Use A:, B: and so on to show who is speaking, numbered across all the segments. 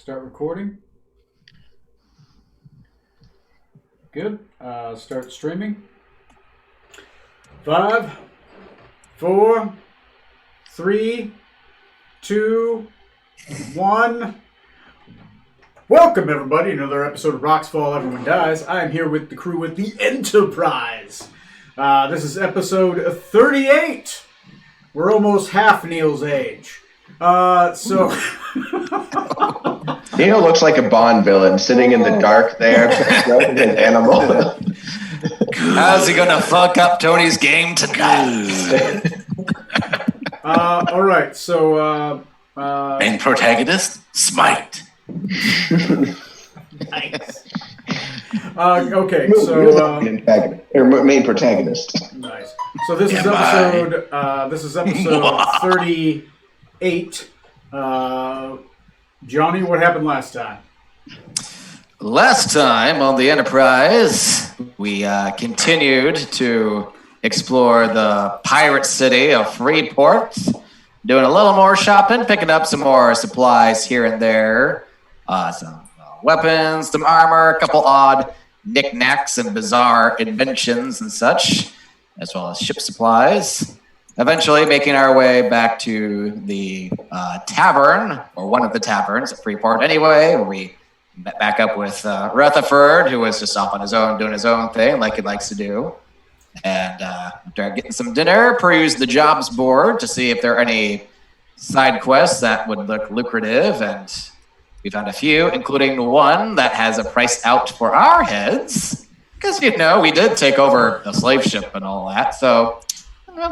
A: Start recording. Good. Start streaming. 5, 4, 3, 2, 1. Welcome, everybody, to another episode of Rocks Fall, Everyone Dies. I am here with the crew with the Enterprise. This is episode 38. We're almost half Neil's age.
B: Neil looks like a Bond villain sitting in the dark there, like an animal.
C: How's he gonna fuck up Tony's game tonight?
A: All right, so
C: main protagonist, Smite.
A: Nice. Okay, so
B: main protagonist.
A: Nice. So this is episode 38. Johnny, what happened last time?
C: Last time on the Enterprise, we continued to explore the pirate city of Freeport, doing a little more shopping, picking up some more supplies here and there, some weapons, some armor, a couple odd knickknacks and bizarre inventions and such, as well as ship supplies. Eventually making our way back to the tavern, or one of the taverns at Freeport anyway, where we met back up with Rutherford, who was just off on his own, doing his own thing like he likes to do. And after getting some dinner, perused the jobs board to see if there are any side quests that would look lucrative, and we found a few, including one that has a price out for our heads. Because, you know, we did take over a slave ship and all that, so...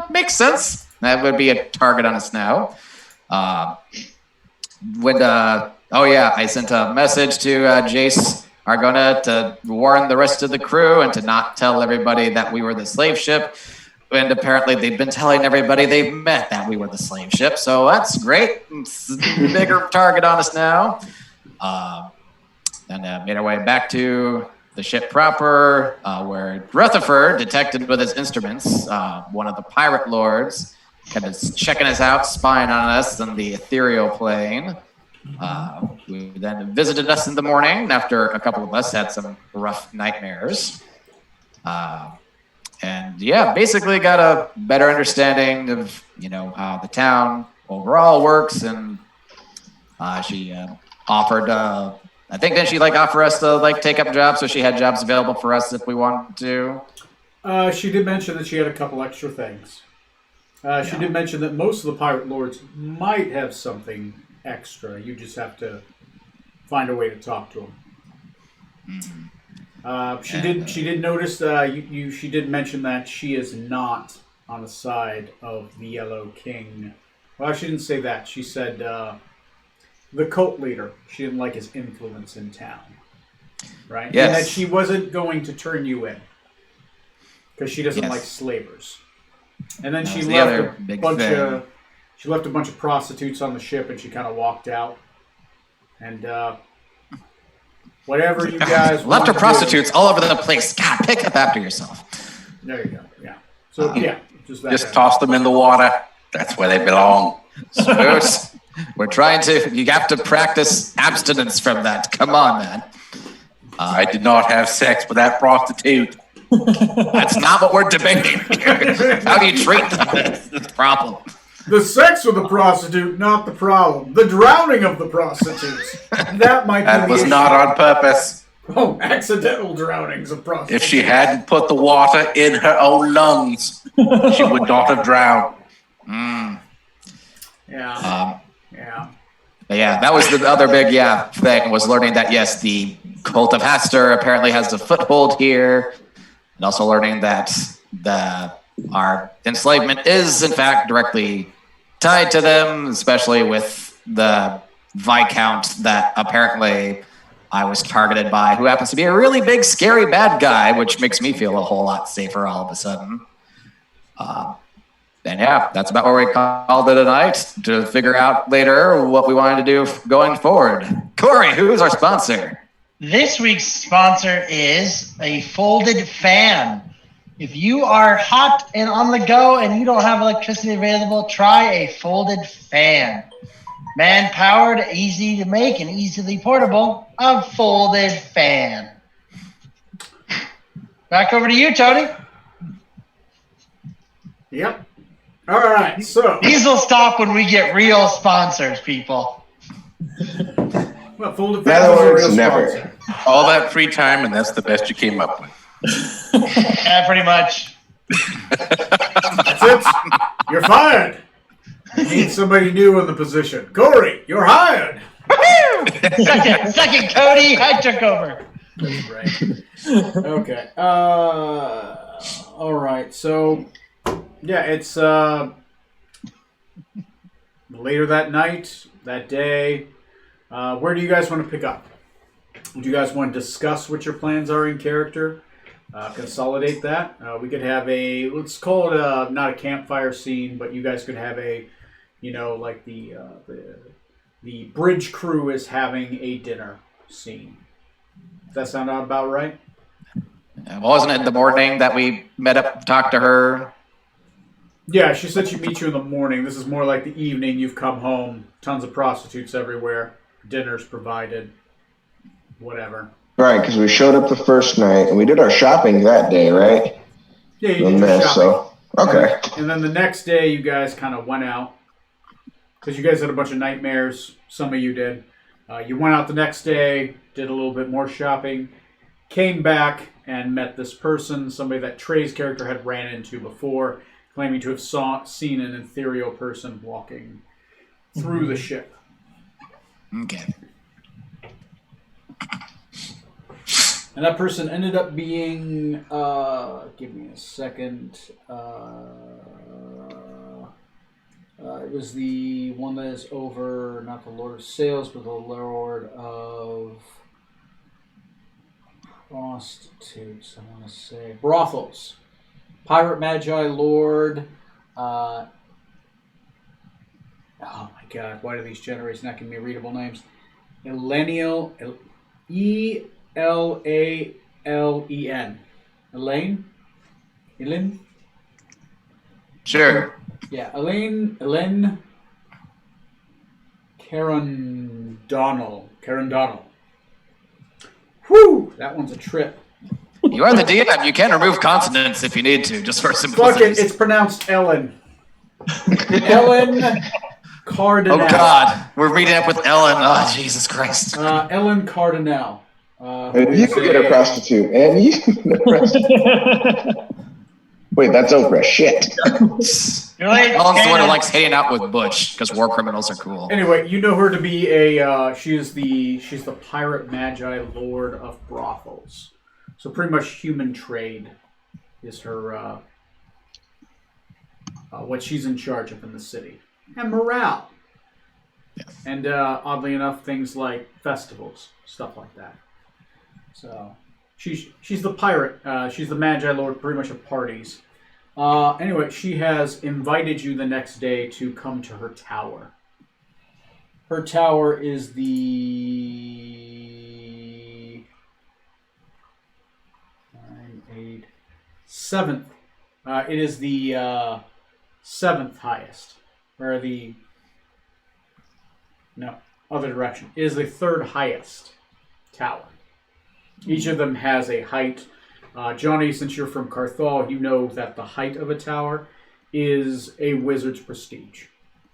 C: makes sense. That would be a target on us now. I sent a message to Jace Argona to warn the rest of the crew and to not tell everybody that we were the slave ship. And apparently they've been telling everybody they've met that we were the slave ship. So that's great. It's a bigger target on us now. And made our way back to the ship proper, where Rutherford, detected with his instruments, one of the pirate lords, kind of checking us out, spying on us on the ethereal plane. We then visited us in the morning after a couple of us had some rough nightmares. Basically got a better understanding of, how the town overall works, and she offered... I think didn't she offer us to take up jobs, so she had jobs available for us if we wanted to?
A: She did mention that she had a couple extra things. She did mention that most of the pirate lords might have something extra. You just have to find a way to talk to them.
C: Mm-hmm.
A: She did notice she did mention that she is not on the side of the Yellow King. Well, she didn't say that. She said the cult leader. She didn't like his influence in town, right?
C: Yes.
A: And that she wasn't going to turn you in because she doesn't like slavers. And then she left a bunch of prostitutes on the ship, and she kind of walked out. And whatever you guys
C: left her prostitutes all over the place. God, pick up after yourself.
A: There you go. Yeah. So
D: just toss them in the water. That's where they belong.
C: We're trying to... You have to practice abstinence from that. Come on, man.
D: I did not have sex with that prostitute.
C: That's not what we're debating here. How do you treat the problem?
A: The sex with the prostitute, not the problem. The drowning of the prostitutes. That might be
D: That
A: the
D: was
A: issue.
D: not on purpose.
A: Oh, accidental drownings of prostitutes.
D: If she hadn't put the water in her own lungs, she would not have drowned.
A: Yeah.
C: But yeah, that was the other big thing, was learning that, yes, the cult of Hastur apparently has a foothold here, and also learning that our enslavement is, in fact, directly tied to them, especially with the Viscount that apparently I was targeted by, who happens to be a really big, scary bad guy, which makes me feel a whole lot safer all of a sudden. And that's about where we called it a night, to figure out later what we wanted to do going forward. Corey, who is our sponsor?
E: This week's sponsor is a folded fan. If you are hot and on the go and you don't have electricity available, try a folded fan. Man-powered, easy to make, and easily portable, a folded fan. Back over to you, Tony.
A: Yep. All right, so.
E: These will stop when we get real sponsors, people.
A: Well, folded
B: In
A: fan
B: other
A: was a
B: words,
A: real
B: never.
A: sponsor.
D: All that free time, and that's the best you came up with.
E: Yeah, pretty much.
A: That's it. You're fired. I need somebody new in the position. Corey, you're hired.
E: Second, Cody. I took over.
A: Right. Okay. All right. So, yeah, it's later that night, that day. Where do you guys want to pick up? Do you guys want to discuss what your plans are in character? Consolidate that. We could have let's call it not a campfire scene, but you guys could have like the bridge crew is having a dinner scene. Does that sound about right?
C: Wasn't it the morning that we met up, talked to her?
A: Yeah, she said she'd meet you in the morning. This is more like the evening. You've come home. Tons of prostitutes everywhere. Dinner's provided. Whatever.
B: Right, because we showed up the first night and we did our shopping that day, right?
A: Yeah, you did your shopping.
B: So, okay.
A: And then the next day, you guys kind of went out. Because you guys had a bunch of nightmares. Some of you did. You went out the next day, did a little bit more shopping, came back and met this person, somebody that Trey's character had ran into before, claiming to have seen an ethereal person walking through the ship.
C: Okay.
A: And that person ended up being, give me a second, it was the one that is over, not the Lord of Sales, but the Lord of Prostitutes, I want to say. Brothels. Pirate Magi Lord. Oh my god, why do these generators not give me readable names? Elenial. E-L-A-L-E-N. Elaine? Elaine?
C: Sure.
A: Yeah, Elaine Karen Donnell. Whew! That one's a trip.
C: You are the DM. You can remove consonants if you need to, just for
A: Fuck
C: simplicity.
A: it, it's pronounced Ellen. Ellen Cardinal.
C: Oh God, we're meeting up with Ellen. Oh Jesus Christ.
A: Ellen Cardinal.
B: And you can get a prostitute. And you can get a prostitute. Wait, that's Oprah. Shit.
E: You're late.
C: Ellen's the one who likes hanging out with Butch because war criminals are cool.
A: Anyway, you know her to be she's the pirate magi lord of brothels. So pretty much human trade is her what she's in charge of in the city. And morale.
C: Yes.
A: And oddly enough, things like festivals, stuff like that. So she's the pirate. She's the magi lord pretty much of parties. Anyway, she has invited you the next day to come to her tower. Her tower is the 7th. It is the 7th highest. Or other direction. It is the 3rd highest tower. Each of them has a height. Johnny, since you're from Carthal, you know that the height of a tower is a wizard's prestige.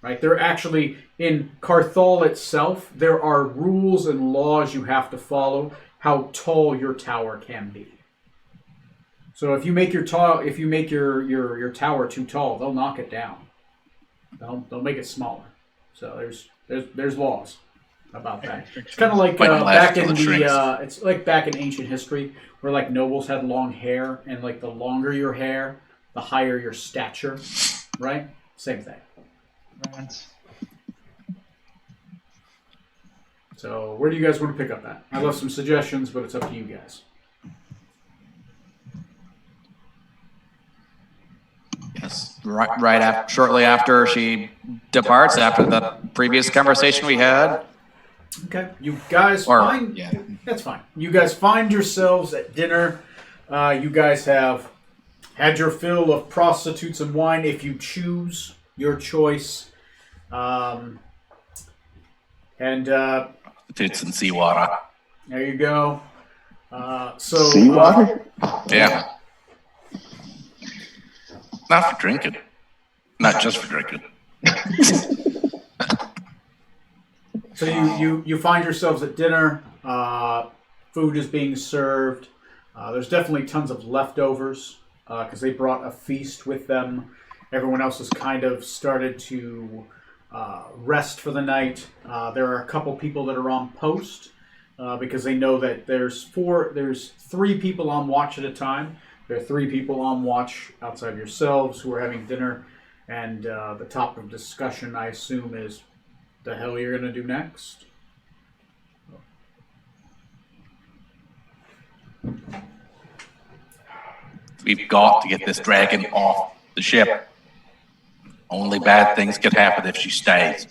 A: Right? They're actually, in Carthal itself, there are rules and laws you have to follow how tall your tower can be. So if you make your tower too tall, they'll knock it down. They'll make it smaller. So there's laws about that. It's kind of like back in it's like back in ancient history where like nobles had long hair, and like the longer your hair, the higher your stature, right? Same thing. So where do you guys want to pick up at? I left some suggestions, but it's up to you guys.
C: Yes, right after, shortly after she departs, after the previous conversation we had.
A: Okay, you guys that's fine. You guys find yourselves at dinner. You guys have had your fill of prostitutes and wine if you choose your choice. And
D: Tits and seawater.
A: there you go. So
B: Seawater?
D: Yeah. Not for drinking. Not just for drinking.
A: So you find yourselves at dinner. Food is being served. There's definitely tons of leftovers because they brought a feast with them. Everyone else has kind of started to rest for the night. There are a couple people that are on post because they know that there's 3 people on watch at a time. There are 3 people on watch outside of yourselves who are having dinner. And the topic of discussion, I assume, is the hell you're going to do next?
D: We've got to get this dragon off the ship. Only bad things could happen if she stays.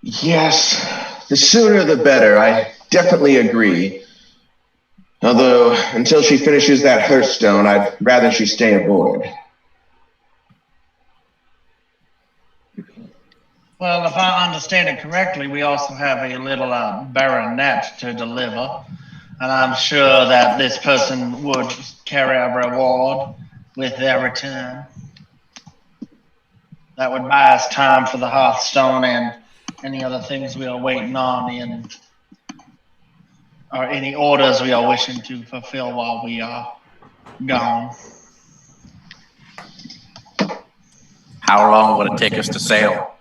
B: Yes, the sooner the better. I definitely agree. Although, until she finishes that Hearthstone, I'd rather she stay aboard.
E: Well, if I understand it correctly, we also have a little baronet to deliver. And I'm sure that this person would carry a reward with their return. That would buy us time for the Hearthstone and any other things we are waiting on or any orders we are wishing to fulfill while we are gone.
D: How long would it take us to sail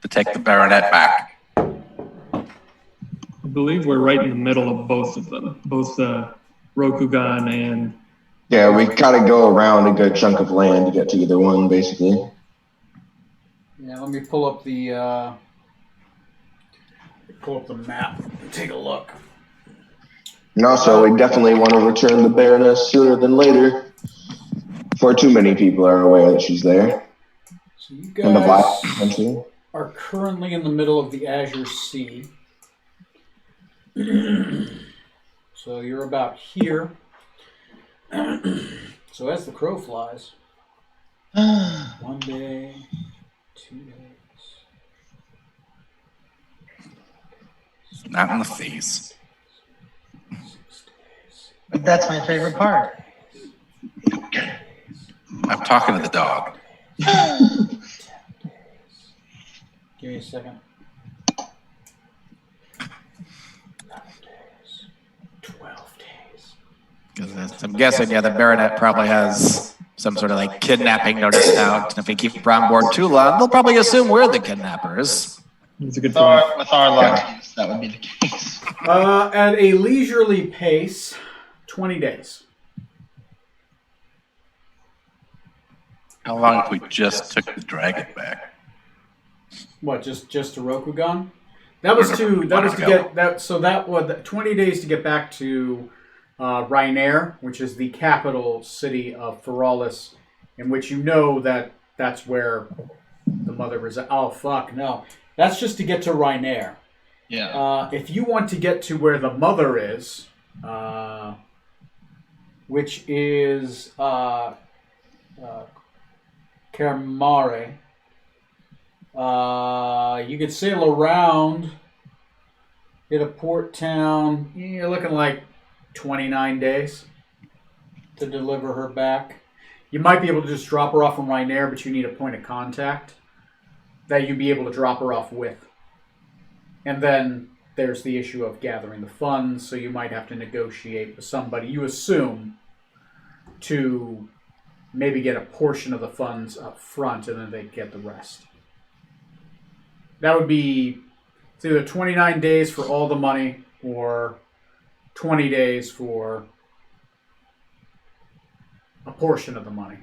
D: to take the baronet back?
F: I believe we're right in the middle of both of them, both Rokugan and...
B: Yeah, we gotta go around a good chunk of land to get to either one, basically.
A: Yeah, let me pull up the map and take a look.
B: And also, we definitely want to return the Baroness sooner than later, before too many people are aware that she's there.
A: So you
B: And the
A: guys
B: Black Country.
A: are currently in the middle of the Azure Sea. So you're about here. So as the crow flies, 1 day, 2 days.
D: Not in the face.
A: 6 days.
E: But that's my favorite part.
D: I'm talking to the dog.
A: 10 days. Give me a second. 11 days. 12 days.
C: Because I'm guessing, the baronet probably has some sort of like kidnapping notice out. And if we keep her on board too long, they'll probably assume we're the kidnappers.
F: That's a good point.
E: With our luck, yes, that would be the case.
A: At a leisurely pace, 20 days.
D: How long if we just took the dragon back?
A: What? Just to Rokugan? That was to get that. So that was 20 days to get back to RnR, which is the capital city of Feralis, in which you know that that's where the mother resides. Oh fuck no! That's just to get to RnR.
E: Yeah.
A: If you want to get to where the mother is, which is Kermare, you could sail around, hit a port town. You're looking like 29 days to deliver her back. You might be able to just drop her off from RnR, but you need a point of contact that you'd be able to drop her off with. And then there's the issue of gathering the funds, so you might have to negotiate with somebody, you assume, to maybe get a portion of the funds up front, and then they get the rest. That would be, it's either 29 days for all the money, or 20 days for a portion of the money.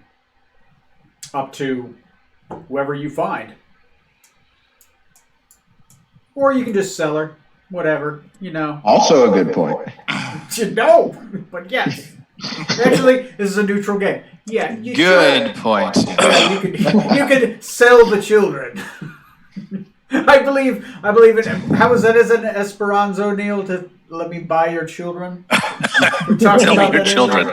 A: Up to whoever you find. Or you can just sell her. Whatever,
B: Also a good point.
A: No, but yes. Actually, this is a neutral game. Yeah, you
C: Good point.
A: Yeah, you could sell the children. I believe in, how is that as an Esperanzo, Neil, to let me buy your children?
D: Tell me your children.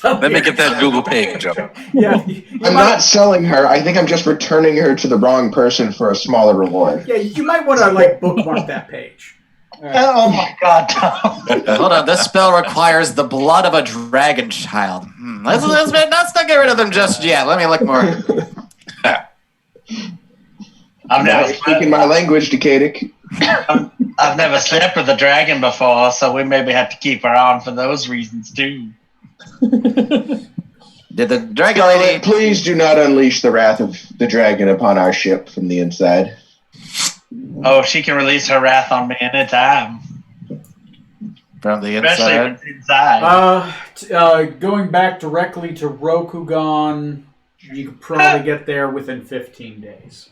D: Let me get that Google page up.
A: Yeah,
B: I'm not selling her. I think I'm just returning her to the wrong person for a smaller reward.
A: Yeah, you might want to like bookmark that page.
E: Oh my God, Tom.
C: Hold on, this spell requires the blood of a dragon child. Let's not get rid of them just yet. Let me look more.
E: I've
B: Now
E: never
B: you're speaking my language, Decadic.
E: I've never slept with a dragon before, so we maybe have to keep her on for those reasons too.
C: Did the dragon
B: Scarlet,
C: lady...
B: please do not unleash the wrath of the dragon upon our ship from the inside.
E: Oh, she can release her wrath on me anytime,
C: From the
E: especially
C: inside?
E: if it's inside.
A: Going back directly to Rokugan, you could probably get there within 15 days.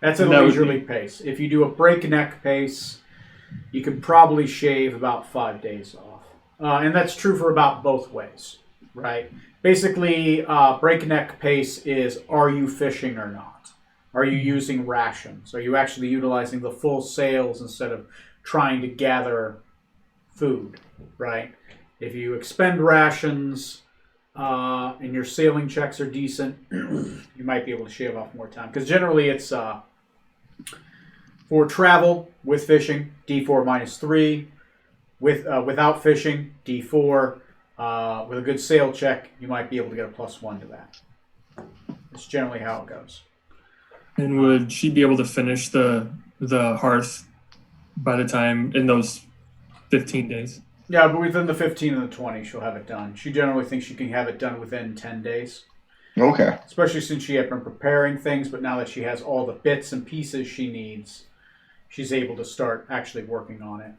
A: That's a leisurely pace. If you do a breakneck pace, you could probably shave about 5 days off. And that's true for about both ways, right? Basically, breakneck pace is, are you fishing or not? Are you using rations? Are you actually utilizing the full sails instead of trying to gather food, right? If you expend rations and your sailing checks are decent, you might be able to shave off more time. Because generally it's for travel with fishing, D4 minus 3. Without fishing, D4. With a good sail check, you might be able to get a +1 to that. That's generally how it goes.
F: And would she be able to finish the hearth by the time in those 15 days?
A: Yeah, but within the 15 and the 20, she'll have it done. She generally thinks she can have it done within 10 days.
B: Okay.
A: Especially since she had been preparing things, but now that she has all the bits and pieces she needs, she's able to start actually working on it.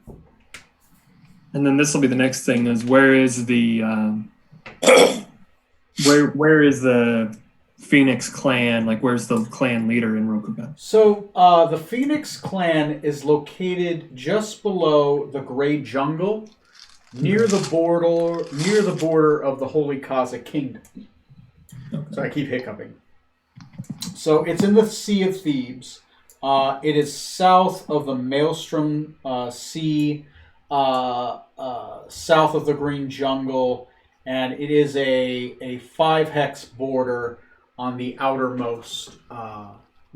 F: And then this will be the next thing: is where is the where is the Phoenix clan? Like, where's the clan leader in Rokugan?
A: So the Phoenix clan is located just below the Grey Jungle, near the border of the Holy Kaza Kingdom. Okay. So I keep hiccuping. So it's in the Sea of Thebes. It is south of the Maelstrom Sea, south of the Green Jungle, and it is a 5-hex border on the outermost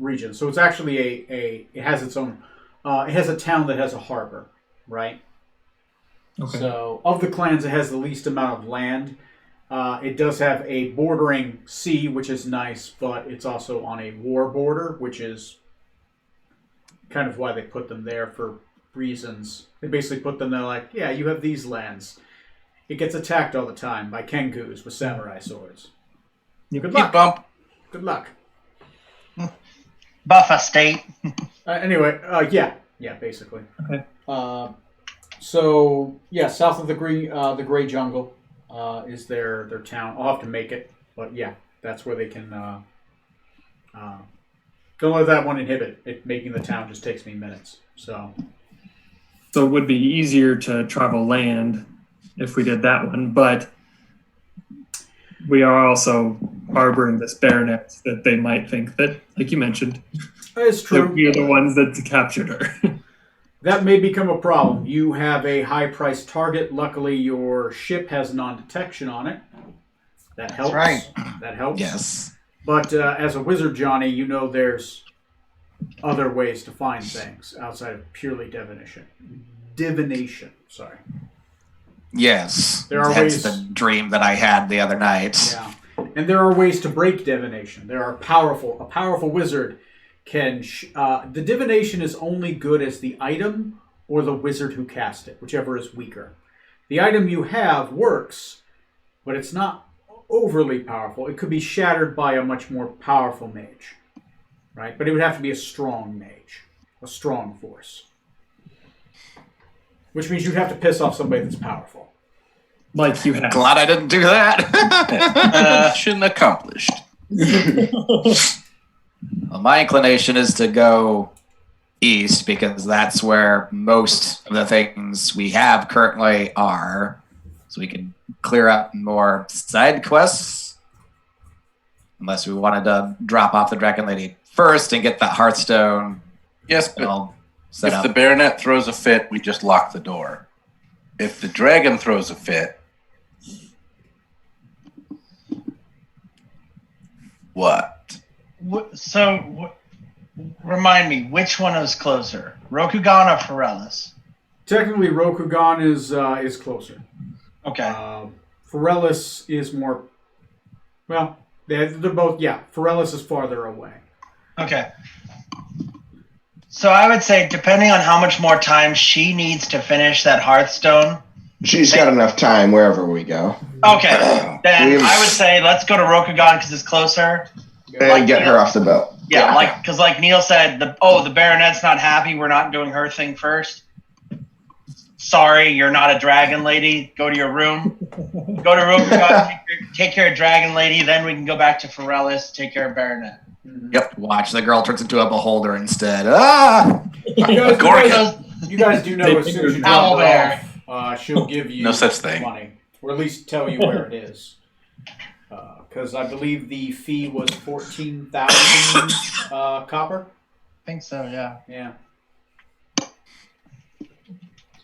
A: region. So it's actually it has its own, it has a town that has a harbor, right? Okay. So of the clans, it has the least amount of land. It does have a bordering sea, which is nice, but it's also on a war border, which is kind of why they put them there for reasons. They basically put them there like, yeah, you have these lands. It gets attacked all the time by kengus with samurai swords. Good luck.
D: Bump.
A: Good luck.
E: Buffer state.
A: Anyway, yeah, basically.
F: Okay.
A: So yeah, south of the Grey Jungle is their town. I'll have to make it, but yeah, that's where they can. Don't let that one inhibit it. Making the town just takes me minutes. So
F: it would be easier to travel land if we did that one, but we are also harboring this baronet that they might think that, like you mentioned,
A: it's true.
F: that we are the ones that captured her.
A: That may become a problem. You have a high-priced target. Luckily, your ship has non-detection on it. That helps.
E: That's
A: right. That helps.
C: Yes.
A: But as a wizard, Johnny, you know there's other ways to find things outside of purely divination. Sorry.
C: Yes.
A: There are
C: That's
A: ways.
C: the dream that I had the other night.
A: Yeah. And there are ways to break divination. There are a powerful wizard can... the divination is only good as the item or the wizard who cast it, whichever is weaker. The item you have works, but it's not overly powerful. It could be shattered by a much more powerful mage, right? But it would have to be a strong mage, a strong force. Which means you'd have to piss off somebody that's powerful.
F: Like you have.
C: Glad I didn't do that.
D: Mission accomplished.
C: Well, my inclination is to go east because that's where most of the things we have currently are. So we can clear up more side quests. Unless we wanted to drop off the Dragon Lady first and get that Hearthstone.
D: Yes, but
C: all set
D: if
C: up.
D: the baronet throws a fit, we just lock the door. if the dragon throws a fit, what?
E: Remind me, which one is closer, Rokugan or Forellis?
A: Technically, Rokugan is closer.
E: Okay.
A: Forellis is more. Well, they're both. Yeah, Forellis is farther away.
E: Okay. So I would say, depending on how much more time she needs to finish that Hearthstone.
B: She's got enough time wherever we go.
E: Okay. Then I would say let's go to Rokugan because it's closer.
B: And get her off the boat.
E: Yeah, because like Neil said, the Baronet's not happy. We're not doing her thing first. Sorry, you're not a dragon lady. Go to your room. Go to Rokugan, take care of Dragon Lady. Then we can go back to Forellis, take care of Baronet.
C: Yep. Watch, the girl turns into a beholder instead. Ah!
A: You guys do know as soon as you drop her off, she'll give you
D: No such thing.
A: money, or at least tell you where it is. Because I believe the fee was 14,000 copper.
E: I think so, yeah.
A: Yeah.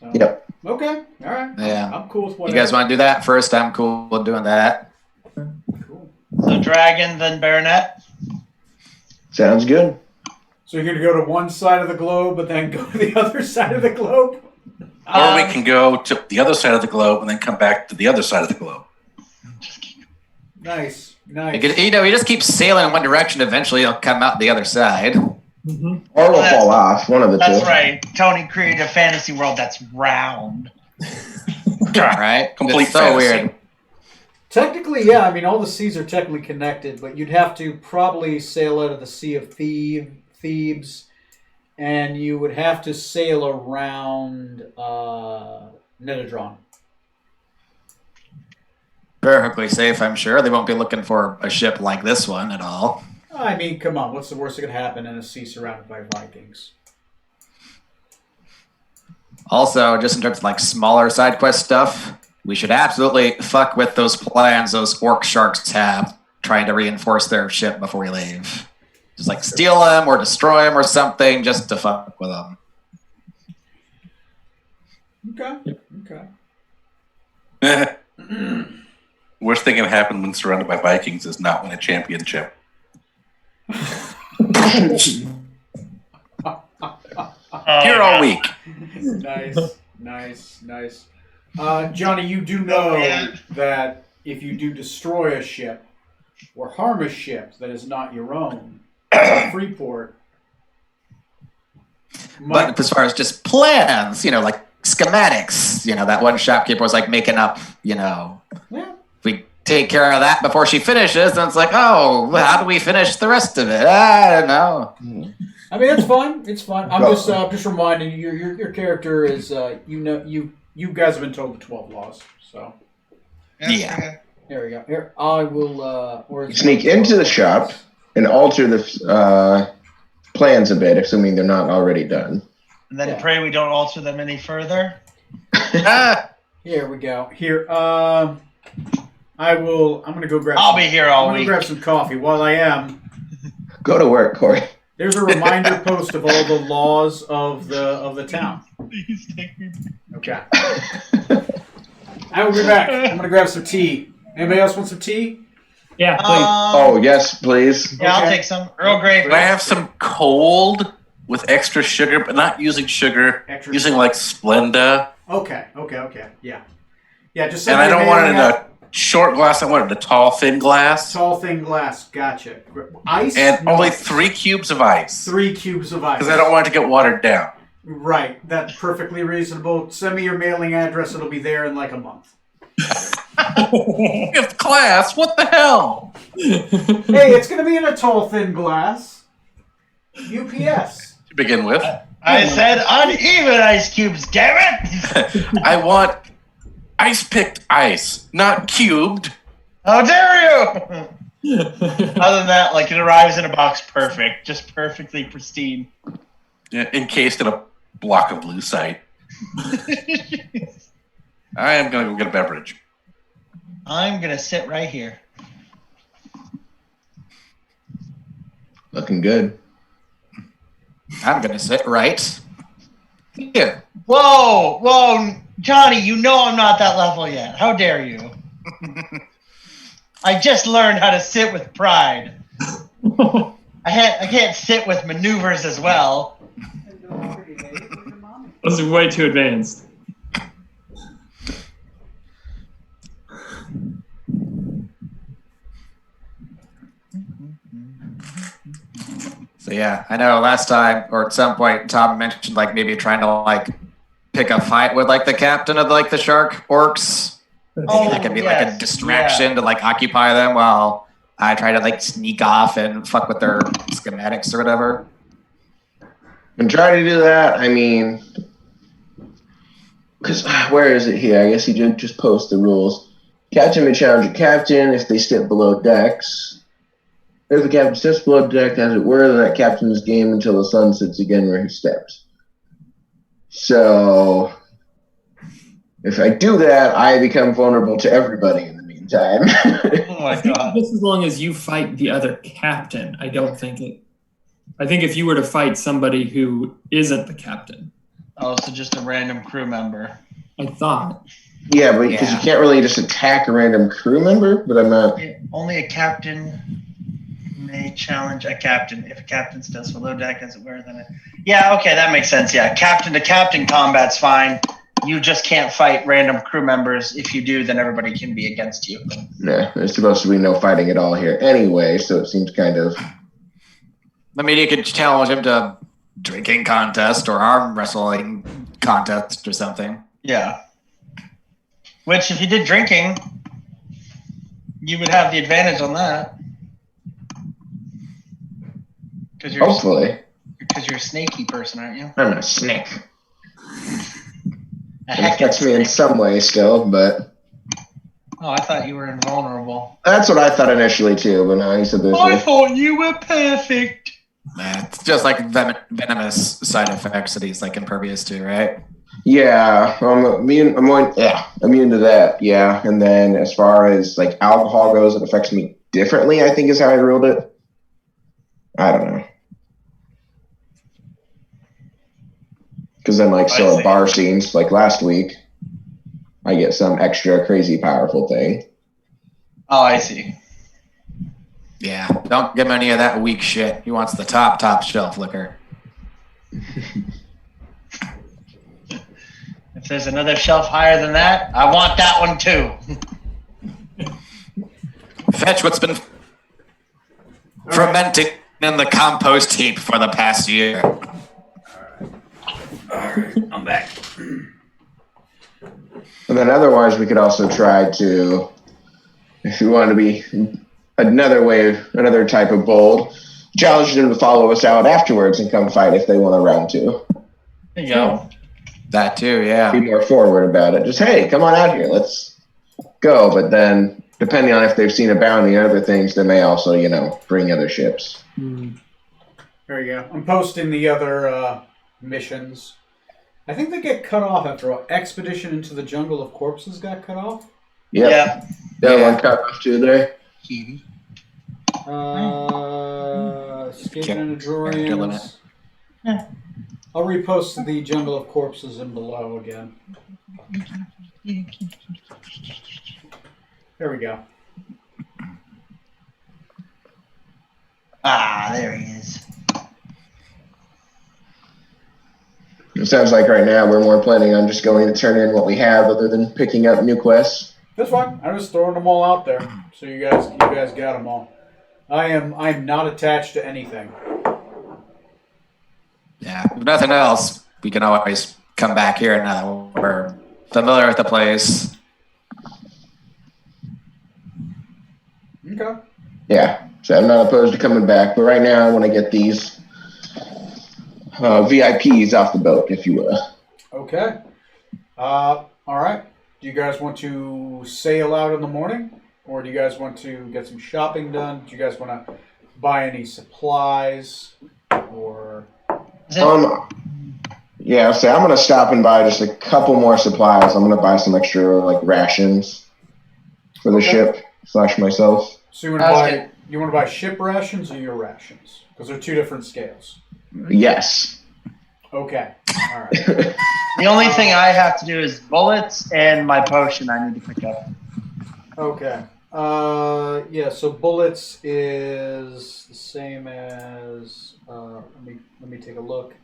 A: So,
B: Yep.
A: Okay. All right.
C: Yeah.
A: I'm cool with
C: You
A: whatever.
C: guys want to do that first? I'm cool with doing that.
A: Cool.
E: So Dragon, then Baronet.
B: Sounds good.
A: So you're gonna go to one side of the globe, but then go to the other side of the globe.
D: Or we can go to the other side of the globe and then come back to the other side of the globe.
A: Nice. Nice.
C: You just keep sailing in one direction. Eventually, you'll come out the other side.
F: Mm-hmm.
B: Or we'll fall off, one of the two.
E: That's right. Tony created a fantasy world that's round.
C: Right?
D: Complete
C: It's so
D: fantasy.
C: weird.
A: Technically, yeah. I mean, all the seas are technically connected, but you'd have to probably sail out of the Sea of Thebes, and you would have to sail around Netadron.
C: Perfectly safe, I'm sure. They won't be looking for a ship like this one at all.
A: I mean, come on. What's the worst that could happen in a sea surrounded by Vikings?
C: Also, just in terms of like smaller side quest stuff, we should absolutely fuck with those plans those orc sharks have, trying to reinforce their ship before we leave. Just like steal them or destroy them or something, just to fuck with them.
A: Okay.
D: Worst thing can happen when surrounded by Vikings is not win a championship. Here all week.
A: Nice. Johnny, you do know that if you do destroy a ship or harm a ship that is not your own, Freeport.
C: But as far as just plans, like schematics, that one shopkeeper was like making up,
A: Yeah.
C: if we take care of that before she finishes, then it's like, oh, how do we finish the rest of it? I don't know.
A: I mean, it's fun. It's fun. I'm just reminding you, your character is, you guys have been told the 12 laws, so.
C: Yeah.
A: Here we go. Here, I will,
B: Sneak into the shop and alter the plans a bit, assuming they're not already done.
E: And then pray we don't alter them any further.
A: Here we go. Here, I'm going to go grab
E: I'll be here all
A: I'm going
E: week.
A: to grab some coffee. While I am,
B: Go to work, Corey.
A: there's a reminder post of all the laws of the town.
E: Please take me.
A: Okay. I will be back. I'm going to grab some tea. Anybody else want some tea?
F: Yeah, please.
B: Oh, yes, please.
E: Yeah, I'll
A: Okay.
E: take some. Earl Grey.
D: Can I have some cold with extra sugar, but not using sugar, using like Splenda?
A: Okay. Yeah. Yeah, just
D: And I don't want it in a short glass, I want it in a tall, thin glass.
A: tall, thin glass. Gotcha. Ice?
D: And
A: No.
D: only 3 cubes of ice.
A: 3 cubes of ice.
D: Because I don't want it to get watered down.
A: Right. That's perfectly reasonable. Send me your mailing address. It'll be there in like a month.
D: Fifth class? What the hell?
A: Hey, it's going to be in a tall, thin glass. UPS.
D: To begin with,
E: I said uneven ice cubes, damn it!
D: I want ice-picked ice, not cubed.
E: How dare you! Other than that, like it arrives in a box perfect, just perfectly pristine.
D: Yeah, encased in a block of lucite. I am going to go get a beverage.
E: I'm gonna sit right here.
B: Looking good.
C: I'm going to sit right here.
E: Whoa, Johnny, you know I'm not that level yet. How dare you? I just learned how to sit with pride. I can't sit with maneuvers as well.
F: Those are way too advanced.
C: So yeah, I know last time or at some point Tom mentioned like maybe trying to like pick a fight with like the captain of like the shark orcs.
E: Oh,
C: That could be
E: yes,
C: like a distraction to like occupy them while I try to like sneak off and fuck with their schematics or whatever.
B: And try to do that, I mean, because where is it here? I guess he did just post the rules. Captain may challenge a captain if they step below decks. If the captain steps below deck, as it were, then that captain is game until the sun sets again where he steps. So, if I do that, I become vulnerable to everybody in the meantime.
E: Oh my god.
F: Just as long as you fight the other captain, I don't think it. I think if you were to fight somebody who isn't the captain,
E: Oh, so just a random crew member.
F: I thought.
B: Yeah, but because you can't really just attack a random crew member, but I'm not.
E: Yeah, only a captain may challenge a captain if a captain steps below deck, as it were. Then it. Yeah, okay, that makes sense. Yeah, captain to captain combat's fine. You just can't fight random crew members. If you do, then everybody can be against you.
B: No, there's supposed to be no fighting at all here anyway, so it seems kind of.
C: I mean, you could challenge him to drinking contest or arm wrestling contest or something.
E: Yeah. Which, if you did drinking, you would have the advantage on that.
B: Hopefully.
E: Because you're a snaky person, aren't you?
B: I'm a snake.
E: A
B: It affects me in some way still, but.
E: Oh, I thought you were invulnerable.
B: That's what I thought initially too, but now he said there's.
E: I thought you were perfect.
C: It's just like venomous side effects that he's like impervious to, right?
B: Yeah, I'm immune to that. Yeah, and then as far as like alcohol goes, it affects me differently. I think is how I ruled it. I don't know, because then like so at bar scenes like last week, I get some extra crazy powerful thing.
E: Oh, I see.
C: Yeah, don't give him any of that weak shit. He wants the top shelf liquor.
E: If there's another shelf higher than that, I want that one too.
C: Fetch what's been fermenting in the compost heap for the past year.
A: All right, I'm back.
B: And then otherwise, we could also try to, if you want to be another type of bold, challenge them to follow us out afterwards and come fight if they want to round two.
E: There you go.
C: That too, yeah.
B: Be more forward about it. Just, hey, come on out here. Let's go. But then, depending on if they've seen a bounty and other things, they may also, bring other ships.
A: There you go. I'm posting the other missions. I think they get cut off after all. Expedition into the Jungle of Corpses got cut off.
B: Yep.
E: Yeah.
B: That one cut off too there.
A: Escaping into Drorians.
E: Yeah.
A: I'll repost the Jungle of Corpses in below again. There we go.
E: Ah, there he is.
B: It sounds like right now we're more planning on just going to turn in what we have other than picking up new quests.
A: That's fine. I'm just throwing them all out there, so you guys got them all. I'm not attached to anything.
C: Yeah, if nothing else, we can always come back here now that we're familiar with the place.
A: Okay.
B: Yeah, so I'm not opposed to coming back, but right now I want to get these VIPs off the boat, if you will.
A: Okay. All right. Do you guys want to sail out in the morning? Or do you guys want to get some shopping done? Do you guys want to buy any supplies? Or...
B: Yeah, so I'm going to stop and buy just a couple more supplies. I'm going to buy some extra, rations for the ship / myself.
A: So you want to buy ship rations or your rations? Because they're two different scales.
B: Yes.
A: Okay. All right.
E: The only thing I have to do is bullets and my potion I need to pick up.
A: Okay. Yeah. So bullets is the same as. Let me take a look.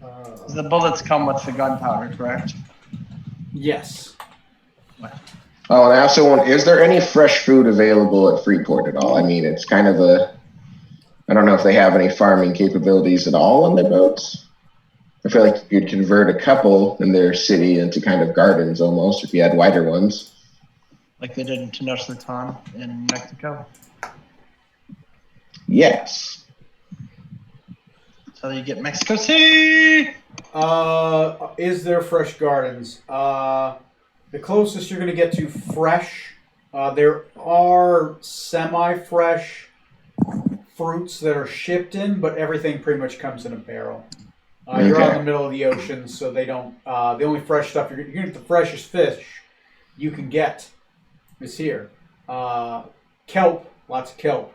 E: The bullets come with the gunpowder, correct?
A: Yes.
B: Oh, and I also want, is there any fresh food available at Freeport at all? I mean, it's kind of I don't know if they have any farming capabilities at all on their boats. I feel like you could convert a couple in their city into kind of gardens almost if you had wider ones.
E: Like they did in Tenochtitlan in Mexico.
B: Yes.
E: So you get Mexico City!
A: Is there fresh gardens? The closest you're going to get to fresh, there are semi-fresh fruits that are shipped in, but everything pretty much comes in a barrel. You're out in the middle of the ocean, so they don't. The only fresh stuff you're going to get, the freshest fish you can get is here. Kelp, lots of kelp.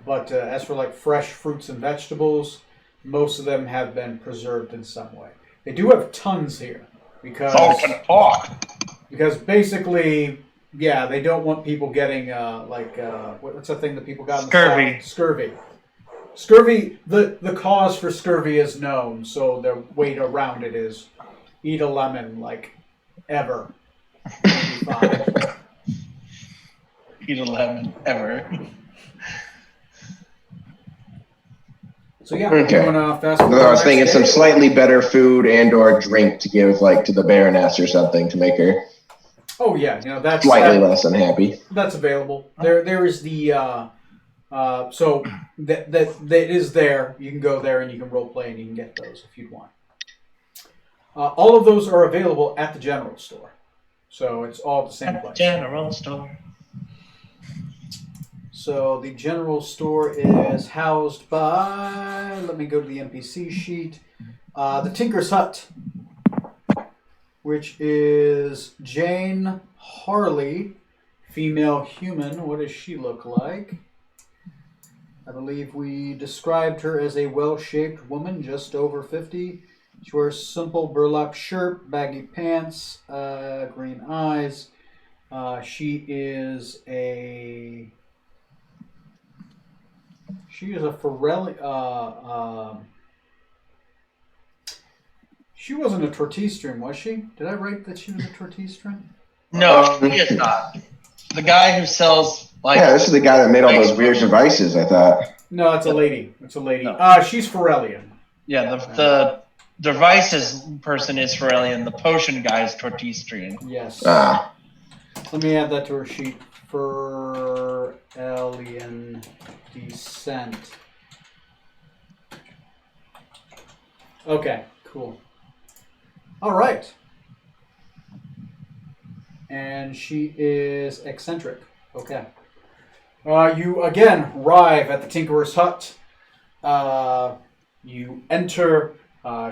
A: But as for like fresh fruits and vegetables, most of them have been preserved in some way. They do have tons here because
E: Salt and pork.
A: because basically, yeah, they don't want people getting what's the thing that people got in
E: Scurvy.
A: the South? Scurvy. Scurvy. The cause for scurvy is known, so the way around it is eat a lemon like ever. You'll be fine.
E: Eat a lemon ever.
A: So yeah,
B: Okay.
A: you want to fast forward?
B: I was
A: to the
B: thinking
A: next
B: some
A: day?
B: slightly better food and or drink to give like to the Baroness or something to make her
A: Oh yeah, that's
B: slightly less unhappy.
A: That's available. There is the so that is there. You can go there and you can role play and you can get those if you'd want. All of those are available at the general store, so it's all at the same place.
E: General store.
A: So the general store is housed by. Let me go to the NPC sheet. The Tinker's Hut, which is Jane Harley, female human. What does she look like? I believe we described her as a well-shaped woman, just over 50. She wears simple burlap shirt, baggy pants, green eyes. She is a Forelli. She wasn't a Tortistran, was she? Did I write that she was a Tortistran?
E: No, he is not. The guy who sells
B: Yeah, this is the guy that made all those weird devices, I thought.
A: No, it's a lady. It's a lady.
E: No.
A: She's Forellian.
E: Yeah, the devices person is Forellian. The potion guy is Tortistrian.
A: Yes.
B: Ah.
A: Let me add that to her sheet. Forellian descent. Okay, cool. All right. And she is eccentric. Okay. You again arrive at the Tinkerer's Hut. You enter.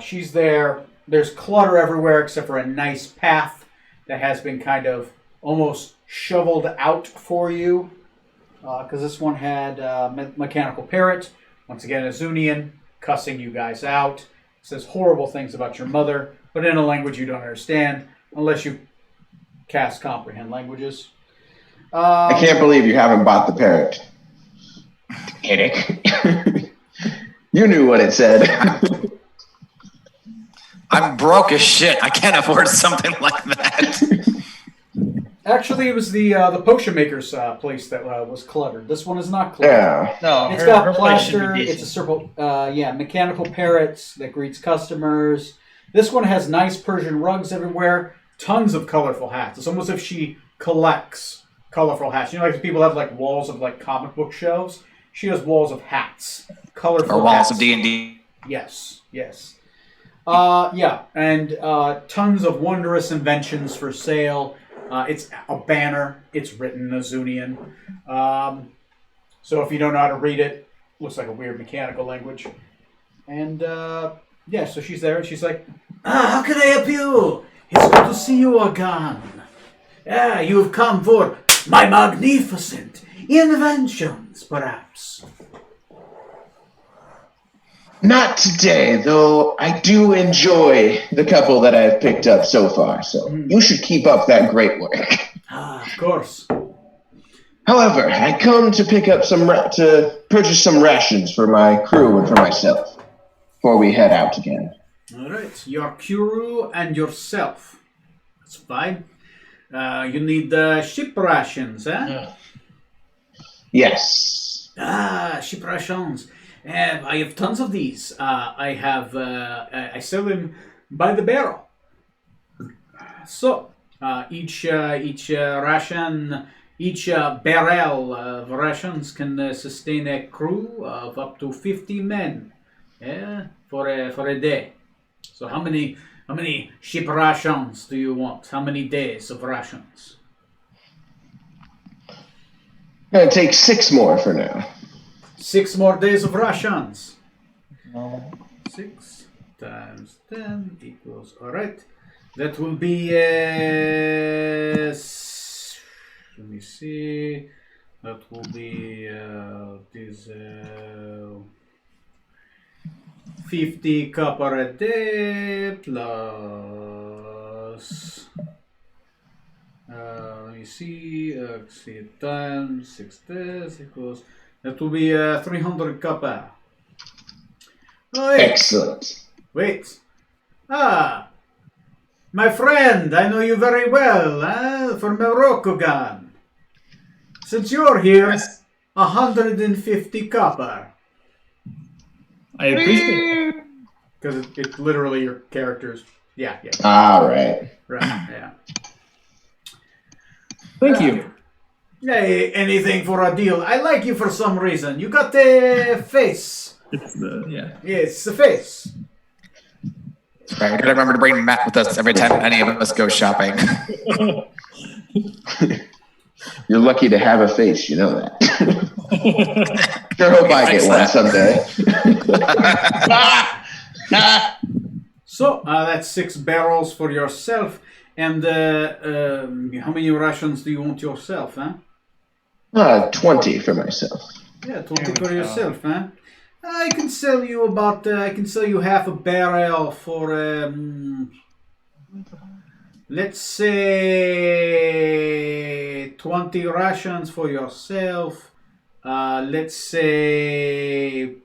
A: She's there. There's clutter everywhere except for a nice path that has been kind of almost shoveled out for you. Because this one had Mechanical Parrot. Once again, a Zunian, cussing you guys out. Says horrible things about your mother, but in a language you don't understand unless you cast comprehend languages.
B: I can't believe you haven't bought the parrot. Decadic. You knew what it said.
C: I'm broke as shit. I can't afford something like that.
A: Actually, it was the potion maker's place that was cluttered. This one is not cluttered.
B: Yeah.
E: No,
A: It's
E: her
A: got
E: place should be
A: plaster.
E: decent.
A: It's a circle. Mechanical parrots that greets customers. This one has nice Persian rugs everywhere. Tons of colorful hats. It's almost as if she collects colorful hats. You know, like people have like walls of like comic book shelves. She has walls of hats, colorful
C: Or walls
A: hats.
C: of D&D.
A: Yes, yes. And tons of wondrous inventions for sale. It's a banner. It's written in Azunian. So if you don't know how to read it, looks like a weird mechanical language. And so she's there and she's like, how can I help you? It's good to see you again. Yeah, you have come for my magnificent inventions, perhaps.
B: Not today, though I do enjoy the couple that I've picked up so far, so you should keep up that great work.
A: Ah, of course.
B: However, I come to pick up to purchase some rations for my crew and for myself before we head out again.
A: All right, your crew and yourself. That's fine. You need ship rations, huh?
E: Yeah.
B: Yes.
A: Ah, ship rations. I have tons of these. I sell them by the barrel. So each ration, each barrel of rations can sustain a crew of up to 50 men. Yeah, for a day. So how many ship rations do you want? How many days of rations?
B: Gonna take 6 more for now.
A: 6 more days of rations. 6 times 10 equals. All right. That will be. Let me see. That will be diesel. 50 copper a day plus. Let me see. Times 6 days equals. That will be 300 copper. Oh, wait.
B: Excellent.
A: Wait. Ah. My friend, I know you very well, from Moroccogan. Since you're here, 150 copper.
F: I appreciate it.
A: Because it literally your characters. Yeah.
B: All right.
A: Right, yeah.
F: Thank you.
A: Hey, anything for a deal. I like you for some reason. You got the face.
F: It's
A: Yeah, it's the face.
C: Right, we gotta remember to bring Matt with us every time any of us go shopping.
B: You're lucky to have a face, you know that. Sure hope I get one someday.
A: So, that's 6 barrels for yourself. And how many rations do you want yourself, huh?
B: 20 for myself.
A: Yeah, 20 for yourself, huh? I can sell you about. I can sell you half a barrel for. Let's say 20 rations for yourself. Let's say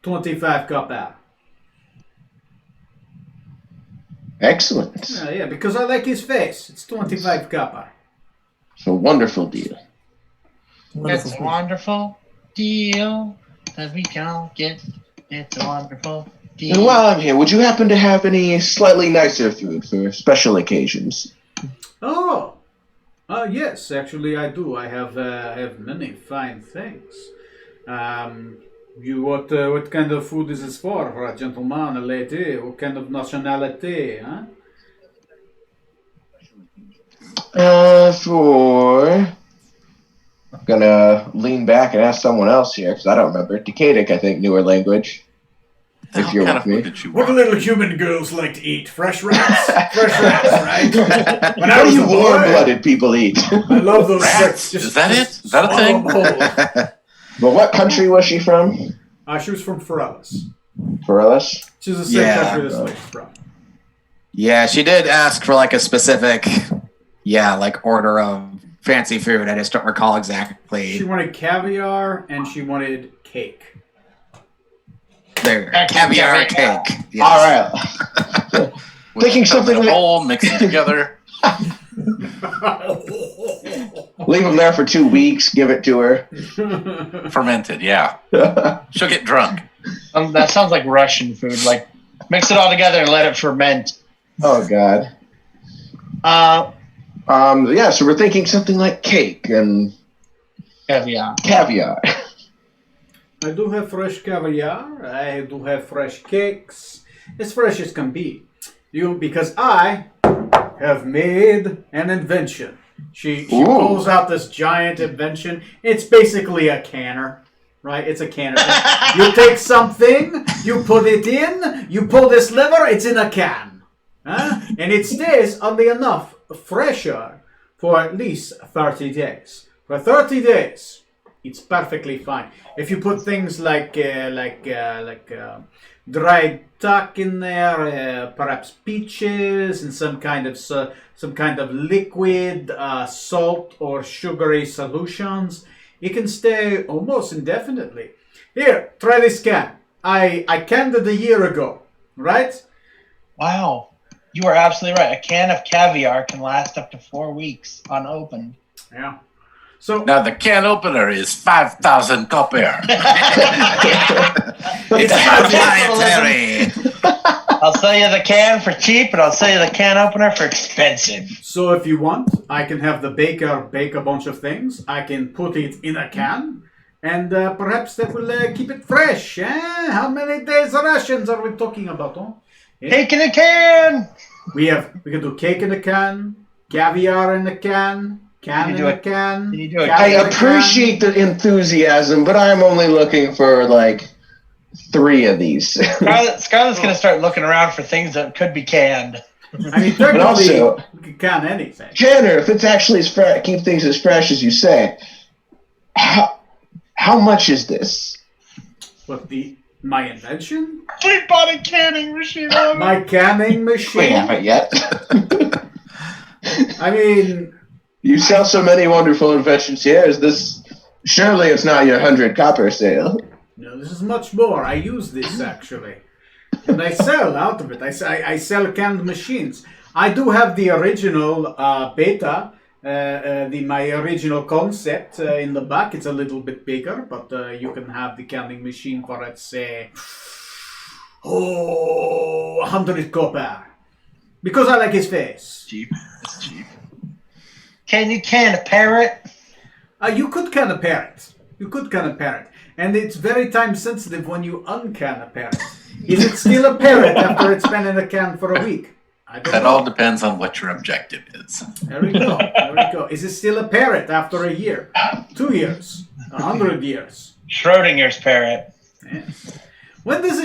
A: 25 copper.
B: Excellent.
A: Yeah, because I like his face. It's 25 copper.
B: It's a wonderful deal.
E: It's a wonderful deal that we can't get. It's a wonderful deal.
B: And while I'm here, would you happen to have any slightly nicer food for special occasions?
A: Oh, yes, actually I do. I have many fine things. What kind of food is this for a gentleman, a lady? What kind of nationality, huh?
B: I'm gonna lean back and ask someone else here, because I don't remember. Decadic, I think, newer language. If you're with me.
A: What do little human girls like to eat? Fresh rats? Fresh rats, right? When I
B: What do
A: was
B: you
A: a boy,
B: warm-blooded people eat?
A: I love those
D: Rats? Is that it? Is that a thing?
B: Well, what country was she from?
A: She was from Forellis.
B: Forellis?
A: She's the same
C: Yeah.
A: country this lady's from.
C: Yeah, she did ask for like a specific, order of fancy food. I just don't recall exactly.
A: She wanted caviar and she wanted cake.
C: There, caviar cake. Yes.
B: All right. Thinking something like...
D: all mixed together.
B: Leave them there for 2 weeks, give it to her.
D: Fermented, yeah. She'll get drunk.
E: That sounds like Russian food. Like, mix it all together and let it ferment.
B: Oh, God. So we're thinking something like cake and caviar.
A: I do have fresh caviar. I do have fresh cakes. As fresh as can be. Because I have made an invention. She pulls out this giant invention. It's basically a canner. Right? It's a canner. You take something, you put it in, you pull this lever, it's in a can. Huh? And it stays, oddly enough, fresher for at least 30 days. For 30 days, It's perfectly fine. If you put things like dried duck in there, perhaps peaches, and some kind of liquid, salt or sugary solutions, it can stay almost indefinitely. Here, try this can. I canned it a year ago, right?
E: Wow. You are absolutely right. A can of caviar can last up to 4 weeks unopened.
A: Yeah. So
D: Now the can opener is 5,000 copper.
C: It's proprietary.
E: I'll sell you the can for cheap, and I'll sell you the can opener for expensive.
A: So if you want, I can have the baker bake a bunch of things. I can put it in a can, and perhaps that will keep it fresh. How many days rations are we talking about? Huh?
E: Cake in a can!
A: We can do cake in a can, caviar in a can,
E: Can you
A: in a can.
E: can you do it?
A: cat
B: I
A: in a can.
B: appreciate the enthusiasm, but I'm only looking for like 3 of these.
E: Scarlet's going to start looking around for things that could be canned.
A: I mean, technically,
B: also-
A: we can can anything.
B: Tanner, if it's actually keep things as fresh as you say, how much is this?
A: But my invention,
E: We bought a canning machine.
A: my canning
B: We
A: machine.
B: haven't yet.
A: I mean,
B: You sell so many wonderful inventions here. Surely it's not your 100 copper sale.
A: no, this is much more. I use this actually, and I sell out of it. I sell canned machines. I do have the original beta, my original concept in the back. It's a little bit bigger, but you can have the canning machine for, let's say, 100 copper, because I like his face.
D: Cheap. It's cheap.
E: Can you can a parrot?
A: You could can a parrot. You could can a parrot. And it's very time sensitive when you uncan a parrot. Is it still a parrot after it's been in a can for a week? I don't
D: That
A: know.
D: all depends on what your objective is.
A: There we go. There we go. Is it still a parrot after a year? 2 years? 100 years?
E: Schrodinger's parrot.
A: Yes. When does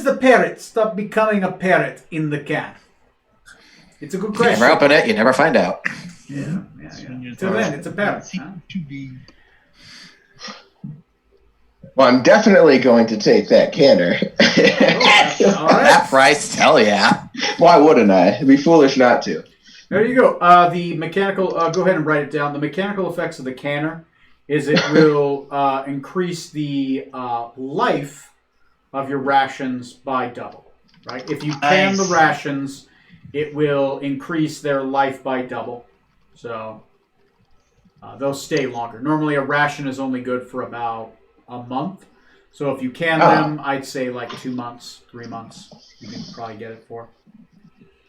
A: the parrot stop becoming a parrot in the can? It's a good
C: You
A: question.
C: never open it, you never find out.
A: Yeah. Till then, it's a parrot. Huh?
B: Well, I'm definitely going to take that canner.
A: All right.
C: That price, hell yeah.
B: Why wouldn't I? It'd be foolish not to.
A: There you go. The mechanical. Go ahead and write it down. The mechanical effects of the canner is it will increase the life of your rations by double. Right. If you can the
E: Nice.
A: rations, it will increase their life by double. So they'll stay longer. Normally, a ration is only good for about a month. So if you can them, I'd say like 2 months, 3 months. You can probably get it for.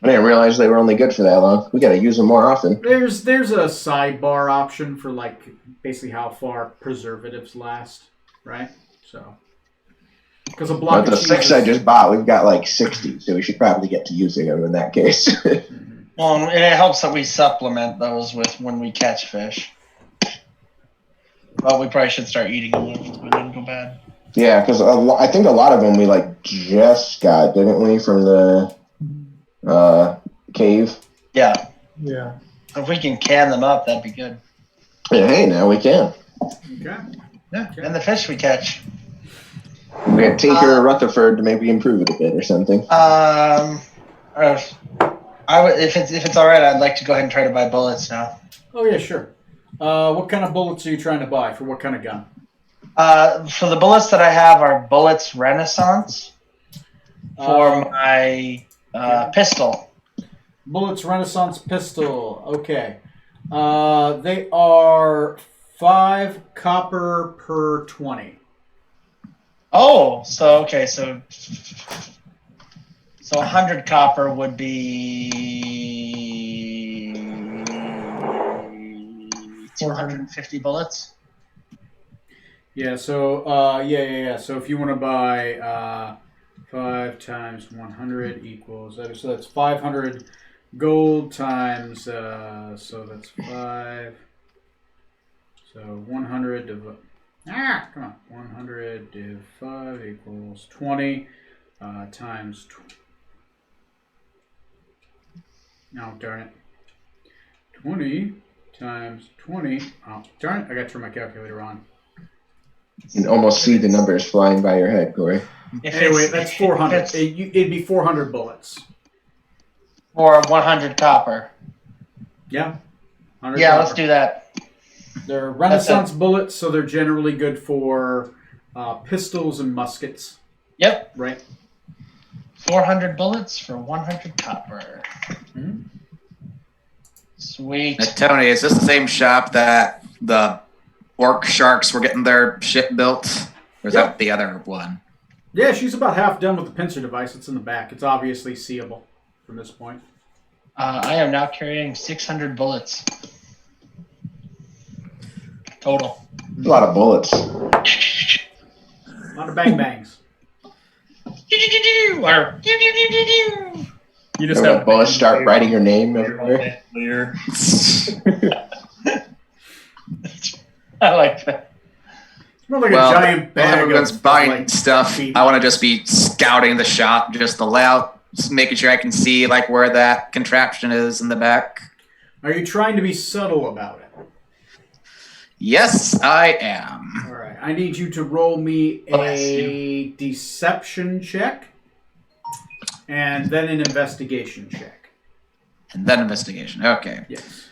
B: I didn't realize they were only good for that long. We got to use them more often.
A: There's a sidebar option for like basically how far preservatives last, right? So because a block
B: But the
A: of
B: 6
A: cheese
B: I
A: is-
B: just bought, we've got like 60, so we should probably get to using them in that case.
E: Well, and it helps that we supplement those with when we catch fish. Well, we probably should start eating them if we didn't go bad.
B: Yeah, because I think a lot of them we like just got, didn't we, from the cave?
E: Yeah.
F: Yeah.
E: If we can can them up, that'd be good.
B: Yeah, hey, now we can.
A: Okay.
E: Yeah. And the fish we catch.
B: We got Tinker or Rutherford to maybe improve it a bit or something.
E: If it's all right, I'd like to go ahead and try to buy bullets now.
A: Oh yeah, sure. What kind of bullets are you trying to buy for what kind of gun?
E: For the bullets that I have are bullets Renaissance for my pistol.
A: Bullets Renaissance pistol. Okay. They are 5 copper per 20.
E: Oh, so 100 copper would be 250 bullets.
A: Yeah. So yeah. So if you want to buy 5 times 100 equals so that's 500 gold times so that's 5. So 100 divided. Come on. 100 divided 5 equals 20 times. Oh, darn it. 20 times 20. Oh, darn it. I got to turn my calculator on.
B: You can almost see the numbers flying by your head, Corey.
A: Anyway, that's 400. It'd be 400 bullets.
E: For 100 copper.
A: Yeah. 100
E: Yeah,
A: copper.
E: let's do that.
A: They're Renaissance bullets, so they're generally good for pistols and muskets.
E: Yep.
A: Right.
E: 400 bullets for 100 copper.
A: Mm-hmm.
E: Sweet.
C: Tony, is this the same shop that the orc sharks were getting their ship built? Or is that the other one?
A: Yeah, she's about half done with the pincer device. It's in the back. It's obviously seeable from this point.
E: I am now carrying 600 bullets. Total.
B: A lot of bullets.
A: A lot of bang bangs.
F: You just
B: Remember
F: have
B: bullets start writing your name everywhere.
E: I like that.
A: It's more like a giant bag
C: while everyone's
A: of
C: buying
A: like,
C: stuff,
A: feet.
C: I want to just be scouting the shop, just the layout, just making sure I can see like where that contraption is in the back.
A: Are you trying to be subtle about it?
C: Yes, I am.
A: All right. I need you to roll me a deception check and then an investigation check.
C: And then investigation. Okay.
A: Yes.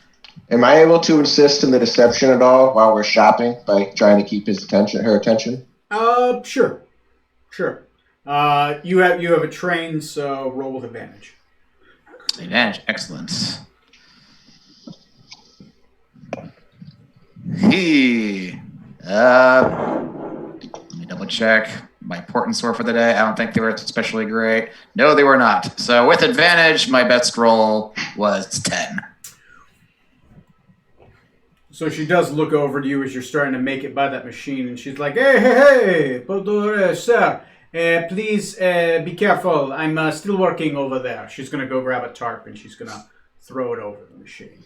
B: Am I able to assist in the deception at all while we're shopping by trying to keep her attention?
A: Sure. You have a train, so roll with advantage.
C: Advantage. Excellent. Let me double check. My portents were for the day. I don't think they were especially great. No, they were not. So with advantage, my best roll was 10.
A: So she does look over to you as you're starting to make it by that machine, and she's like, hey, sir, please be careful. I'm still working over there. She's going to go grab a tarp, and she's going to throw it over the machine.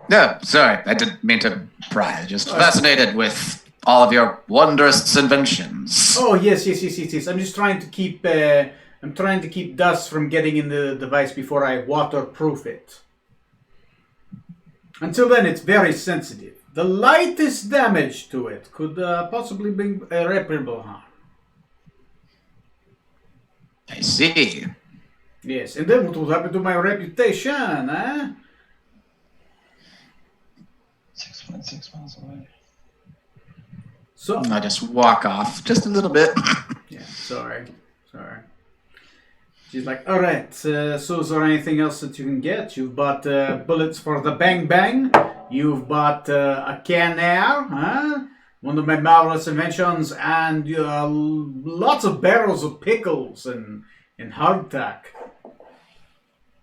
C: No, sorry. I didn't mean to pry. Just fascinated with all of your wondrous inventions.
A: Oh, yes. I'm just trying to keep dust from getting in the device before I waterproof it. Until then, it's very sensitive. The lightest damage to it could possibly bring irreparable harm.
C: I see.
A: Yes, and then what will happen to my reputation, eh?
E: 6.6 miles away.
A: So,
C: I just walk off just a little bit.
A: yeah, sorry. She's like, all right, so is there anything else that you can get? You've bought bullets for the bang bang. You've bought a RnR, huh? One of my marvelous inventions, and lots of barrels of pickles and hardtack.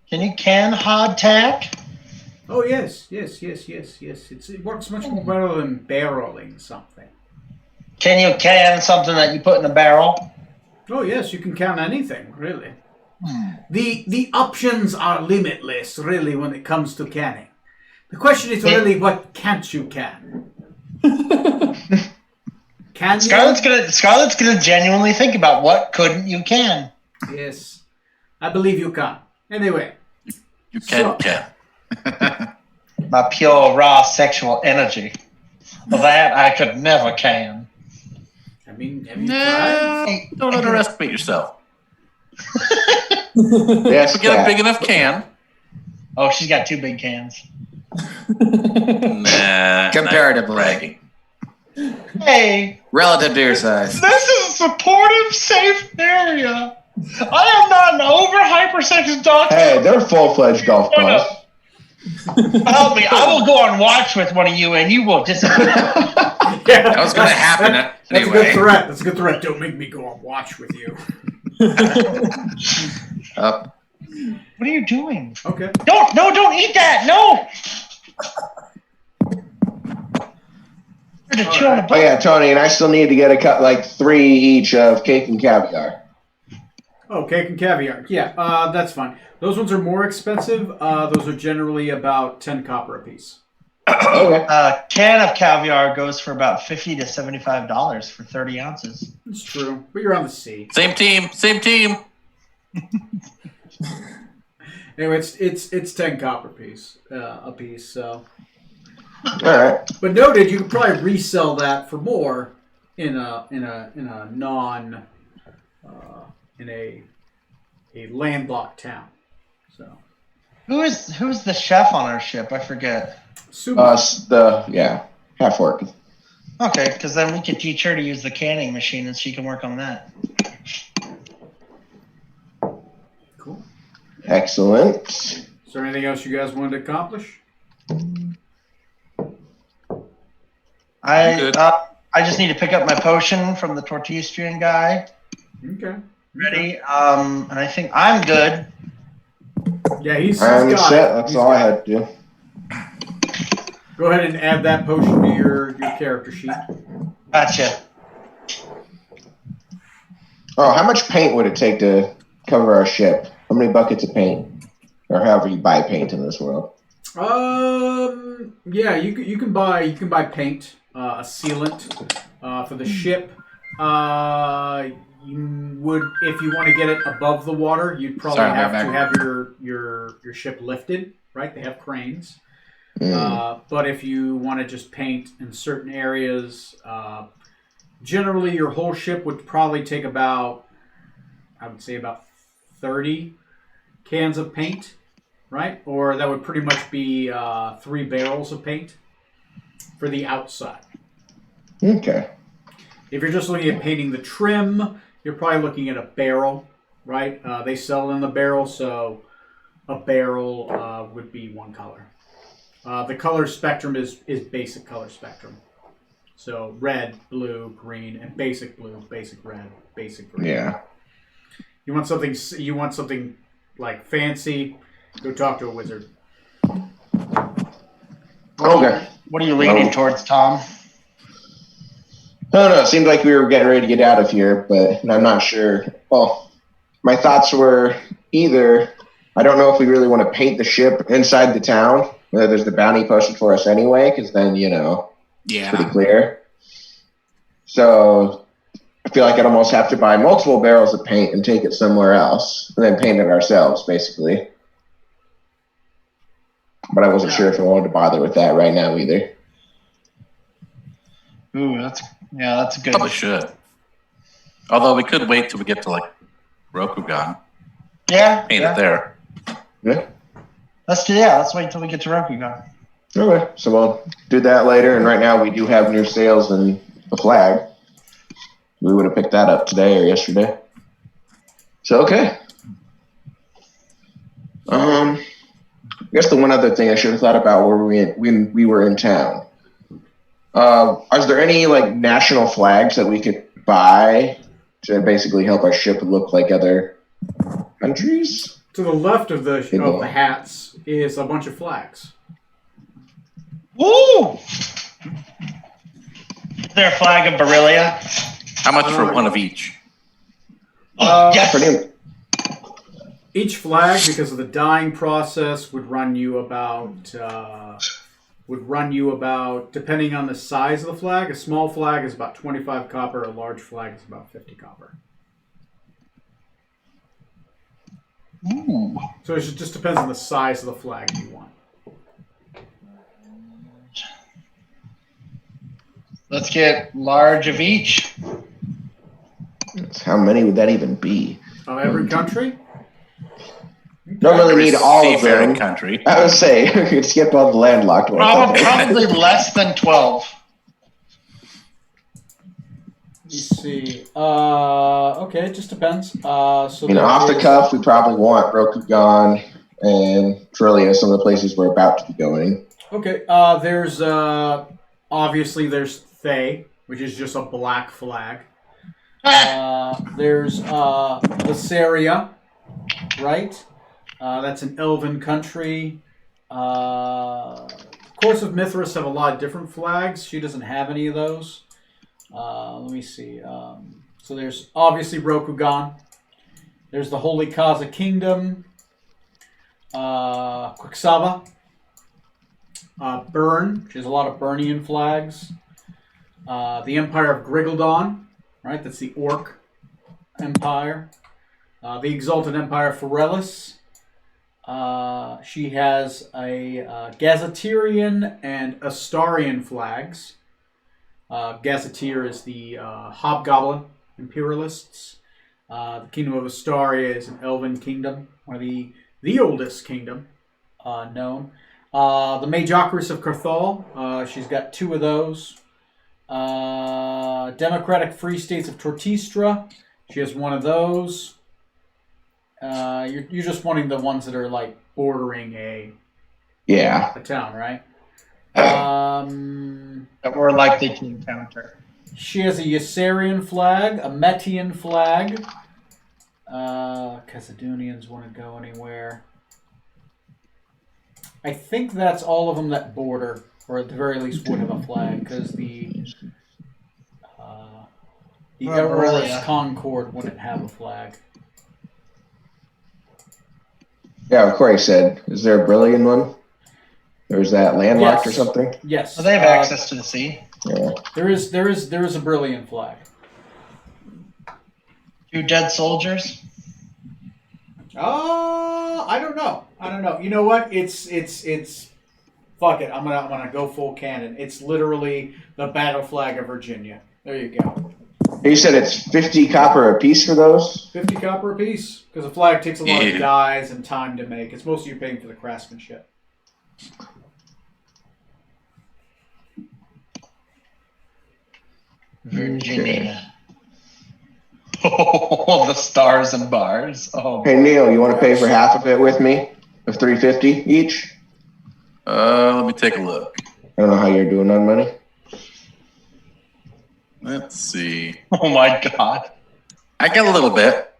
E: Can you can hardtack?
A: Oh, yes. It works much more better than barreling something.
E: Can you can something that you put in a barrel?
A: Oh, yes, you can can anything, really. The options are limitless, really, when it comes to canning. The question is really, what can't you can? Can you?
E: Scarlet's gonna genuinely think about what couldn't you can.
A: Yes, I believe you can. Anyway,
D: You can.
E: My pure raw sexual energy. That I could never can.
A: I mean, have you tried?
D: No, don't underestimate yourself.
B: Yes,
D: Get a
B: Cat.
D: big enough can.
E: Oh, she's got 2 big cans.
D: Nah.
C: Comparatively.
D: Bragging.
E: Hey,
C: Relative to your size.
E: this is a supportive, safe area. I am not an over-hypersex doctor.
B: Hey, they're full-fledged golf balls.
E: Help me. I will go on watch with one of you, and you will disappear.
A: Yeah,
C: That was going to happen
A: That's
C: anyway.
A: a good threat. That's a good threat. Don't make me go on watch with you.
C: Up.
E: What are you doing?
A: Okay.
E: Don't eat that. No. To chew on a
B: Oh yeah, Tony, and I still need to get a cut like 3 each of cake and caviar.
A: Oh, cake and caviar. Yeah, that's fine. Those ones are more expensive. Those are generally about 10 copper apiece.
B: Okay.
E: A can of caviar goes for about $50 to $75 for 30 ounces.
A: It's true, but you're on the sea.
D: Same team.
A: Anyway, it's 10 copper apiece. So
B: All right.
A: But noted, you could probably resell that for more in a landlocked town. So
E: Who's the chef on our ship? I forget.
B: Half orc.
E: Okay, because then we could teach her to use the canning machine, and she can work on that.
A: Cool.
B: Excellent.
A: Is there anything else you guys wanted to accomplish?
E: I just need to pick up my potion from the tortilla string guy.
A: Okay.
E: Ready? And I think I'm good.
A: Yeah, he's
B: I'm
A: got
B: set.
A: it.
B: That's
A: He's
B: all I
A: got
B: had to do.
A: Go ahead and add that potion to your character sheet.
E: Gotcha.
B: Oh, how much paint would it take to cover our ship? How many buckets of paint? Or however you buy paint in this world.
A: Yeah, you can buy paint, a sealant for the ship. You would, if you want to get it above the water, you'd probably have to have your ship lifted, right? They have cranes. But if you want to just paint in certain areas, generally your whole ship would probably take about 30 cans of paint. Right? Or that would pretty much be 3 barrels of paint for the outside.
B: Okay.
A: If you're just looking at painting the trim, you're probably looking at a barrel, right? They sell it in the barrel, so a barrel would be one color. The color spectrum is basic color spectrum. So red, blue, green, and basic blue, basic red, basic green.
B: Yeah.
A: You want something like fancy. Go talk to a wizard.
B: Okay.
E: What are you leaning towards, Tom?
B: No, it seemed like we were getting ready to get out of here, but I'm not sure. Well, my thoughts were either I don't know if we really want to paint the ship inside the town. There's the bounty posted for us anyway, because then, it's pretty clear. So I feel like I'd almost have to buy multiple barrels of paint and take it somewhere else, and then paint it ourselves, basically. But I wasn't sure if I wanted to bother with that right now either.
E: Ooh, that's a good.
D: Probably should. Although we could wait till we get to Rokugan.
E: Yeah.
D: Paint it there.
B: Yeah.
E: Let's wait till we get to Rokugan.
B: Okay, so we'll do that later. And right now we do have new sales and a flag. We would have picked that up today or yesterday. So okay. I guess the one other thing I should have thought about when we were in town. Is there any national flags that we could buy to basically help our ship look like other countries?
A: To the left of the hats is a bunch of flags.
E: Woo! Is there a flag of Barilia?
D: How much for one of each?
E: Yes.
A: Each flag, because of the dyeing process, would run you about, depending on the size of the flag. A small flag is about 25 copper. A large flag is about 50 copper.
E: Ooh.
A: So it just depends on the size of the flag you want.
E: Let's get large of each.
B: How many would that even be?
A: Of every country?
B: Don't really need all of them.
D: Country.
B: I would say we could skip all the landlocked ones.
E: Probably less than 12.
A: Let's see. Okay, it just depends. So
B: off the cuff, we probably want Rokugan and Trillia, some of the places we're about to be going.
A: Okay, there's obviously there's Thay, which is just a black flag. There's Visseria, right? That's an elven country. Course of Mithras have a lot of different flags. She doesn't have any of those. Let me see. So there's obviously Rokugan. There's the Holy Kaza Kingdom. Quicksaba. Bern, which has a lot of Burnian flags. The Empire of Grigaldon, right? That's the Orc Empire. The Exalted Empire of Forelis. She has a Gazetteerian and Astarian flags. Gazetteer is the Hobgoblin Imperialists. The Kingdom of Astaria is an elven kingdom, one of the oldest kingdom known. The Majocracy of Carthal, she's got 2 of those. Democratic Free States of Tortistra, she has 1 of those. You're just wanting the ones that are like bordering a town, right?
E: That we're likely to encounter.
A: She has a Ysarian flag, a Metian flag. Casedonians want to go anywhere. I think that's all of them that border, or at the very least would have a flag, because the Erebus Concord wouldn't have a flag.
B: Yeah, of course. Said, is there a Brilliant one? Or is that landlocked or something?
A: Yes.
E: Well, they have access to the sea.
B: Yeah.
A: There is a Brilliant flag.
E: 2 dead soldiers.
A: I don't know. You know what? It's fuck it. I'm gonna go full canon. It's literally the battle flag of Virginia. There you go.
B: You said it's 50 copper a piece for those?
A: 50 copper a piece, because a flag takes a lot of dyes and time to make. It's mostly you're paying for the craftsmanship.
E: Virginia. Oh, the stars and bars. Oh.
B: Hey, Neil, you want to pay for half of it with me? Of $350 each?
D: Let me take a look.
B: I don't know how you're doing on money.
D: Let's see.
E: Oh my God.
D: I got a little bit.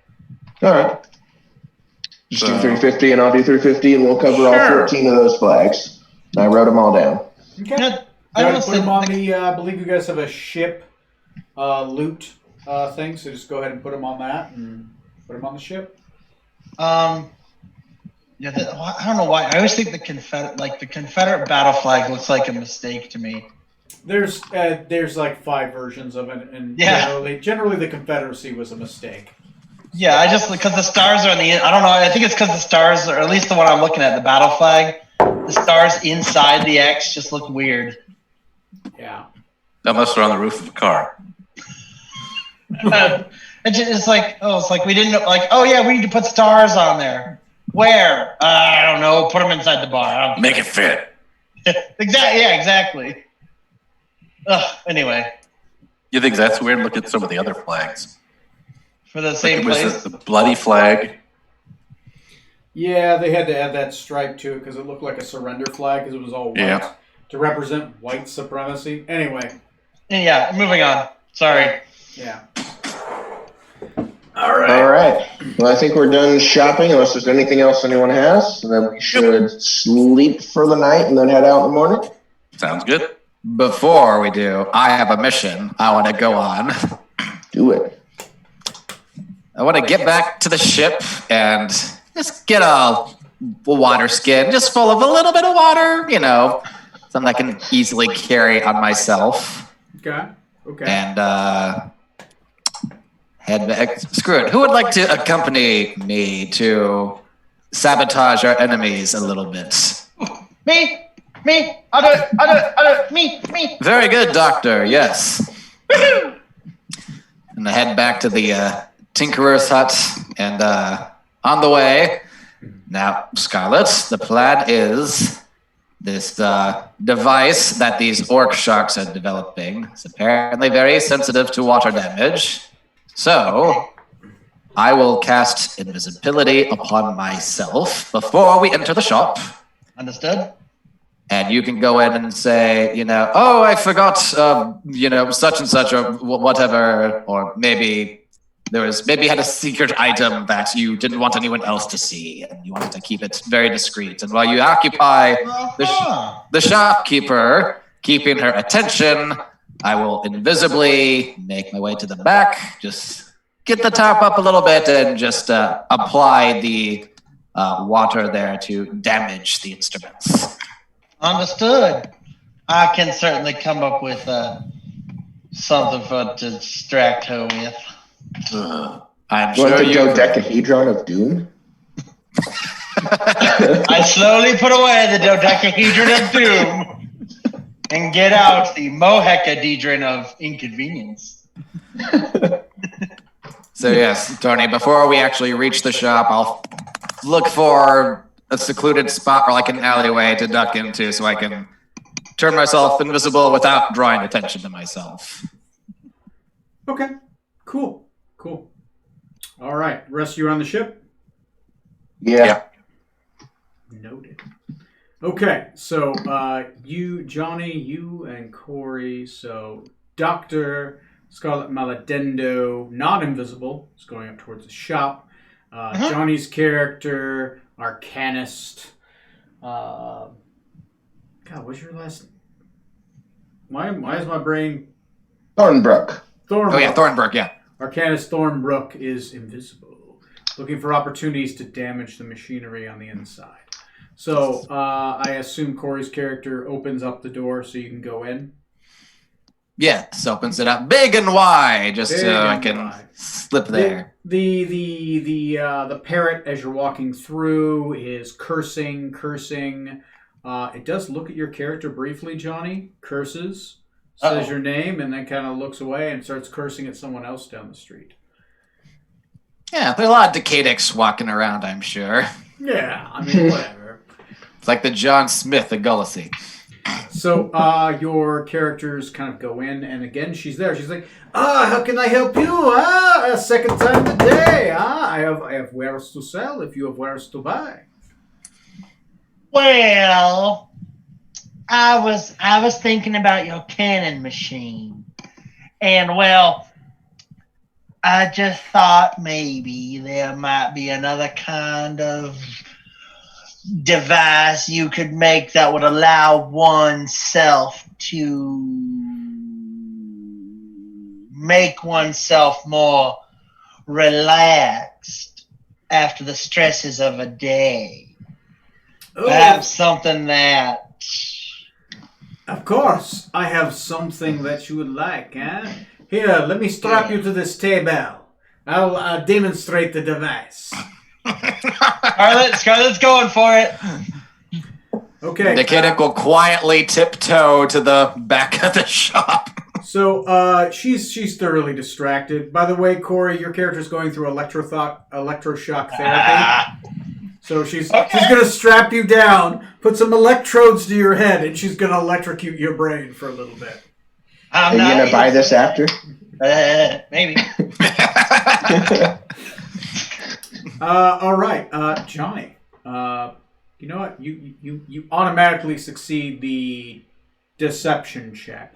B: All right. Just do $350 and I'll do $350 and we'll cover all 14 of those flags. I wrote them all down.
A: Okay. I put them on the. I believe you guys have a ship loot thing, so just go ahead and put them on that and put them on the ship.
E: I don't know why. I always think the Confederate battle flag looks like a mistake to me.
A: There's like 5 versions of it, and generally the Confederacy was a mistake.
E: Yeah, I just because the stars are on the. I don't know. I think it's because the stars, or at least the one I'm looking at, the battle flag, the stars inside the X just look weird.
A: Yeah.
D: Unless they're on the roof of a car.
E: It's like we didn't like. Oh yeah, we need to put stars on there. Where? I don't know. Put them inside the bar.
D: Make it fit.
E: Exactly. Yeah, exactly. Anyway.
D: You think that's weird? Look at some of the other flags.
E: For the same place.
D: The bloody flag.
A: Yeah, they had to add that stripe to it because it looked like a surrender flag because it was all white to represent white supremacy. Anyway.
E: Yeah, moving on. Sorry.
A: Yeah.
B: All right. Well, I think we're done shopping unless there's anything else anyone has. And then we should sleep for the night and then head out in the morning.
D: Sounds good.
C: Before we do, I have a mission I want to go on.
B: Do it.
C: I want to get back to the ship and just get a water skin, just full of a little bit of water, something I can easily carry on myself.
A: Okay.
C: And head back. Screw it. Who would like to accompany me to sabotage our enemies a little bit?
E: Me. I'll do it. Me.
C: Very good, Doctor. Yes. And I head back to the Tinkerer's hut, and on the way, now, Scarlet, the plan is this device that these orc sharks are developing is apparently very sensitive to water damage. So, I will cast invisibility upon myself before we enter the shop.
E: Understood?
C: And you can go in and say, oh, I forgot, such and such or whatever, or maybe you had a secret item that you didn't want anyone else to see, and you wanted to keep it very discreet. And while you occupy the shopkeeper, keeping her attention, I will invisibly make my way to the back, just get the top up a little bit, and just apply the water there to damage the instruments.
E: Understood. I can certainly come up with something to distract her with.
C: I'm
B: You want
C: sure
B: the
C: you
B: dodecahedron of doom?
E: I slowly put away the dodecahedron of doom and get out the mohecahedron of inconvenience.
C: So yes, Tony, before we actually reach the shop, I'll look for a secluded spot or like an alleyway to duck into so I can turn myself invisible without drawing attention to myself.
A: Okay. Cool. All right. Rest of you on the ship?
B: Yeah.
A: Noted. Okay. So you, Johnny, you and Corey. So Dr. Scarlet Maladendo, not invisible, is going up towards the shop. Johnny's character, Arcanist. God, what's your last name? Why is my brain...
B: Thornbrook.
C: Oh yeah, Thornbrook, yeah.
A: Arcanist Thornbrook is invisible, looking for opportunities to damage the machinery on the inside. So I assume Corey's character opens up the door so you can go in.
C: Yes, opens it up big and wide just so I can slip there.
A: The parrot, as you're walking through, is cursing. It does look at your character briefly, Johnny. Curses, says your name, and then kind of looks away and starts cursing at someone else down the street.
C: Yeah, there are a lot of Decadics walking around, I'm sure.
A: Yeah, I mean, whatever.
C: It's like the John Smith of Gullisy.
A: So your characters kind of go in, and again, she's there. She's like, how can I help you? A second time today. I have wares to sell if you have wares to buy.
E: Well, I was thinking about your cannon machine, and well, I just thought maybe there might be another kind of device you could make that would allow oneself to make oneself more relaxed after the stresses of a day.
A: Oh,
E: Perhaps something that...
A: of course, I have something that you would like, eh? Here, let me strap you to this table. I'll demonstrate the device.
E: Scarlet's going for it.
A: Okay.
C: Decadic will quietly tiptoe to the back of the shop.
A: So she's thoroughly distracted. By the way, Corey, your character's going through electroshock therapy. So she's gonna strap you down, put some electrodes to your head, and she's gonna electrocute your brain for a little bit.
B: Are you gonna buy this after?
E: Maybe.
A: All right, Johnny. You know what? You automatically succeed the deception check.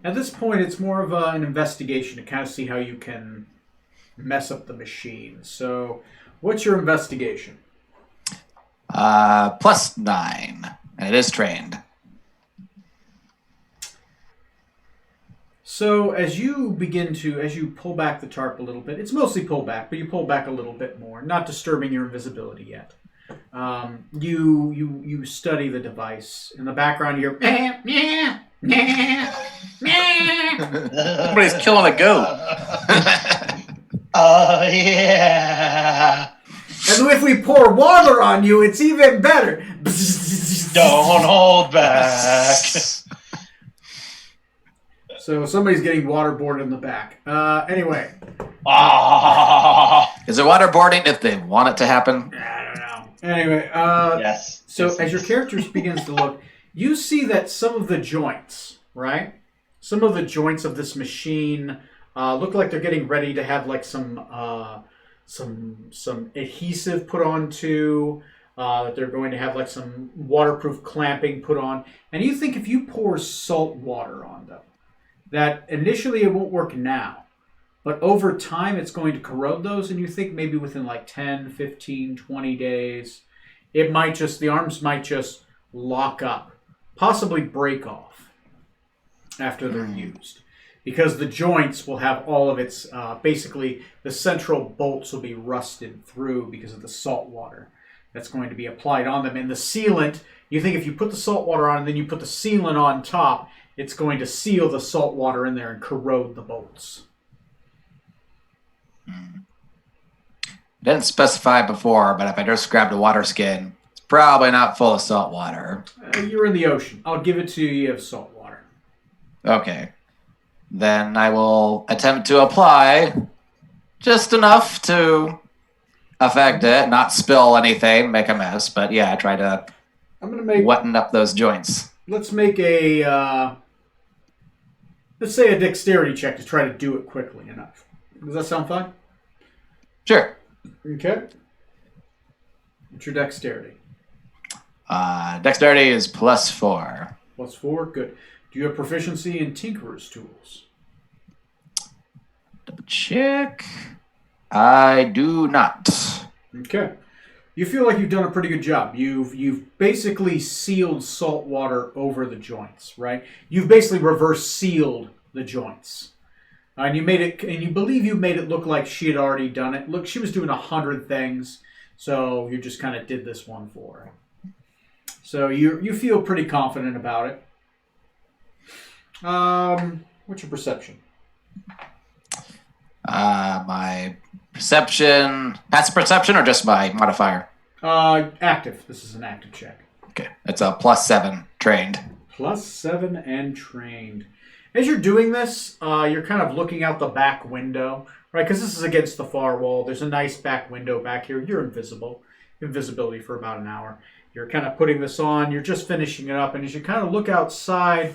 A: At this point, it's more of an investigation to kind of see how you can mess up the machine. So, what's your investigation?
C: +9, and it is trained.
A: So as you pull back the tarp a little bit, it's mostly pull back, but you pull back a little bit more, not disturbing your invisibility yet. You study the device. In the background, you're
D: Somebody's killing a goat.
E: Oh, yeah.
A: and if we pour water on you, it's even better.
E: Don't hold back.
A: So somebody's getting waterboarded in the back. Anyway.
C: Is it waterboarding if they want it to happen?
A: I don't know. Anyway.
E: Yes.
A: So as your character begins to look, you see that some of the joints, right? Some of the joints of this machine look like they're getting ready to have like some adhesive put onto. That they're going to have like some waterproof clamping put on. And you think if you pour salt water on them, that initially it won't work now, but over time it's going to corrode those, and you think maybe within like 10, 15, 20 days, the arms might just lock up, possibly break off after they're used. Because the joints will have all of its, basically the central bolts will be rusted through because of the salt water that's going to be applied on them. And the sealant, you think if you put the salt water on and then you put the sealant on top, it's going to seal the salt water in there and corrode the bolts.
C: Didn't specify before, but if I just grabbed a water skin, probably not full of salt water.
A: You're in the ocean. I'll give it to you. You have salt water.
C: Okay. Then I will attempt to apply just enough to affect it, not spill anything, make a mess, but yeah, try to
A: I'm gonna make.
C: weten up those joints.
A: Let's make a. Let's say a dexterity check to try to do it quickly enough. Does that sound fine?
C: Sure.
A: Okay. What's your dexterity?
C: Dexterity is +4.
A: +4. Good. Do you have proficiency in Tinkerer's tools?
C: Double check. I do not.
A: Okay. You feel like you've done a pretty good job. You've basically sealed salt water over the joints, right? You've basically reverse sealed the joints. And you made it, and you believe you made it look like she had already done it. Look, she was doing 100 things, so you just kind of did this one for her. So you feel pretty confident about it. What's your perception?
C: My perception, passive perception, or just my modifier?
A: Active. This is an active check.
C: Okay, it's a +7 trained.
A: +7 and trained. As you're doing this, you're kind of looking out the back window, right? Because this is against the far wall. There's a nice back window back here. You're invisible. Invisibility for about an hour. You're kind of putting this on. You're just finishing it up. And as you kind of look outside,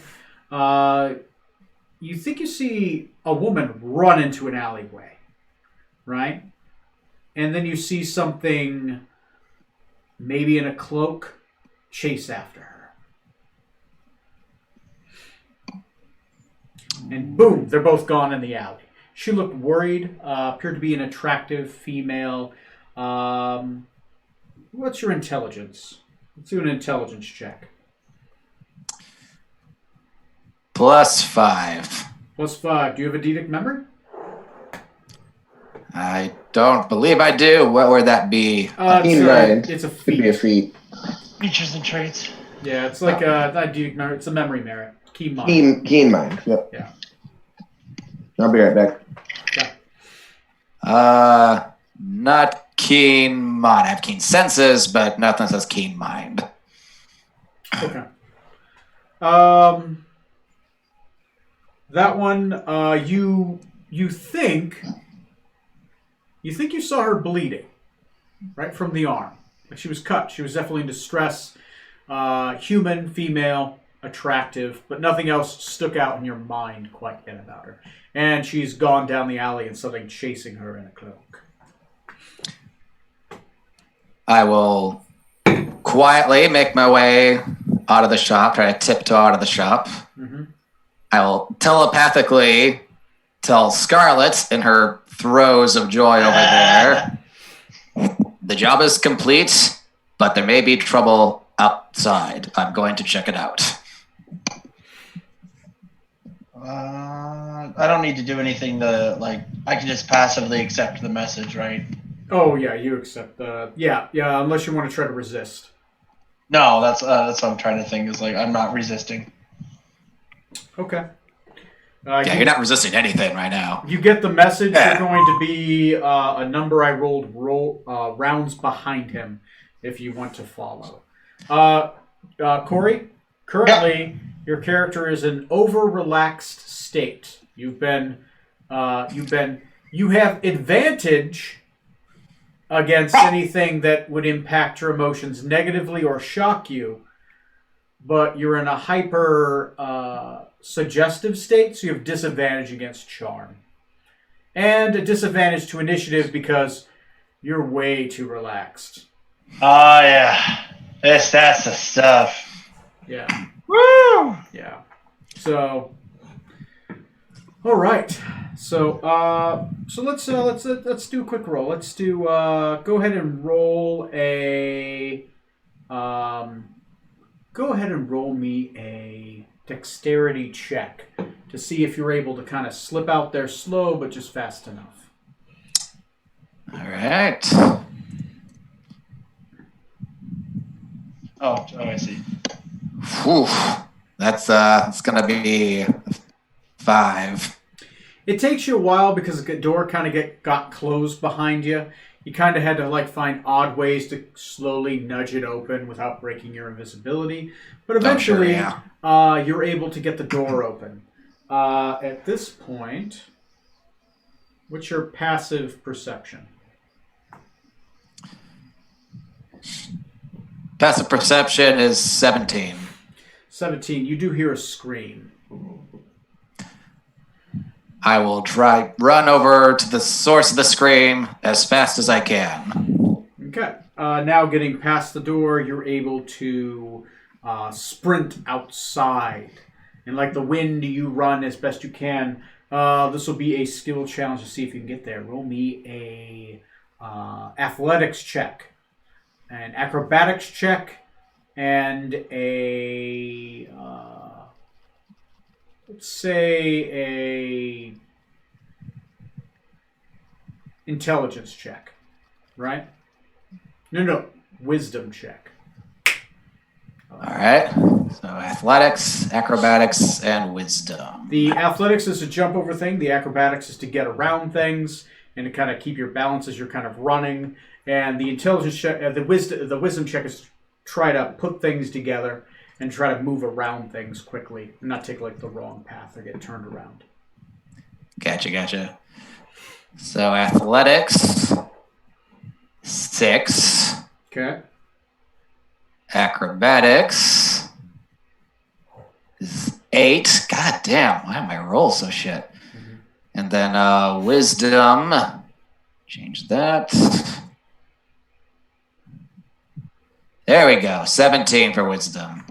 A: you think you see a woman run into an alleyway, right? And then you see something, maybe in a cloak, chase after her. And boom, they're both gone in the alley. She looked worried, appeared to be an attractive female. What's your intelligence? Let's do an intelligence check.
C: +5.
A: +5. Do you have a Decadic memory?
C: I don't believe I do. What would that be?
A: It's a
B: Could be a
A: feat.
B: feat.
E: Features and traits.
A: Yeah, it's like not Decadic memory. It's a memory merit. Keen mind.
B: Keen mind. Yep.
A: Yeah.
B: I'll be right back.
A: Yeah.
C: Not keen mind. I have keen senses, but nothing says keen mind.
A: Okay. That one, you think you saw her bleeding, right from the arm. Like she was cut. She was definitely in distress. Human, female, attractive, but nothing else stuck out in your mind quite yet about her. And she's gone down the alley and something chasing her in a cloak.
C: I will quietly make my way out of the shop, try to tiptoe out of the shop.
A: Mm-hmm.
C: I will telepathically tell Scarlet in her throes of joy over there, the job is complete, but there may be trouble outside. I'm going to check it out.
E: I don't need to do anything to, I can just passively accept the message, right?
A: Oh, yeah, you accept yeah, unless you want to try to resist.
E: No, that's what I'm trying to think, is I'm not resisting.
A: Okay.
C: You're not resisting anything right now.
A: You get the message. You're going to be a number I rolled rounds behind him if you want to follow. Corey, currently your character is in over-relaxed state. You have advantage against anything that would impact your emotions negatively or shock you, but you're in a hyper suggestive state, so you have disadvantage against charm. And a disadvantage to initiative because you're way too relaxed.
E: Oh, yeah. That's the stuff.
A: Yeah.
E: Woo!
A: Yeah. So, all right. So let's do a quick roll. Let's do go ahead and roll a go ahead and roll me a dexterity check to see if you're able to kind of slip out there slow but just fast enough.
C: All right.
E: Oh, I see.
C: Whew. That's gonna be 5.
A: It takes you a while because the door kind of got closed behind you. You kind of had to like find odd ways to slowly nudge it open without breaking your invisibility. But eventually, you're able to get the door open. At this point, what's your passive perception?
C: Passive perception is 17.
A: 17. You do hear a scream.
C: I will run over to the source of the scream as fast as I can.
A: Okay. Now getting past the door, you're able to sprint outside. And like the wind, you run as best you can. This will be a skill challenge to see if you can get there. Roll me a athletics check, an acrobatics check, and a let's say a intelligence check, right? No, wisdom check.
C: All right. So athletics, acrobatics, and wisdom.
A: The athletics is a jump over thing. The acrobatics is to get around things and to kind of keep your balance as you're kind of running. And the intelligence check, the wisdom check is to try to put things together and try to move around things quickly and not take like the wrong path or get turned around.
C: Gotcha. So athletics, 6.
A: Okay.
C: Acrobatics is 8. God damn, why am I roll so shit? Mm-hmm. And then wisdom, change that. There we go, 17 for wisdom.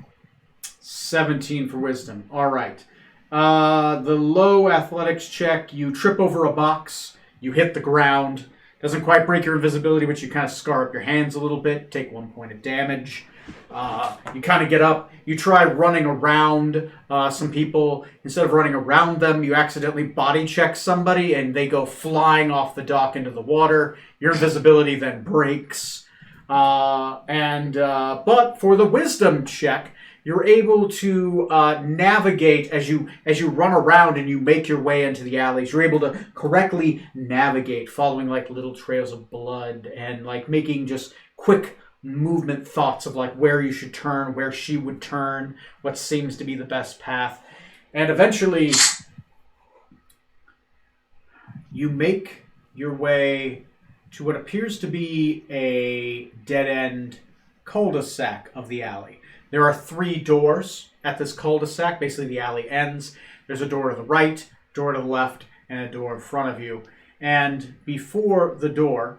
A: 17 for wisdom. All right. The low athletics check, you trip over a box, you hit the ground. Doesn't quite break your invisibility, but you kind of scar up your hands a little bit, take 1 point of damage. You kind of get up, you try running around some people. Instead of running around them, you accidentally body check somebody and they go flying off the dock into the water. Your invisibility then breaks. But for the wisdom check, you're able to navigate as you run around and you make your way into the alleys. You're able to correctly navigate, following like little trails of blood and like making just quick movement thoughts of like where you should turn, where she would turn, what seems to be the best path. And eventually you make your way to what appears to be a dead-end cul-de-sac of the alley. There are 3 doors at this cul-de-sac. Basically, the alley ends. There's a door to the right, door to the left, and a door in front of you. And before the door,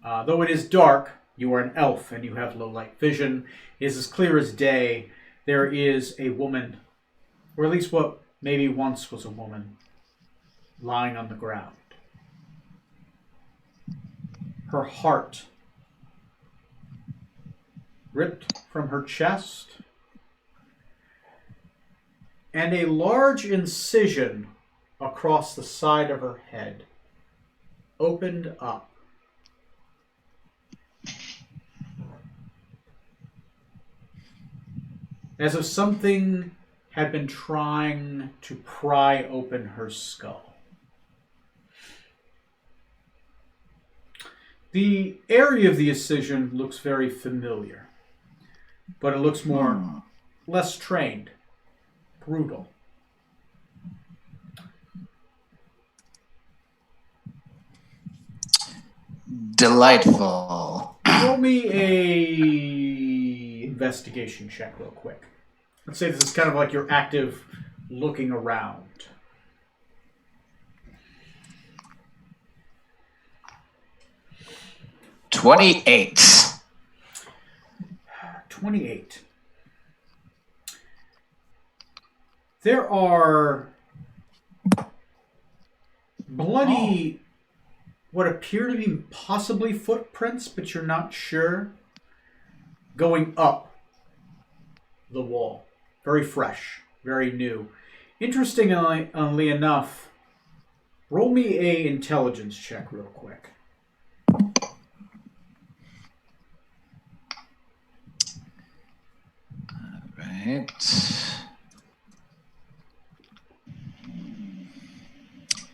A: though it is dark, you are an elf and you have low light vision. It is as clear as day. There is a woman, or at least what maybe once was a woman, lying on the ground. Her heart ripped from her chest, and a large incision across the side of her head opened up. As if something had been trying to pry open her skull. The area of the incision looks very familiar, but it looks less trained, brutal.
C: Delightful.
A: Roll me a investigation check real quick. Let's say this is kind of like your active looking around.
C: 28.
A: 28. There are bloody, what appear to be possibly footprints, but you're not sure, going up the wall. Very fresh, very new. Interestingly enough, roll me a intelligence check real quick.
C: Right.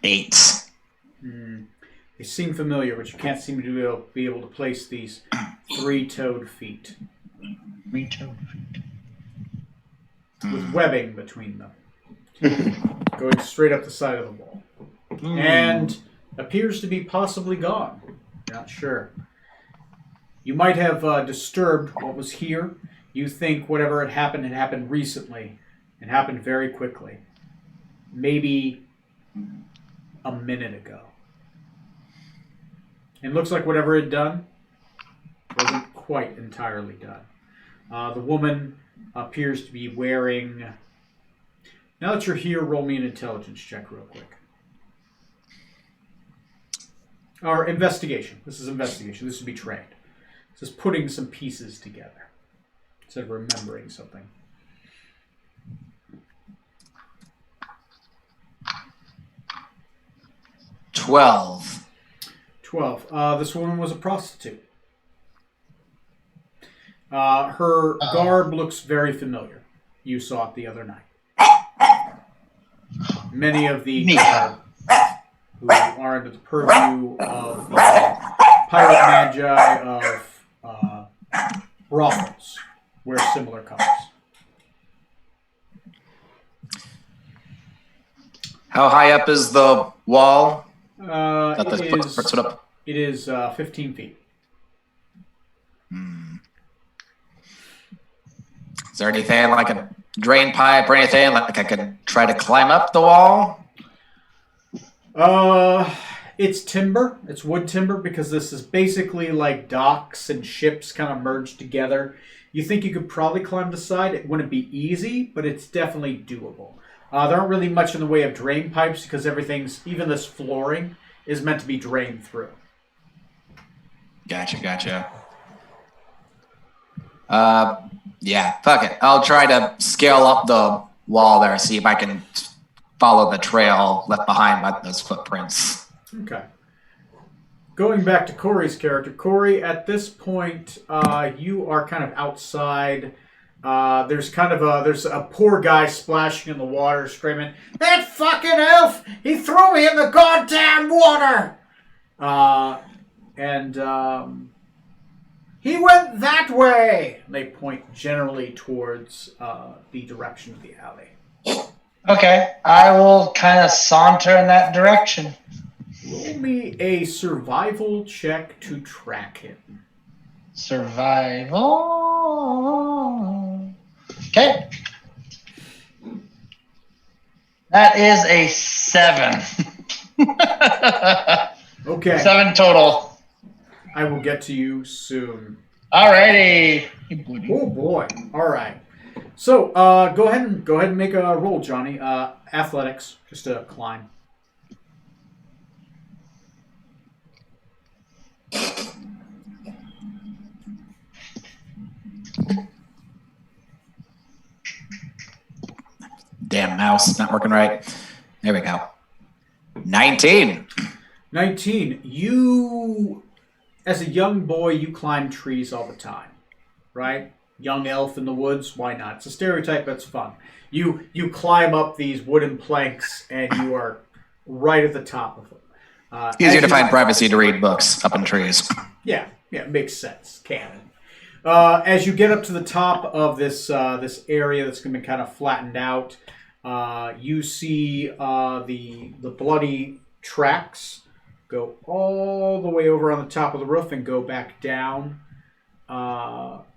C: 8.
A: They seem familiar, but you can't seem to be able to place these three-toed feet.
E: Three-toed feet.
A: With webbing between them. Going straight up the side of the wall. And appears to be possibly gone. You're not sure. You might have disturbed what was here. You think whatever had happened recently. It happened very quickly. Maybe a minute ago. It looks like whatever it had done wasn't quite entirely done. The woman appears to be wearing... Now that you're here, roll me an intelligence check real quick. Or investigation. This is investigation. This would be trained. This is putting some pieces together instead of remembering something.
C: 12.
A: 12. This woman was a prostitute. Her garb looks very familiar. You saw it the other night. Many of the who are under the purview of the pirate magi of brothels wear similar colors.
C: How high up is the wall?
A: It is 15 feet.
C: Is there anything like a drain pipe or anything like I could try to climb up the wall?
A: It's timber. It's wood timber because this is basically like docks and ships kind of merged together. You think you could probably climb the side. It wouldn't be easy, but it's definitely doable. There aren't really much in the way of drain pipes because even this flooring is meant to be drained through.
C: Gotcha. Yeah, fuck it. I'll try to scale up the wall there, see if I can follow the trail left behind by those footprints.
A: Okay. Going back to Corey's character. Corey, at this point, you are kind of outside. There's a poor guy splashing in the water, screaming, "That fucking elf! He threw me in the goddamn water!" He went that way! They point generally towards the direction of the alley.
E: Okay, I will kind of saunter in that direction.
A: Roll me a survival check to track him.
E: Survival. Okay. That is a 7.
A: Okay.
E: 7 total.
A: I will get to you soon.
E: Alrighty.
A: Oh boy. Alright. So, go ahead and make a roll, Johnny. Athletics, just to climb.
C: Damn mouse, not working right. There we go. 19.
A: 19. You, as a young boy, you climb trees all the time, right? Young elf in the woods, why not? It's a stereotype that's fun. You climb up these wooden planks, and you are right at the top of them.
C: Easier to find privacy to read books up in trees.
A: Yeah, makes sense. Canon. As you get up to the top of this area that's going to be kind of flattened out, you see the bloody tracks go all the way over on the top of the roof and go back down.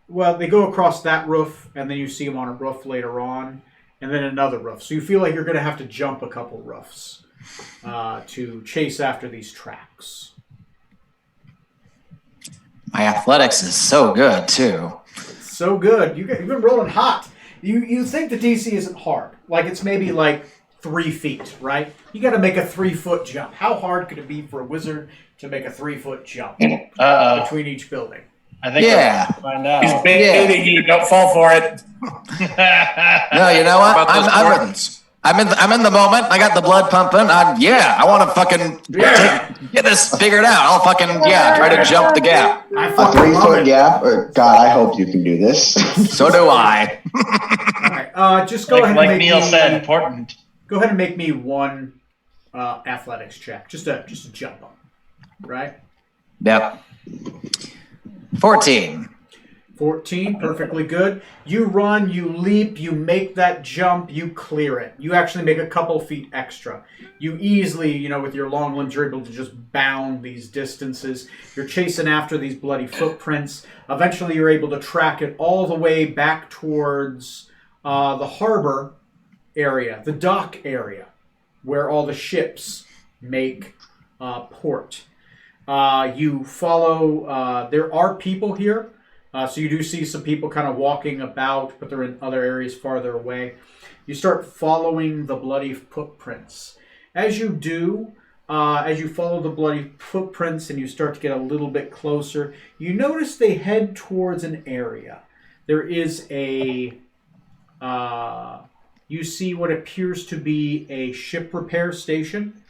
A: Well, they go across that roof, and then you see them on a roof later on, and then another roof. So you feel like you're going to have to jump a couple roofs to chase after these tracks.
C: My athletics is so good, too.
A: It's so good. You've been rolling hot. You think the DC isn't hard. Like, it's maybe like 3 feet, right? You got to make a 3-foot jump. How hard could it be for a wizard to make a 3-foot jump between each building?
E: I think
C: Yeah.
E: we'll find out.
G: He's baiting you. Don't fall for it.
C: No, you know what?
D: About those Jordans.
C: I'm in the moment. I got the blood pumping. I want to fucking get this figured out. I'll fucking try to jump the gap.
A: I
B: A
A: fucking love
B: 3-foot
A: it.
B: gap? Or, God, I hope you can do this.
C: So do I.
A: All right, just go ahead and
E: Like
A: make
E: Neil
A: me,
E: said, important.
A: Go ahead and make me one athletics check. Just a jump up. right?
C: Yep. 14.
A: 14, perfectly good. You run, you leap, you make that jump, you clear it. You actually make a couple feet extra. You easily, with your long limbs, you're able to just bound these distances. You're chasing after these bloody footprints. Eventually, you're able to track it all the way back towards the harbor area, the dock area, where all the ships make port. You follow, there are people here. So you do see some people kind of walking about, but they're in other areas farther away. You start following the bloody footprints. As you do, as you follow the bloody footprints and you start to get a little bit closer, you notice they head towards an area. There is you see what appears to be a ship repair station.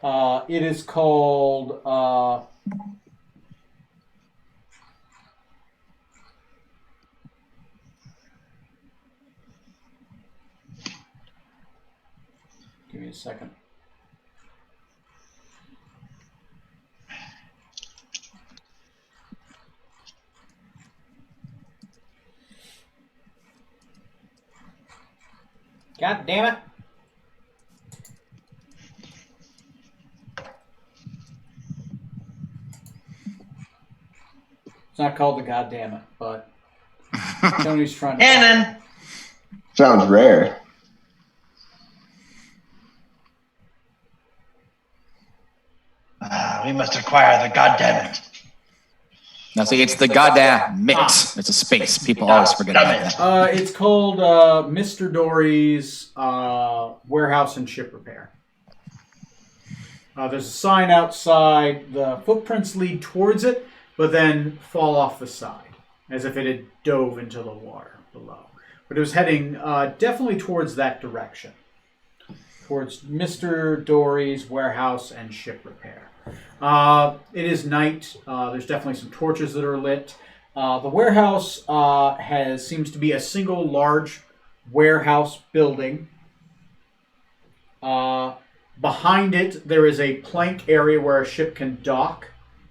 A: It is called... Give me a second. God damn it. It's not called the God damn it, but Tony's trying to...
E: Cannon!
B: Sounds rare.
E: We must acquire the goddammit.
C: No, see, it's the goddamn mit. It's a space. People always forget about that.
A: It's called Mr. Dory's Warehouse and Ship Repair. There's a sign outside. The footprints lead towards it, but then fall off the side, as if it had dove into the water below. But it was heading definitely towards that direction, towards Mr. Dory's Warehouse and Ship Repair. It is night. There's definitely some torches that are lit. The warehouse seems to be a single large warehouse building. Behind it, there is a plank area where a ship can dock,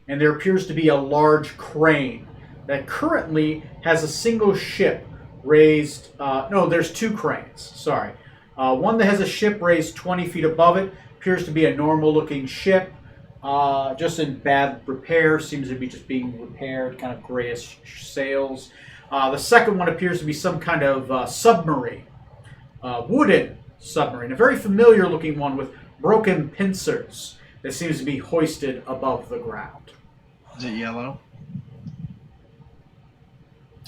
A: and there appears to be a large crane that currently has a single ship raised. No, there's two cranes. Sorry. One that has a ship raised 20 feet above it appears to be a normal-looking ship. Just in bad repair, seems to be just being repaired, kind of grayish sails. The second one appears to be some kind of submarine, wooden submarine, a very familiar looking one with broken pincers that seems to be hoisted above the ground.
E: Is it yellow?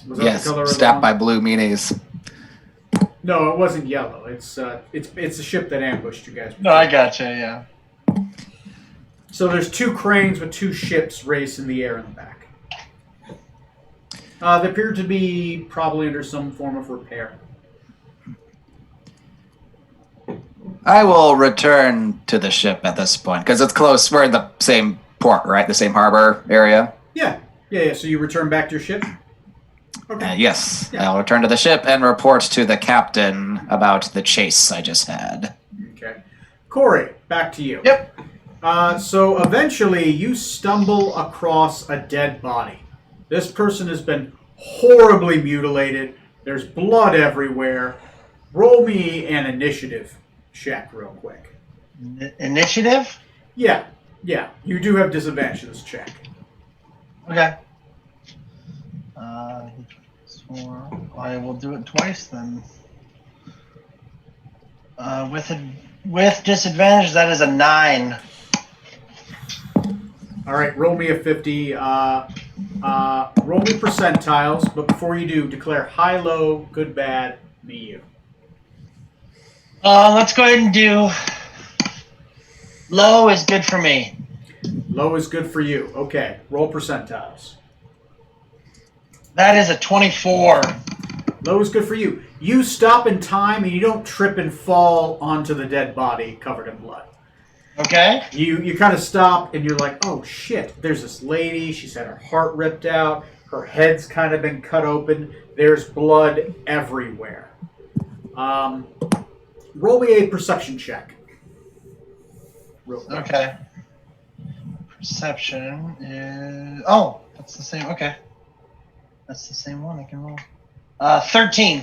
A: Was that
C: Yes,
A: the color of
C: stabbed
A: the
C: by
A: one?
C: blue meanies.
A: No, it wasn't yellow. It's a ship that ambushed you guys.
E: No, I gotcha, yeah.
A: So there's two cranes with two ships raised in the air in the back. They appear to be probably under some form of repair.
C: I will return to the ship at this point, because it's close. We're in the same port, right? The same harbor area?
A: Yeah. So you return back to your ship? Okay.
C: Yes.
A: Yeah.
C: I'll return to the ship and report to the captain about the chase I just had.
A: Okay. Corey, back to you.
E: Yep.
A: So eventually you stumble across a dead body. This person has been horribly mutilated. There's blood everywhere. Roll me an initiative check real quick.
E: Initiative?
A: Yeah. You do have disadvantage to this check.
E: Okay. So I will do it twice then. With disadvantage, that is a 9.
A: All right, roll me a 50. Roll me percentiles, but before you do, declare high, low, good, bad, me, you.
E: Let's go ahead and do low is good for me.
A: Low is good for you. Okay, roll percentiles.
E: That is a 24.
A: Low is good for you. You stop in time and you don't trip and fall onto the dead body covered in blood.
E: Okay.
A: You kind of stop and you're like, oh shit, there's this lady. She's had her heart ripped out. Her head's kind of been cut open. There's blood everywhere. Roll me a perception check. Real quick.
E: Okay. perception is... Oh, that's the same. Okay. That's the same one I can roll. 13.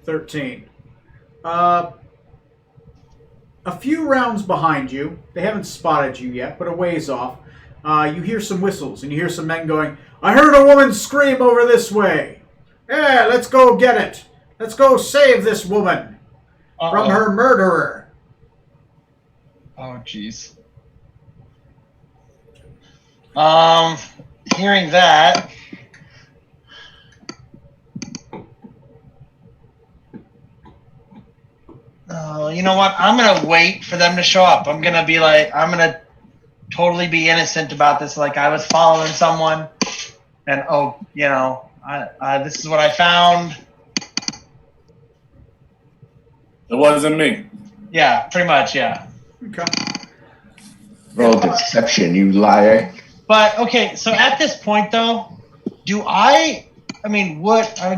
A: 13. A few rounds behind you. They haven't spotted you yet, but a ways off. You hear some whistles, and you hear some men going, I heard a woman scream over this way. Yeah, let's go get it. Let's go save this woman from her murderer.
E: Oh, jeez. Hearing that... you know what? I'm going to wait for them to show up. I'm going to be like, I'm going to totally be innocent about this. Like, I was following someone, and, this is what I found.
G: It wasn't me.
E: Yeah, pretty much, yeah.
A: Okay.
B: Roll deception, you liar.
E: But, okay, so at this point, though, I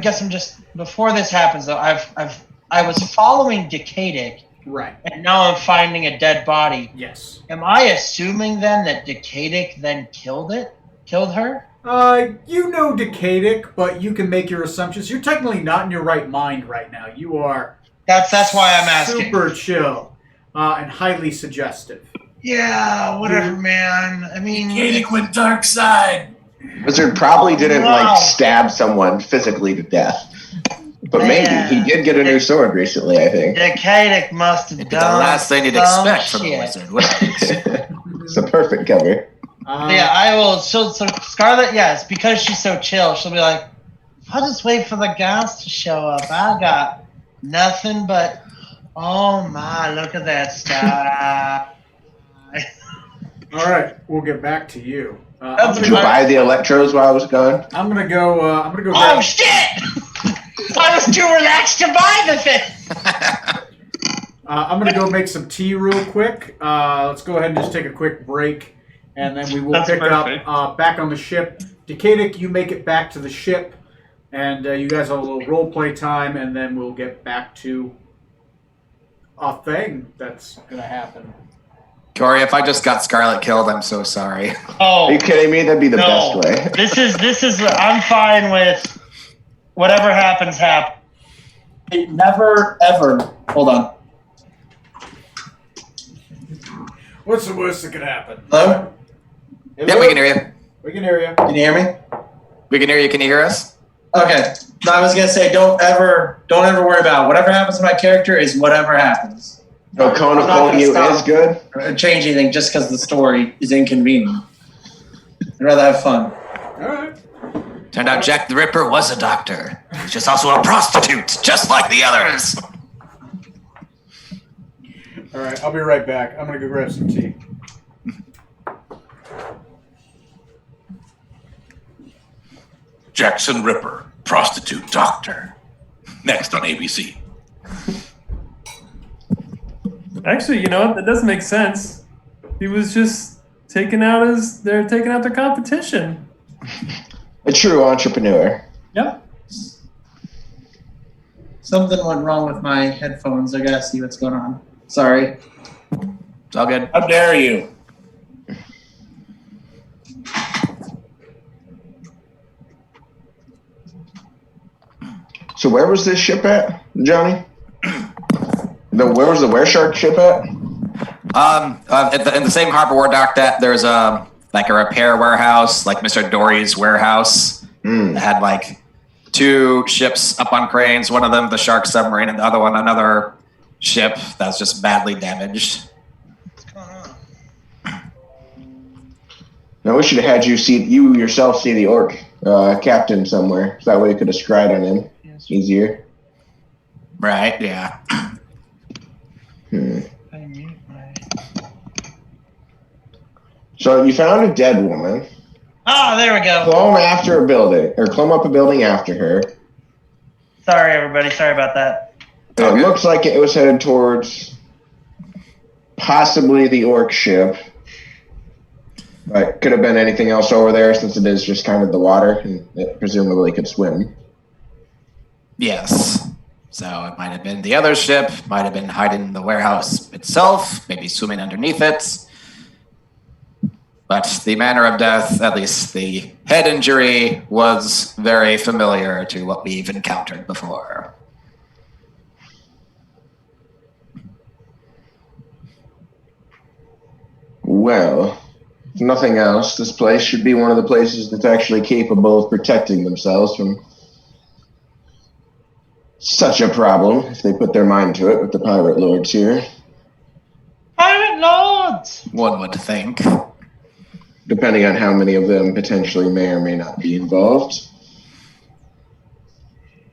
E: guess I'm just, before this happens, though, I was following Decadic.
A: Right.
E: And now I'm finding a dead body.
A: Yes.
E: Am I assuming then that Decadic then killed her?
A: You know Decadic, but you can make your assumptions. You're technically not in your right mind right now. You are...
E: That's why I'm asking.
A: Super chill and highly suggestive.
E: Yeah, whatever, man. I mean...
G: Decadic went dark side.
B: Wizard probably didn't, stab someone physically to death. But maybe he did get a new sword recently, I think.
E: Decadic must have
C: It'd
E: done
C: be the last thing you'd expect from a
E: shit.
C: wizard, wouldn't it?
B: It's a perfect cover.
E: Yeah, I will. So Scarlet, it's because she's so chill. She'll be like, I'll just wait for the guys to show up. I got nothing but, oh my, look at that sky.
A: All right, we'll get back to you.
B: Did you buy the electrodes while I was gone?
A: I'm gonna go.
E: Oh shit! I was too relaxed to buy the thing.
A: I'm gonna go make some tea real quick. Let's go ahead and just take a quick break, and then we will pick up back on the ship. Decadic, you make it back to the ship, and you guys have a little role play time, and then we'll get back to a thing that's gonna happen.
C: Corey, if I just got Scarlet killed, I'm so sorry.
E: Oh,
B: Are you kidding me? That'd be the best way.
E: This is. I'm fine with whatever happens.
G: It never, ever. Hold on.
A: What's the worst that could happen?
G: Hello?
C: Yeah, we can hear you.
A: We can hear you.
G: Can you hear me?
C: We can hear you. Can you hear us?
G: Okay. No, I was gonna say, don't ever worry about it. Whatever happens to my character is whatever happens.
B: No, Cone of pulling you is good?
G: Or change anything just because the story is inconvenient. I'd rather have fun.
A: All right.
C: Turned out Jack the Ripper was a doctor. He's just also a prostitute, just like the others.
A: All right, I'll be right back. I'm gonna go grab some tea.
D: Jackson Ripper, prostitute doctor. Next on ABC.
F: Actually, you know what? That does make sense. He was just taking out their competition.
B: A true entrepreneur.
F: Yep.
G: Something went wrong with my headphones. I gotta see what's going on. Sorry.
C: It's all good.
G: How dare you?
B: So where was this ship at, Johnny? Where was the Wereshark ship at?
C: In the same harbor where docked at, there's a repair warehouse, like Mr. Dory's warehouse. It had like two ships up on cranes. One of them, the Shark submarine, and the other one, another ship that's just badly damaged.
E: What's going on?
B: No, we should have had you yourself see the orc captain somewhere. So that way you could have scried on him easier.
C: Right, yeah.
B: So you found a dead woman.
E: Oh, there we go.
B: Climb up a building after her.
E: Sorry, everybody. Sorry about that.
B: And it looks like it was headed towards possibly the orc ship. But could have been anything else over there since it is just kind of the water and it presumably could swim.
C: Yes. So it might have been the other ship, might have been hiding in the warehouse itself, maybe swimming underneath it. But the manner of death, at least the head injury, was very familiar to what we've encountered before.
B: Well, if nothing else, this place should be one of the places that's actually capable of protecting themselves from such a problem, if they put their mind to it with the pirate lords here.
E: Pirate lords!
C: One would think.
B: Depending on how many of them potentially may or may not be involved.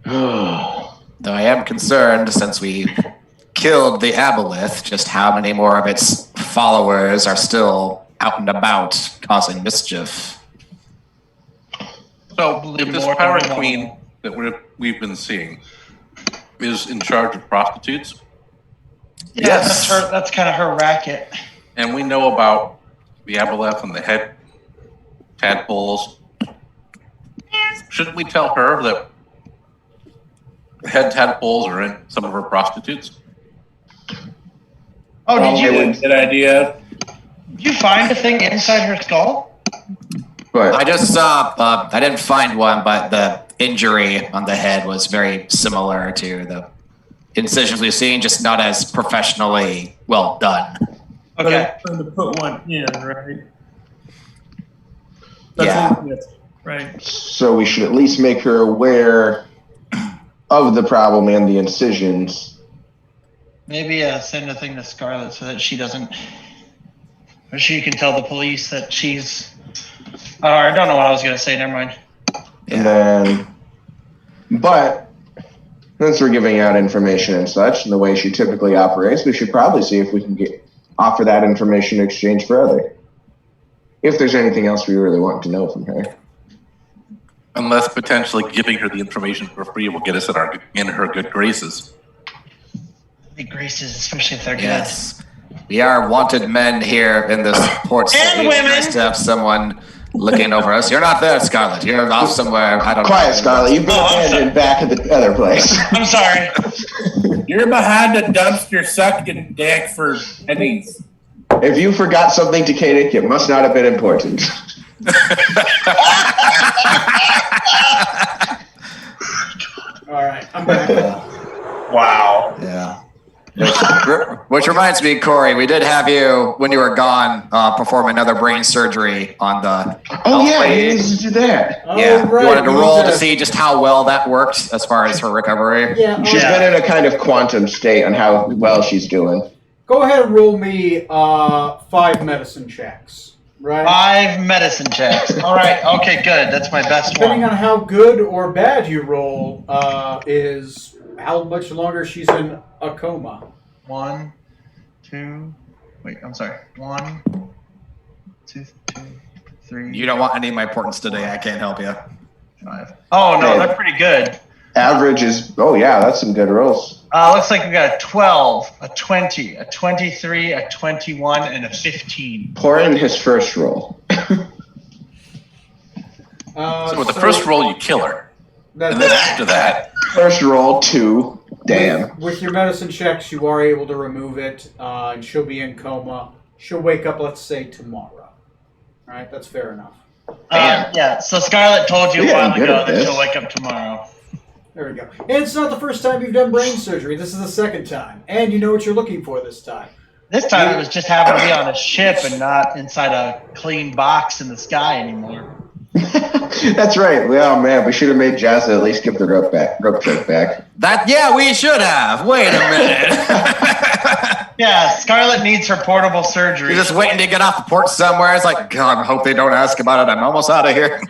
C: Though I am concerned, since we killed the aboleth, just how many more of its followers are still out and about causing mischief.
D: So, if this pirate queen that we've been seeing is in charge of prostitutes,
E: Yeah,
C: Yes.
E: that's kind of her racket.
D: and we know about the aboleth and the head tadpoles, shouldn't we tell her that the head tadpoles are in some of her prostitutes?
E: Oh,
H: Probably a good idea.
E: did you find a thing inside her skull?
B: But
C: I just saw, I didn't find one, but the injury on the head was very similar to the incisions we've seen, just not as professionally well done.
E: Okay.
F: But I'm trying to put one in, right?
C: Yeah.
F: What it is, right.
B: so we should at least make her aware of the problem and the incisions.
E: Maybe send a thing to Scarlet so that she doesn't, or she can tell the police that she's. Oh, I don't know what I was gonna say. Never mind.
B: And then, but since we're giving out information and such, and the way she typically operates, we should probably see if we can offer that information in exchange for other. If there's anything else we really want to know from her.
D: Unless potentially giving her the information for free will get us in her good graces.
E: The graces, especially if they're
C: Yes. We are wanted men here in this port city.
E: And
C: It's
E: women.
C: nice to have someone looking over us. You're not there, Scarlet. You're off somewhere. I don't know.
B: Quiet, Scarlet. You've been abandoned back at the other place.
E: good. I'm sorry.
H: You're behind a dumpster sucking dick for pennies.
B: If you forgot something, Decadic, it must not have been important.
A: All right, I'm back.
G: Wow.
C: Yeah. Which reminds me, Corey, we did have you, when you were gone, perform another brain surgery on the...
B: Oh, yeah,
C: lady.
B: he needs to do that.
A: Oh,
C: Yeah,
A: right,
C: you wanted to
A: we
C: roll
A: need
C: to see just how well that worked as far as her recovery.
A: Yeah,
B: She's been in a kind of quantum state on how well she's doing.
A: go ahead and roll me 5 medicine checks. Right.
E: 5 medicine checks. All right. Okay. Good. That's my best
A: Depending
E: one.
A: on how good or bad you roll, is how much longer she's in a coma.
E: 1, 2. Wait. I'm sorry. 1, 2, 3.
C: You don't want any of my importance today. I can't help you.
E: 5. Oh no, they're pretty good.
B: Average is, oh, yeah, that's some good rolls.
E: Looks like we got a 12, a 20, a 23, a 21, and a 15.
B: Pour in his first roll.
D: So with the first roll, you kill her. And then after that,
B: First roll, 2. Damn.
A: With your medicine checks, you are able to remove it, and she'll be in coma. She'll wake up, let's say, tomorrow. All right, that's fair enough.
E: Yeah. So Scarlet told you a
B: Yeah,
E: while
B: I'm good
E: ago
B: at
E: that
B: this.
E: she'll wake up tomorrow.
A: There we go. And it's not the first time you've done brain surgery. This is the second time. And you know what you're looking for this time.
E: This time it was just having to be on a ship and not inside a clean box in the sky anymore.
B: That's right. Well, man, we should have made Jazza at least give the rope trick back.
C: Yeah, we should have. Wait a minute.
E: Yeah, Scarlet needs her portable surgery.
C: You're just waiting to get off the port somewhere. It's like, God, I hope they don't ask about it. I'm almost out of here.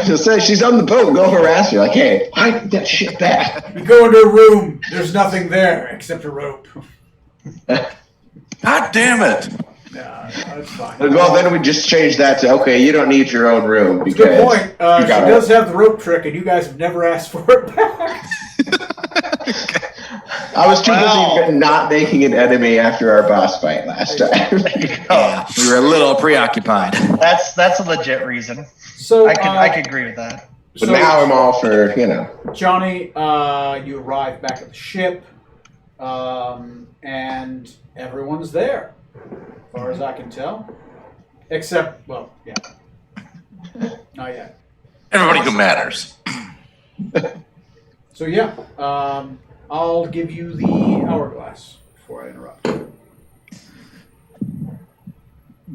B: Just say she's on the boat. Go harass her. Like, hey, hide that shit back.
A: You go into a room, there's nothing there except a rope.
D: God damn it!
A: Nah, that's fine.
B: Well, then we just change that to, okay, you don't need your own room because
A: Good point. She
B: you got
A: does have the rope trick, and you guys have never asked for it back.
B: I was too busy not making an enemy after our boss fight last time.
C: Yeah, we were a little preoccupied.
E: That's a legit reason.
A: So
E: I could agree with that.
B: But now I'm all for, you know.
A: Johnny, you arrive back at the ship, and everyone's there, as far as I can tell. Except, well, yeah. Not yet.
D: Everybody who matters.
A: So yeah, I'll give you the hourglass before I interrupt.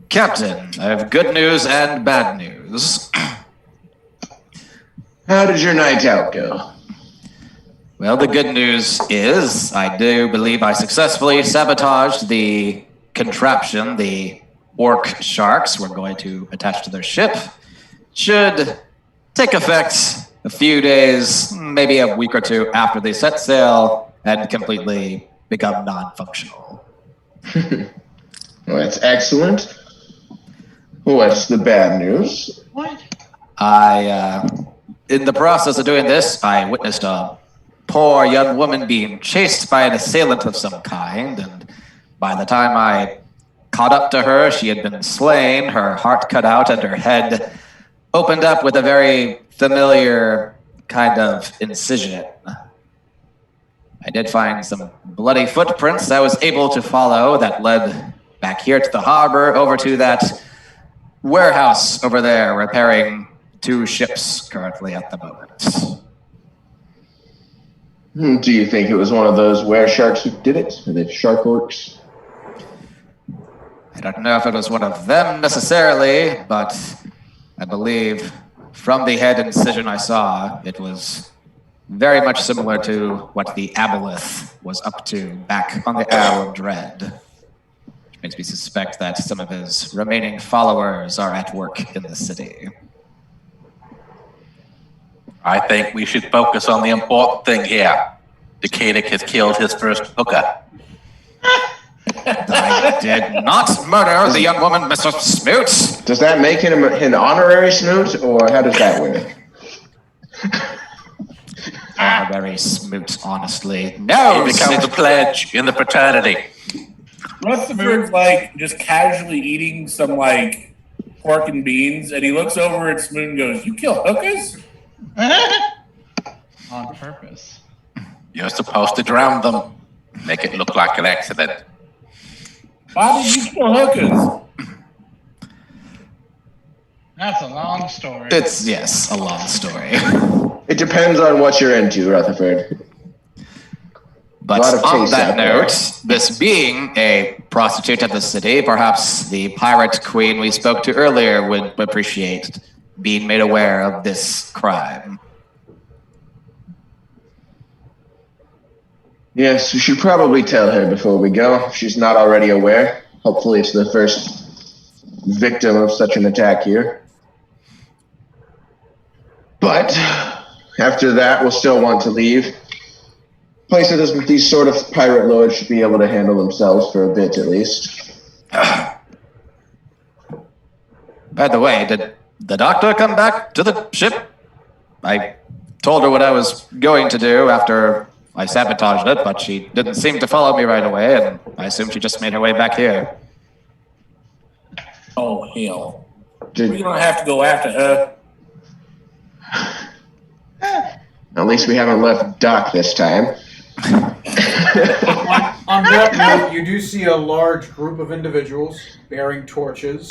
C: Captain, I have good news and bad news.
B: How did your night out go?
C: Well, the good news is I do believe I successfully sabotaged the contraption the orc sharks were going to attach to their ship. Should take effect a few days, maybe a week or two after they set sail and completely become non-functional.
B: Well, that's excellent. What's the bad news?
E: What?
C: In the process of doing this, I witnessed a poor young woman being chased by an assailant of some kind, and by the time I caught up to her, she had been slain, her heart cut out, and her head opened up with a very familiar kind of incision. I did find some bloody footprints I was able to follow that led back here to the harbor, over to that warehouse over there, repairing 2 ships currently at the moment.
B: Do you think it was one of those were sharks who did it? Are they shark orcs?
C: I don't know if it was one of them necessarily, but I believe from the head incision I saw, it was very much similar to what the Aboleth was up to back on the Isle of Dread. Which makes me suspect that some of his remaining followers are at work in the city.
D: I think we should focus on the important thing here. Decadic has killed his first hooker.
C: I did not murder the young woman, Mr. Smoot.
B: Does that make him an honorary snoot, or how does that work?
C: Honorary Smoot, honestly. No,
D: He becomes a pledge in the fraternity.
H: Rutherford's like just casually eating some like pork and beans, and he looks over at Smoot and goes, "You kill hookers?"
E: On purpose.
D: You're supposed to drown them. Make it look like an accident.
H: Why did you kill hookers?
E: That's a long story.
C: It's, yes, a long story.
B: It depends on what you're into, Rutherford.
C: But
B: A lot of
C: on
B: taste
C: that
B: out there.
C: note, this being a prostitute of the city, perhaps the pirate queen we spoke to earlier would appreciate being made aware of this crime.
B: Yes, we should probably tell her before we go, if she's not already aware. Hopefully it's the first victim of such an attack here. But after that, we'll still want to leave. Places with these sort of pirate lords should be able to handle themselves for a bit at least.
C: By the way, did the doctor come back to the ship? I told her what I was going to do after I sabotaged it, but she didn't seem to follow me right away, and I assume she just made her way back here.
H: Oh hell!
B: Did-
H: We're gonna have to go after her.
B: At least we haven't left Doc this time.
A: On that note, you do see a large group of individuals bearing torches,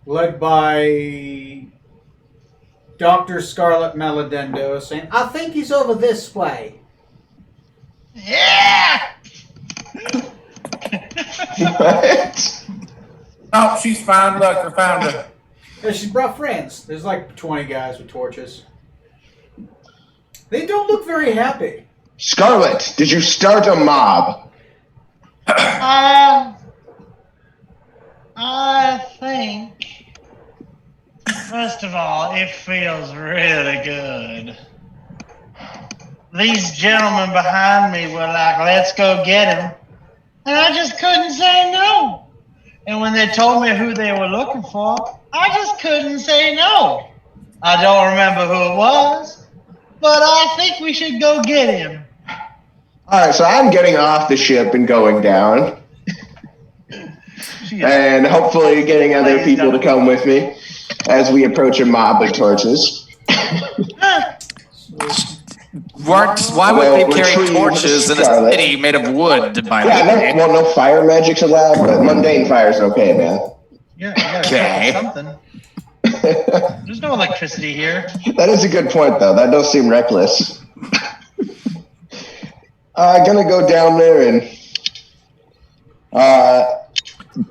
A: led by Dr. Scarlet Maladendo, saying, "I think he's over this way."
E: Yeah!
B: What?
H: Oh, she's fine. Look, I found her.
A: Yeah, she brought friends. There's like 20 guys with torches. They don't look very happy.
B: Scarlet, did you start a mob?
E: I think, first of all, it feels really good. These gentlemen behind me were like, "Let's go get him." And I just couldn't say no. And when they told me who they were looking for, I just couldn't say no. I don't remember who it was, but I think we should go get him.
B: Alright, so I'm getting off the ship and going down. And hopefully getting other people to come with me as we approach a mob with torches.
C: Why would
B: Well,
C: they carry
B: retrieve
C: torches in a
B: Scarlet.
C: city made of wood? By the
B: Yeah,
C: way?
B: no fire magic's allowed, but mundane fire's okay, man.
E: Yeah,
C: Okay.
E: something. There's no electricity here.
B: That is a good point, though. That does seem reckless. Gonna go down there and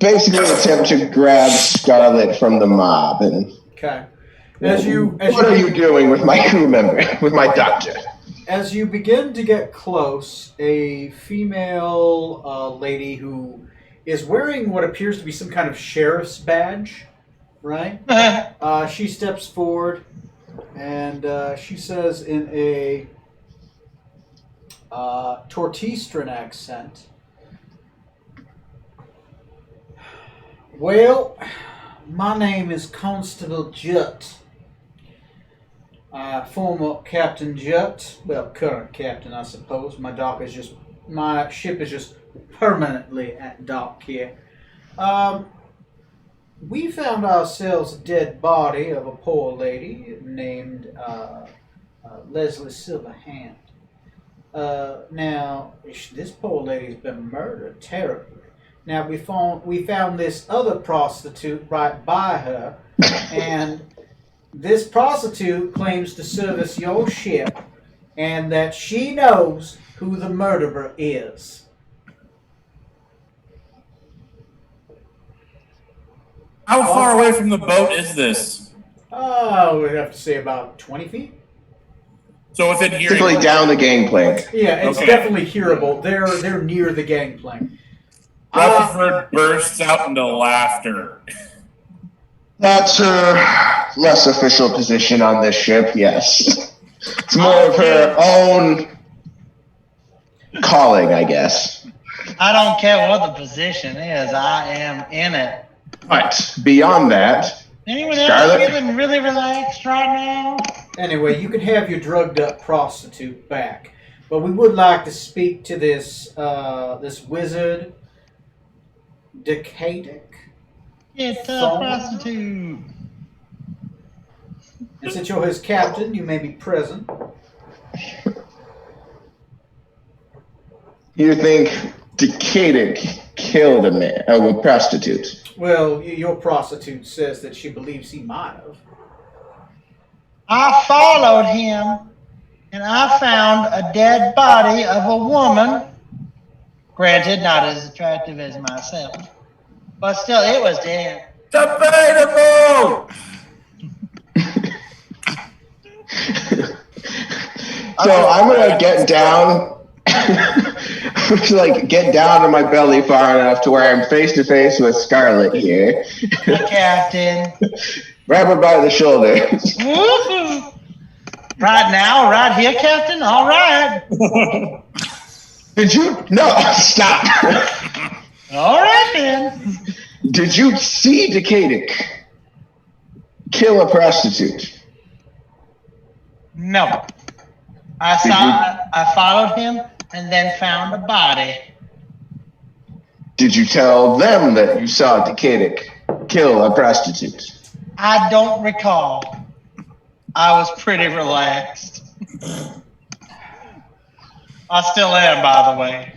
B: basically attempt to grab Scarlet from the mob. And
A: Okay.
B: what are you doing with my crew member, with my doctor?
A: As you begin to get close, a female lady who is wearing what appears to be some kind of sheriff's badge, right? She steps forward and she says in a Tortistran accent, "Well, my name is Constable Jutt. Former Captain Jutt, well, current captain, I suppose. My ship is just permanently at dock here. We found ourselves a dead body of a poor lady named Leslie Silverhand. Now, this poor lady's been murdered terribly. Now, we found this other prostitute right by her, and this prostitute claims to service your ship and that she knows who the murderer is."
H: How far away from the boat is this?
A: Oh, we'd have to say about 20 feet.
H: So within hearing.
B: Basically down the gangplank.
A: Yeah, it's
H: Okay.
A: definitely hearable. They're near the gangplank.
H: Rutherford bursts out into laughter.
B: That's her less official position on this ship, yes. It's more of her own calling, I guess.
E: I don't care what the position is. I am in it.
B: But beyond that,
E: Anyone else
B: Scarlet?
E: feeling really relaxed right now?
A: Anyway, you can have your drugged up prostitute back, but we would like to speak to this wizard, Decadic.
E: It's a
A: Phone?
E: prostitute.
A: And since you're his captain, you may be present.
B: you think Decadic killed a prostitute?
A: Well, your prostitute says that she believes he might have.
E: I followed him, and I found a dead body of a woman. Granted, not as attractive as myself, but still, it was dead.
H: Debatable!
B: So I'm gonna get down, get down to my belly far enough to where I'm face to face with Scarlet here.
E: The captain.
B: Grab her by the shoulders.
E: Woo-hoo. Right now, right here, Captain. All right.
B: Did you? No, stop.
E: All right then.
B: Did you see Decadic kill a prostitute?
E: No. I followed him and then found a body.
B: Did you tell them that you saw Decadic kill a prostitute?
E: I don't recall. I was pretty relaxed. I still am, by the way.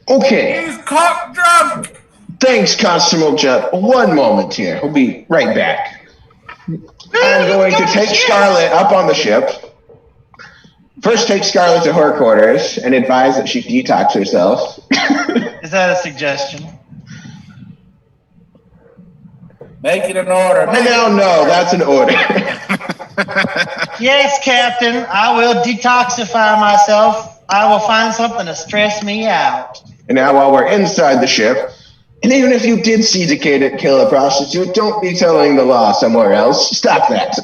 B: Okay.
H: He's cock drunk!
B: Thanks, Constable Judd. One moment here. We'll be right back. I'm going to take Scarlet up on the ship. First, take Scarlet to her quarters and advise that she detox herself.
E: Is that a suggestion?
H: Make it an order.
B: No, that's an order.
E: Yes, Captain. I will detoxify myself. I will find something to stress me out.
B: And now, while we're inside the ship, and even if you did see Decadic kill a prostitute, don't be telling the law somewhere else. Stop that.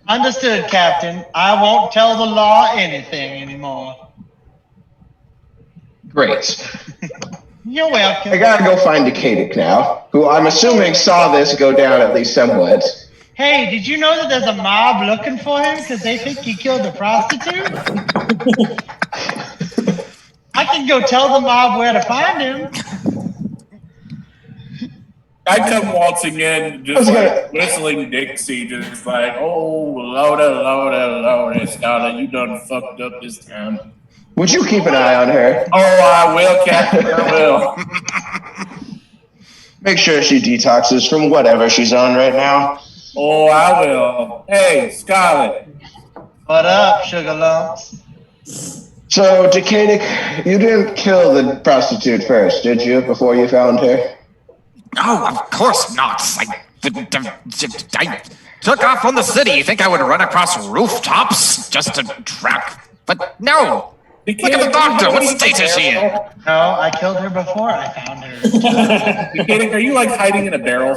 E: Understood, Captain. I won't tell the law anything anymore.
B: Great.
E: You're welcome.
B: I gotta go find Decadic now, who I'm assuming saw this go down at least somewhat.
E: Hey, did you know that there's a mob looking for him because they think he killed a prostitute? I can go tell the mob where to find him.
H: I come waltzing in, just like whistling Dixie, just like, oh, Lordy, Scarlet, you done fucked up this time.
B: Would you keep an eye on her?
H: Oh, I will, Captain, I will.
B: Make sure she detoxes from whatever she's on right now.
H: Oh, I will. Hey, Scarlet.
E: What up, sugar lumps?
B: So, Decadic, you didn't kill the prostitute first, did you, before you found her?
C: Oh, of course not. I took off from the city. You think I would run across rooftops just to trap? But no. Look at the doctor. What state is she in?
E: No, I killed her before I found her.
H: Decadic, are you like hiding in a barrel?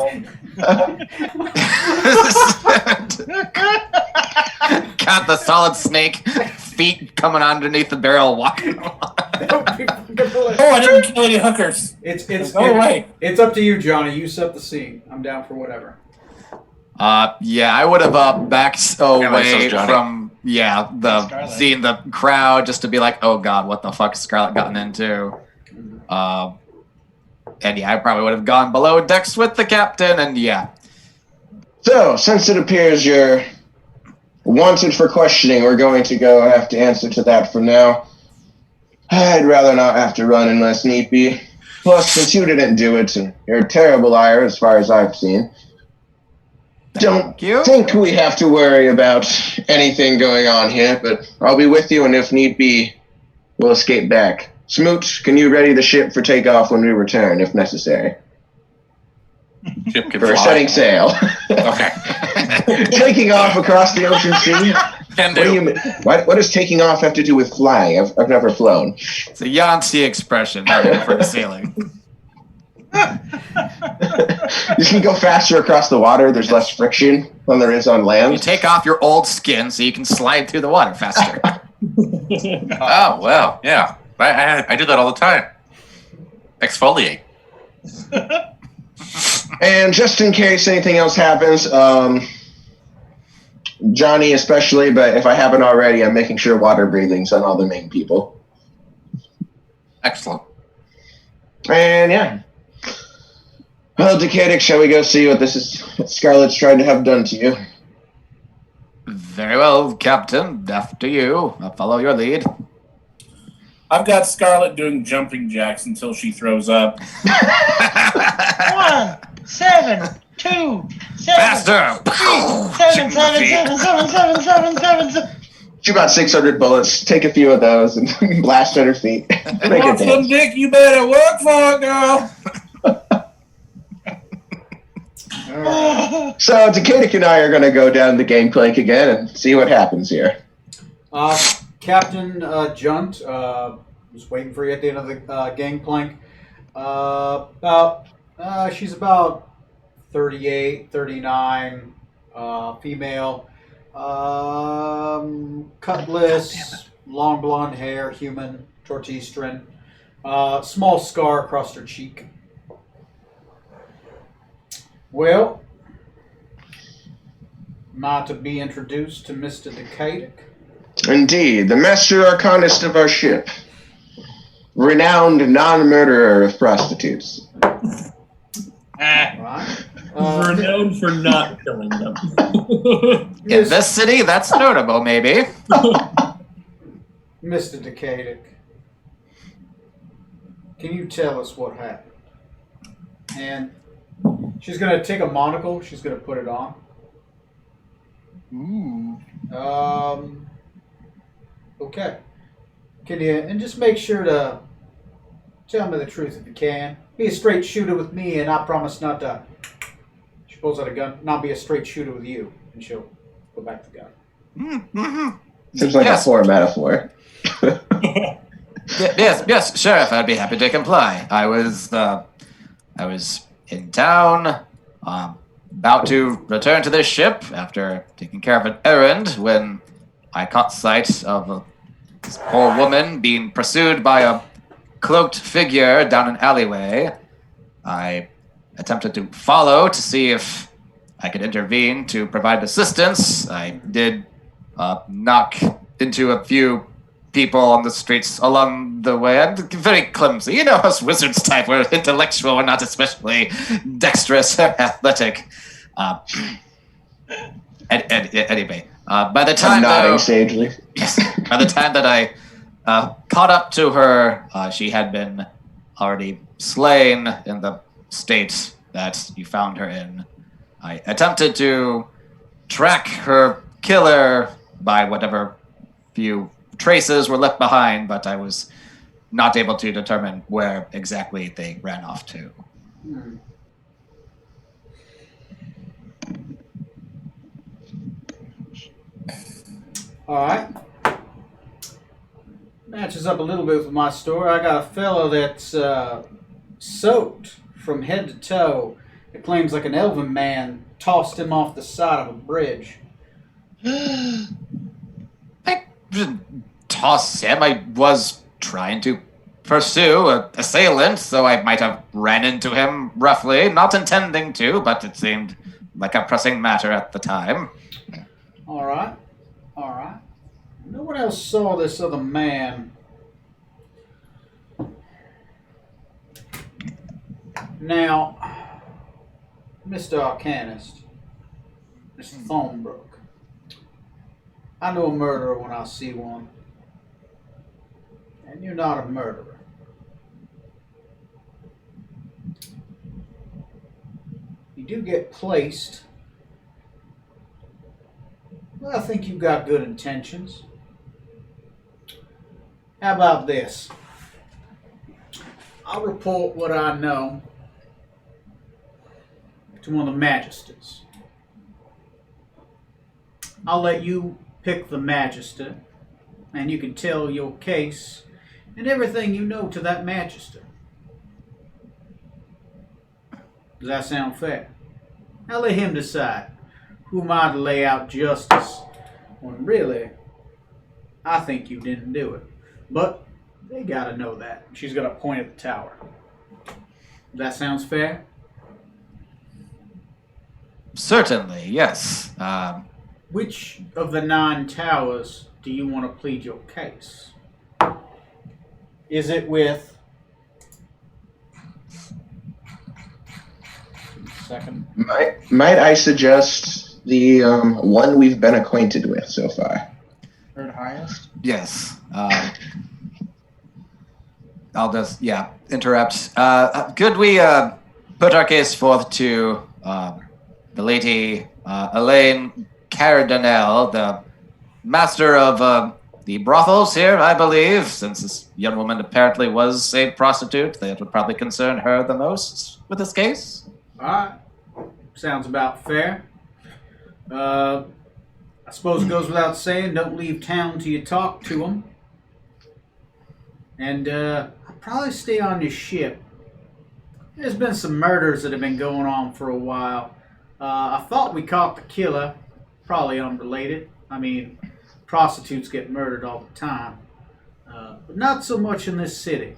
C: Got the solid snake feet coming underneath the barrel, walking along.
H: Oh, I didn't kill any hookers.
A: It's up to you, Johnny. You set the scene. I'm down for whatever.
C: Yeah, I would have backed away
D: Johnny.
C: from seeing the crowd just to be like, oh god, what the fuck has Scarlet gotten into? And yeah, I probably would have gone below decks with the captain, and yeah.
B: So, since it appears you're wanted for questioning, we're going to go have to answer to that for now. I'd rather not have to run unless need be. Plus, since you didn't do it, and you're a terrible liar as far as I've seen, don't think we have to worry about anything going on here, but I'll be with you, and if need be, we'll escape back. Smoot, can you ready the ship for takeoff when we return, if necessary?
D: Ship can
B: For
D: fly.
B: setting sail.
D: Okay.
B: Taking off across the ocean sea?
D: Can
B: What do
D: do.
B: you mean? What does taking off have to do with flying? I've never flown.
C: It's a Yanti expression for sailing.
B: You can go faster across the water. There's less friction than there is on
C: You
B: land.
C: take off your old skin so you can slide through the water faster.
D: Oh, well, yeah. I do that all the time. Exfoliate.
B: And just in case anything else happens, Johnny especially, but if I haven't already, I'm making sure water breathing's on all the main people.
D: Excellent.
B: And yeah. Well, Decadic, shall we go see what Scarlet's tried to have done to you?
C: Very well, Captain. After you. I'll follow your lead.
H: I've got Scarlet doing jumping jacks until she throws up.
E: 1, 7, 2, 7,
C: Faster!
E: 7, 7.
B: Shoot about 600 bullets. Take a few of those and blast at her feet. Make her
H: Want some
B: dance.
H: dick? You better work for it, girl.
B: So, Decadic and I are going to go down the gangplank again and see what happens here.
A: Captain Junt was waiting for you at the end of the gangplank. She's about 38, 39, female, cutlass, long blonde hair, human, tortistran, small scar across her cheek. Well, not to be introduced to Mr. Decadic.
B: Indeed, the master arcanist of our ship. Renowned non-murderer of prostitutes.
A: Right.
F: Renowned for not killing them.
C: In this city, that's notable, maybe.
A: Mr. Decadic, can you tell us what happened? And she's going to take a monocle. She's going to put it on. Okay. Can you, and just make sure to tell me the truth if you can. Be a straight shooter with me, and I promise not to. She pulls out a gun. Not be a straight shooter with you, and she'll go back to the gun.
B: Seems like
C: Yes.
B: a poor metaphor.
C: Yes, Sheriff, I'd be happy to comply. I was in town, about to return to this ship after taking care of an errand when I caught sight of this poor woman being pursued by a cloaked figure down an alleyway. I attempted to follow to see if I could intervene to provide assistance. I did knock into a few people on the streets along the way. I'm very clumsy. You know us wizards type. We're intellectual. We're not especially dexterous or athletic. Anyway, by the time
B: I'm nodding sagely.
C: Yes. By the time that I caught up to her, she had been already slain in the state that you found her in. I attempted to track her killer by whatever few traces were left behind, but I was not able to determine where exactly they ran off to.
A: All right. Matches up a little bit with my story. I got a fellow that's soaked from head to toe. It claims like an elven man tossed him off the side of a bridge.
C: I didn't toss him. I was trying to pursue an assailant, so I might have ran into him roughly, not intending to, but it seemed like a pressing matter at the time.
A: All right. All right. No one else saw this other man. Now, Mr. Arcanist, Mr. Thornbrook, I know a murderer when I see one. And you're not a murderer. You do get placed. Well, I think you've got good intentions. How about this? I'll report what I know to one of the magisters. I'll let you pick the magister, and you can tell your case and everything you know to that magister. Does that sound fair? I'll let him decide who am I to lay out justice when really I think you didn't do it. But they gotta know that. She's gonna point at the tower. That sounds fair?
C: Certainly, yes.
A: Which of the 9 towers do you want to plead your case? Is it with... Second.
B: Might I suggest the one we've been acquainted with so far?
G: Third highest?
C: Yes. I'll just, interrupt. Could we put our case forth to the lady Elaine Cardinal, the master of the brothels here, I believe, since this young woman apparently was a prostitute. That would probably concern her the most with this case.
A: All right. Sounds about fair. I suppose it goes without saying, don't leave town till you talk to them. And I'll probably stay on your ship. There's been some murders that have been going on for a while. I thought we caught the killer. Probably unrelated. I mean, prostitutes get murdered all the time. But not so much in this city.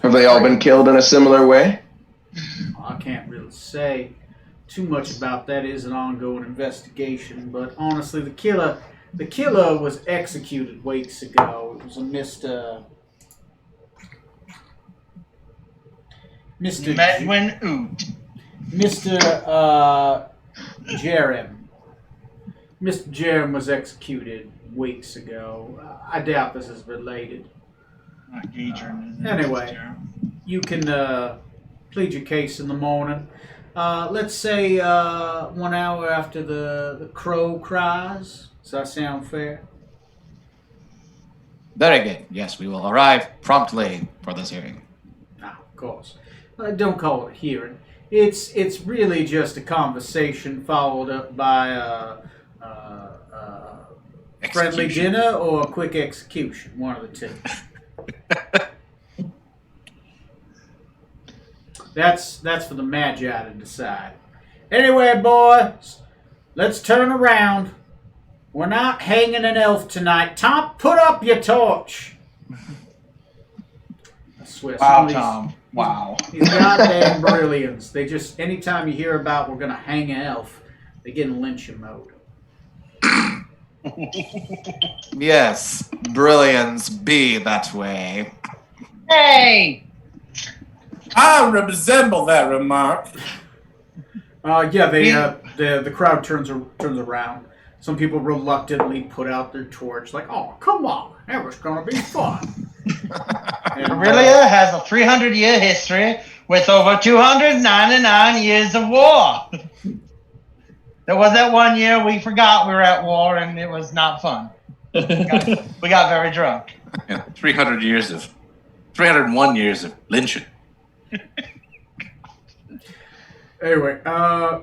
B: Have they all been killed in a similar way?
A: I can't really say too much about that. It is an ongoing investigation. But honestly, the killer was executed weeks ago. It was a Mr.
E: Medwin Oot.
A: Mr. Jerem. Mr. Jerem was executed weeks ago. I doubt this is related. Anyway, you can plead your case in the morning. Let's say 1 hour after the crow cries. Does that sound fair?
C: Very good. Yes, we will arrive promptly for this hearing.
A: Of course. Don't call it a hearing. It's really just a conversation followed up by a friendly dinner or a quick execution. One of the two. That's for the Magi to decide. Anyway, boys, let's turn around. We're not hanging an elf tonight. Tom, put up your torch. I swear.
G: Wow, Tom. Wow.
A: These goddamn brilliants. They just, anytime you hear about we're going to hang an elf, they get in lynching mode.
C: Yes, brilliance be that way.
E: Hey!
H: I resemble that remark.
A: The crowd turns around. Some people reluctantly put out their torch, like, "Oh, come on, that was gonna be fun." And,
E: Aurelia has a 300-year history with over 299 years of war. There was that one year we forgot we were at war and it was not fun. We got very drunk.
D: Yeah, 301 years of lynching.
A: Anyway,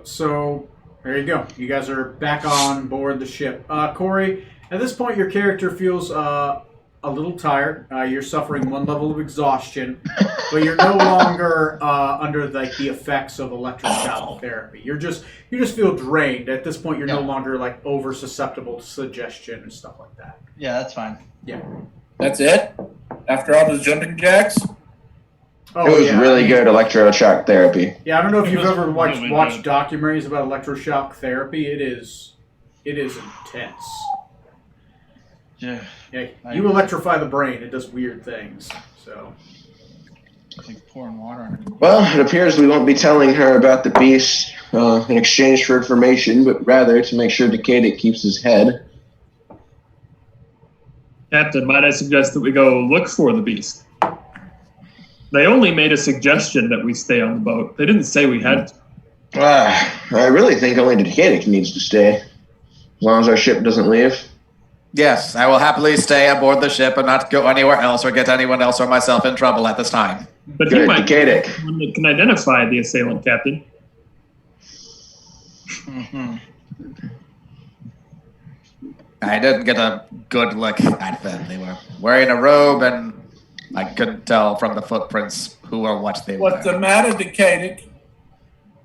A: so there you go. You guys are back on board the ship. Corey, at this point, your character feels a little tired. You're suffering one level of exhaustion, but you're no longer under the effects of electroshock therapy. You just feel drained. At this point, you're no longer like over susceptible to suggestion and stuff like that.
E: Yeah, that's fine.
A: Yeah.
H: That's it? After all those jumping jacks?
A: Oh,
B: It was really good electroshock therapy.
A: Yeah, I don't know if you've
E: It was
A: ever
E: really
A: watched
E: good.
A: documentaries about electroshock therapy. It is intense.
E: Yeah.
A: Yeah, you electrify the brain. It does weird things. So.
E: It's like pouring water on it.
B: Well, it appears we won't be telling her about the beast in exchange for information, but rather to make sure Decadic keeps his head.
F: Captain, might I suggest that we go look for the beast? They only made a suggestion that we stay on the boat. They didn't say we had to.
B: I really think only Decadic needs to stay, as long as our ship doesn't leave.
C: Yes, I will happily stay aboard the ship and not go anywhere else or get anyone else or myself in trouble at this time.
F: But he
B: Good,
F: might be
B: Decadic.
F: one that can identify the assailant, Captain.
E: Mm-hmm.
C: I didn't get a good look at them. They were wearing a robe, and I couldn't tell from the footprints who or what they
H: What's
C: were.
H: the matter, Decadic?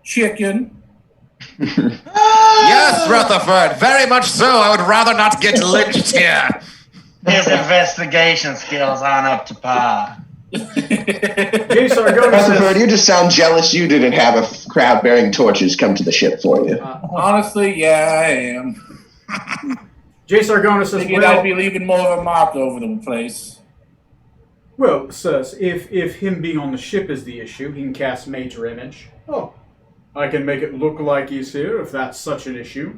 H: Chicken?
C: Yes, Rutherford, very much so. I would rather not get lynched here.
E: His investigation skills aren't up to par.
A: Jay Sargona
B: Rutherford,
A: says,
B: you just sound jealous you didn't have a crowd bearing torches come to the ship for you.
H: Honestly, yeah, I am.
A: Jay Sargona says,
H: Thinking I'd be leaving more of a mark over the place.
A: well, says, if him being on the ship is the issue, he can cast Major Image. Oh, I can make it look like he's here if that's such an issue.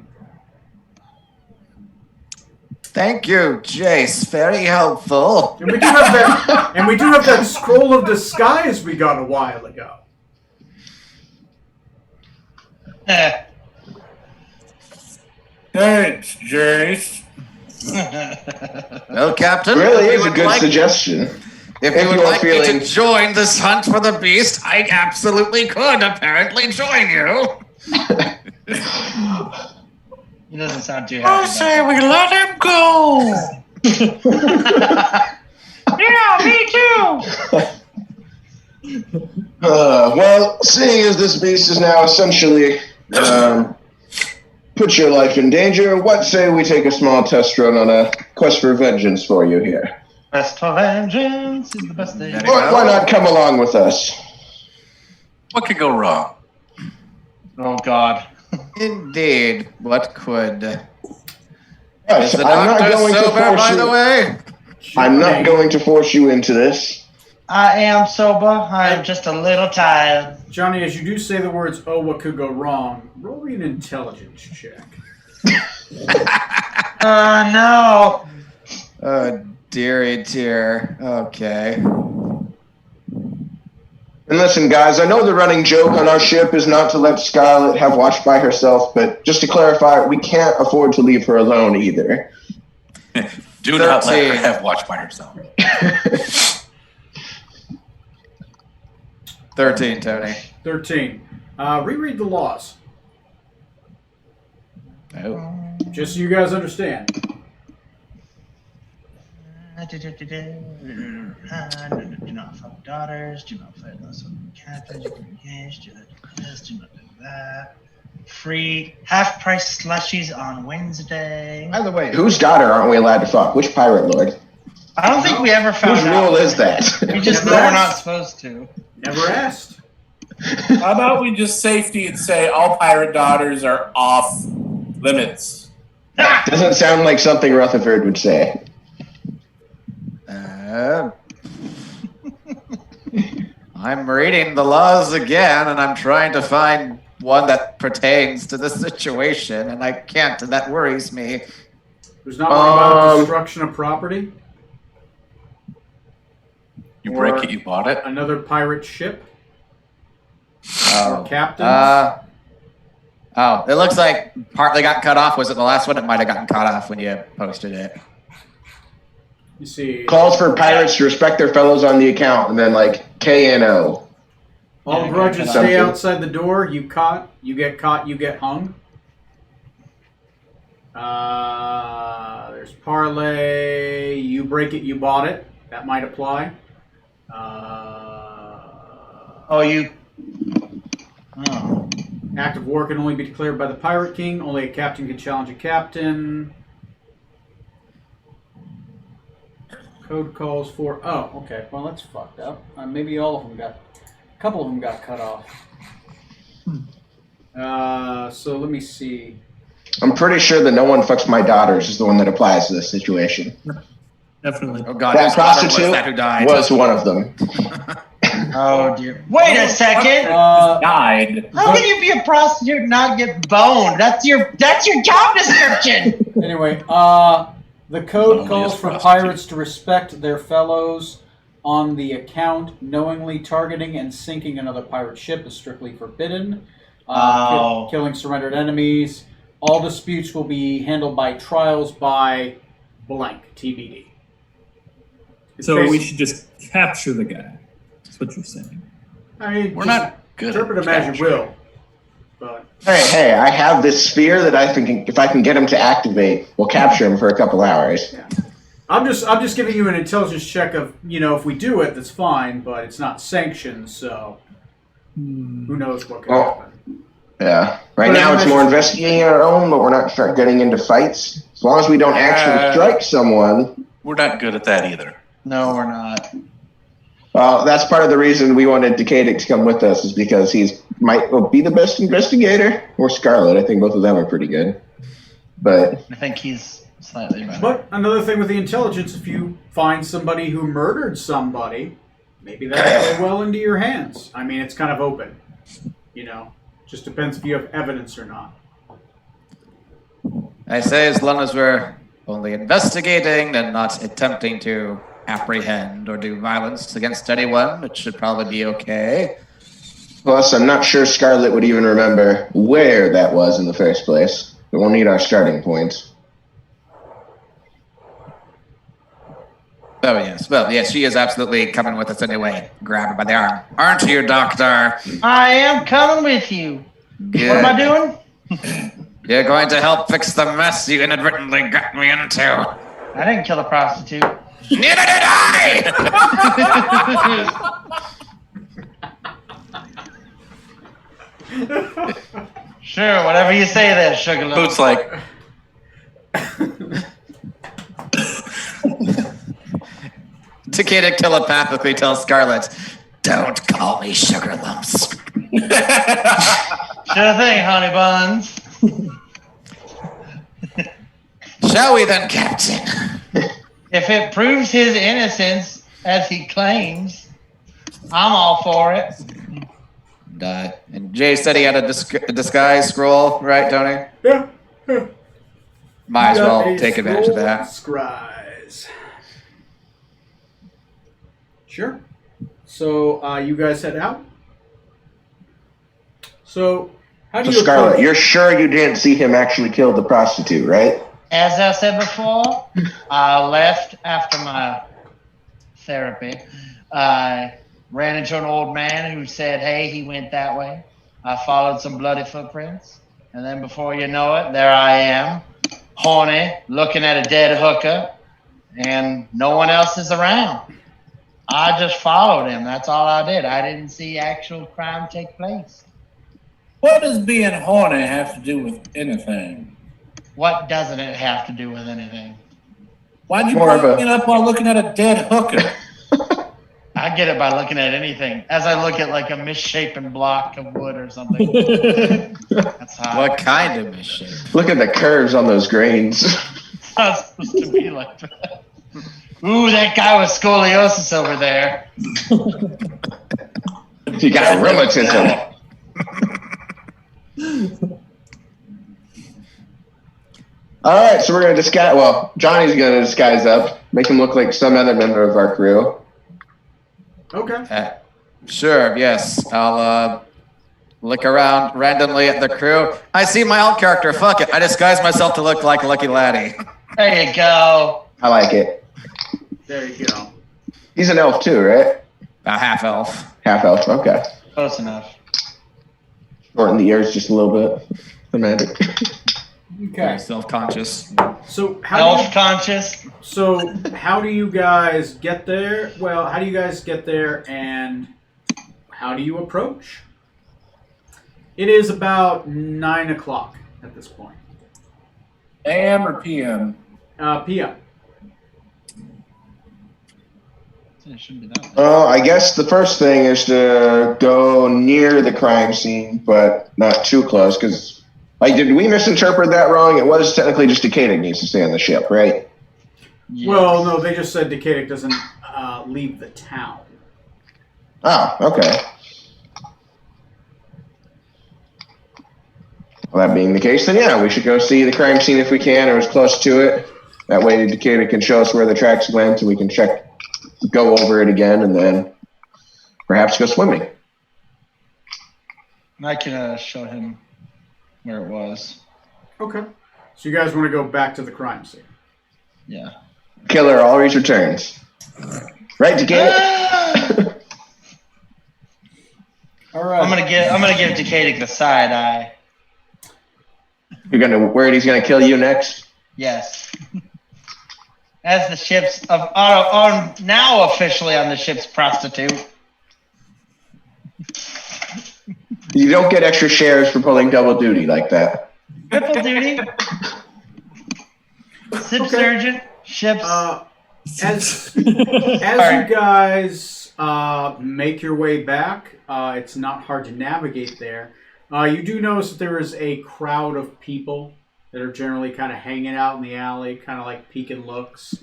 C: Thank you, Jace. Very helpful.
A: And we do have that. And we do have that scroll of disguise we got a while ago.
H: Thanks, Jace.
C: Well, Captain,
B: Really
C: if you
B: is a
C: would
B: good
C: like-
B: suggestion.
C: If
B: If
C: you would
B: you're
C: like me
B: feeling-
C: to join this hunt for the beast, I absolutely could apparently join you.
E: He doesn't sound too happy.
C: we let him go.
E: Yeah, me too.
B: Well, seeing as this beast is now essentially put your life in danger, what say we take a small test run on a quest for vengeance for you here?
E: Best for vengeance is the best thing.
C: There you
B: Or why not come along with us?
D: What could go wrong?
E: Oh God.
C: Indeed, what could?
B: Right,
C: Is the
B: I'm not
C: doctor
B: going to
C: sober,
B: force
C: by
B: you.
C: the way?
B: I'm not going to force you into this.
E: I am sober. I am just a little tired.
A: Johnny, as you do say the words, "Oh, what could go wrong?" Roll me an intelligence check.
E: No.
C: Oh, dearie dear. Okay.
B: And listen, guys, I know the running joke on our ship is not to let Scarlet have watch by herself, but just to clarify, we can't afford to leave her alone either.
D: Do not let her
C: 13.
D: have watch by herself.
C: 13, Tony.
A: 13. Reread the laws,
C: Oh.
A: just so you guys understand.
E: Do not fuck daughters. Do not fight unless I'm captain. Do not engage. Do not do this. Do not do that. Free half-price slushies on Wednesday.
C: By the way,
B: Whose daughter aren't we allowed to fuck? Which pirate lord?
E: I don't think we ever found
B: Whose
E: out.
B: rule is that?
E: We just know we're not supposed to.
A: Never asked.
H: How about we just safety and say all pirate daughters are off limits?
B: Doesn't sound like something Rutherford would say.
C: I'm reading the laws again, and I'm trying to find one that pertains to the situation, and I can't, and that worries me.
A: There's not one about destruction of property?
D: You break it, you bought it?
A: Another pirate ship? Or captains?
C: It looks like partly got cut off. Was it the last one? It might have gotten cut off when you posted it.
A: You see.
B: Calls for pirates to respect their fellows on the account, and then like KNO.
A: All grudges stay outside the door. You get caught, you get hung. There's parlay. You break it, you bought it. That might apply. Act of war can only be declared by the Pirate King. Only a captain can challenge a captain. Code calls for... Oh, okay. Well, that's fucked up. Maybe all of them got... A couple of them got cut off. So let me see.
B: I'm pretty sure the no one fucks my daughters is the one that applies to this situation.
F: Definitely.
C: Oh God,
B: That prostitute
C: was, who died.
B: was one of them.
E: Oh dear. Wait a second.
H: Died.
E: How can you be a prostitute and not get boned? That's your job description.
A: Anyway, the code calls for pirates to respect their fellows on the account. Knowingly targeting and sinking another pirate ship is strictly forbidden. Killing surrendered enemies. All disputes will be handled by trials by blank, TBD.
F: So we should just capture the guy. That's what you're saying.
A: I mean,
D: We're not good
A: interpret
D: at
A: him as you
D: capturing.
A: will. But
B: Hey, I have this sphere that I think if I can get him to activate, we'll capture him for a couple hours.
A: yeah. I'm just giving you an intelligence check of, if we do it, that's fine, but it's not sanctioned, so who knows what could happen.
B: Yeah. Right now it's more investigating our own, but we're not start getting into fights. As long as we don't actually strike someone.
D: We're not good at that either.
E: No, we're not.
B: Well, that's part of the reason we wanted Decadic to come with us is because might be the best investigator, or Scarlet. I think both of them are pretty good. But
E: I think he's slightly better.
A: But another thing with the intelligence, if you find somebody who murdered somebody, maybe that'll play well into your hands. I mean, it's kind of open. Just depends if you have evidence or not.
C: I say as long as we're only investigating and not attempting to apprehend or do violence against anyone, it should probably be okay.
B: plus, I'm not sure Scarlet would even remember where that was in the first place. But we'll need our starting points.
C: Oh, yes. Well, yes, she is absolutely coming with us anyway. Grab her by the arm. Aren't you, Doctor?
E: I am coming with you.
C: Good.
E: What am I doing?
C: You're going to help fix the mess you inadvertently got me into.
E: I didn't kill a prostitute.
C: Neither did I!
E: Sure, whatever you say there, Sugar.
D: Boots like,
C: Decadic telepathically tells Scarlet, don't call me Sugar Lumps.
E: Sure thing, honey buns.
C: Shall we then, Captain?
E: If it proves his innocence, as he claims, I'm all for it.
C: And Jay said he had a disguise scroll, right, Tony?
A: Yeah.
C: Might as well take advantage of that.
A: Scries. Sure. So you guys head out. So how do
B: So
A: you
B: Scarlet,
A: approach-
B: you're sure you didn't see him actually kill the prostitute, right?
E: As I said before, I left after my therapy. I ran into an old man who said, hey, he went that way. I followed some bloody footprints. And then before you know it, there I am, horny, looking at a dead hooker, and no one else is around. I just followed him. That's all I did. I didn't see actual crime take place.
H: What does being horny have to do with anything?
E: What doesn't it have to do with anything?
H: Why'd you
B: More of
H: bring
B: a-
H: it up while looking at a dead hooker?
E: I get it by looking at anything. As I look at like a misshapen block of wood or something. That's how.
C: What kind of misshape?
B: Look at the curves on those grains.
E: It's not supposed to be like that. Ooh, that guy with scoliosis over there.
B: You got rheumatism. All right, so we're gonna disguise. Well, Johnny's gonna disguise up, make him look like some other member of our crew.
A: Okay.
C: Sure, yes. I'll look around randomly at the crew. I see my own character. Fuck it. I disguise myself to look like Lucky Laddie.
E: There you go.
B: I like it.
A: There you go.
B: He's an elf too, right?
C: A half elf.
B: Half elf. Okay.
E: Close enough.
B: Shorten the ears just a little bit. Semantic.
A: Okay.
C: Self-conscious.
A: So how do you guys get there? Well, how do you guys get there, and how do you approach? It is about 9 o'clock at this point.
H: AM or PM?
A: PM.
E: It shouldn't be that bad.
B: Well, I guess the first thing is to go near the crime scene, but not too close, because, like, did we misinterpret that wrong? It was technically just Decadic needs to stay on the ship, right?
E: Yes.
A: Well, no, they just said Decadic doesn't leave the town.
B: Oh, okay. Well, that being the case, then yeah, we should go see the crime scene if we can, or as close to it. That way Decadic can show us where the tracks went, and we can go over it again, and then perhaps go swimming.
E: I can show him where it was.
A: Okay. So you guys want to go back to the crime scene?
E: Yeah.
B: Killer always returns. Right, Decadic?
A: All right.
E: I'm gonna give Decadic the side eye.
B: You're gonna worried he's gonna kill you next?
E: Yes. As the ship's now officially on the ship's prostitute.
B: You don't get extra shares for pulling double duty like that.
E: Triple duty. Ship surgeon. Ships.
A: As you guys make your way back, it's not hard to navigate there. You do notice that there is a crowd of people that are generally kind of hanging out in the alley, kind of like peeking looks.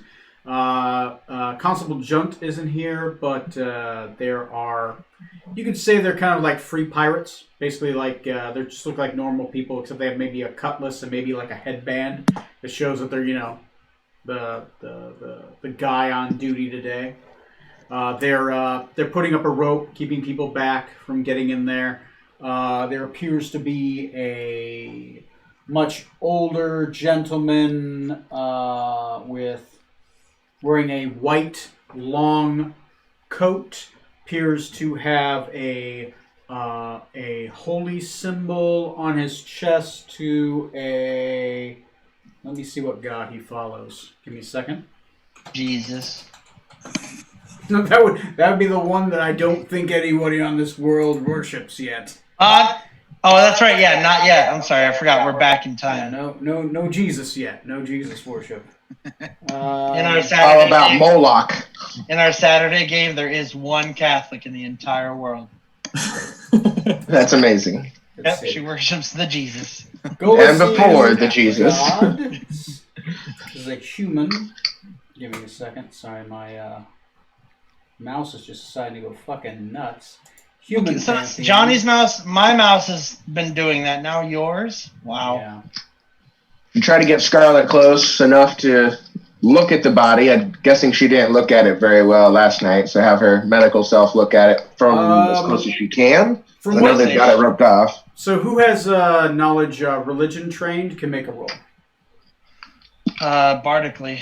A: Constable Junt isn't here, but there are, you could say they're kind of like free pirates. Basically, like they just look like normal people, except they have maybe a cutlass and maybe like a headband that shows that they're, you know, the guy on duty today. They're putting up a rope, keeping people back from getting in there. There appears to be a much older gentleman with wearing a white long coat. Appears to have a holy symbol on his chest to a. Let me see what god he follows. Give me a second.
E: Jesus.
A: No, that would be the one that I don't think anybody on this world worships yet.
E: Oh, that's right. Yeah, not yet. I'm sorry, I forgot. We're back in
A: Yeah,
E: time.
A: no Jesus yet. No Jesus worship.
E: In our
B: How
E: Saturday
B: about
E: game,
B: Moloch?
E: in our Saturday game, there is one Catholic in the entire world.
B: That's amazing.
A: Let's
E: Yep,
A: see.
E: she worships the Jesus.
A: Go
B: And
A: see
B: before the Jesus.
A: God. This is a human. Give me a second. Sorry, my mouse is just deciding to go fucking nuts. Human.
E: So
A: pantheon.
E: Johnny's mouse, my mouse has been doing that. Now yours? Wow.
A: Yeah.
B: You try to get Scarlet close enough to look at the body. I'm guessing she didn't look at it very well last night, so have her medical self look at it from as close as she can.
A: From
B: I know they've got it roped off.
A: So who has knowledge religion trained can make a roll.
E: Bardically.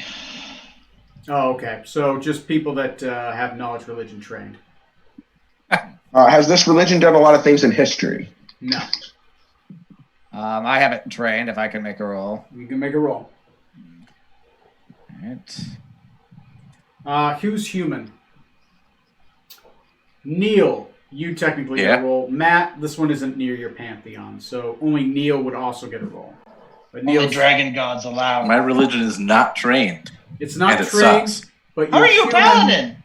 A: Oh, okay. So just people that have knowledge religion trained.
B: Has this religion done a lot of things in history?
A: No.
C: I haven't trained. If I can make a roll.
A: You can make a roll.
C: All right.
A: Who's human? Neil, you technically get
D: Yeah.
A: a roll. Matt, this one isn't near your pantheon, so only Neil would also get a roll. But
E: Only
A: Neil's,
E: dragon gods allowed.
D: My religion is not trained.
A: it's not
D: and it
A: trained,
D: sucks.
A: but
E: How
A: you're
E: are you a
A: human.
E: paladin?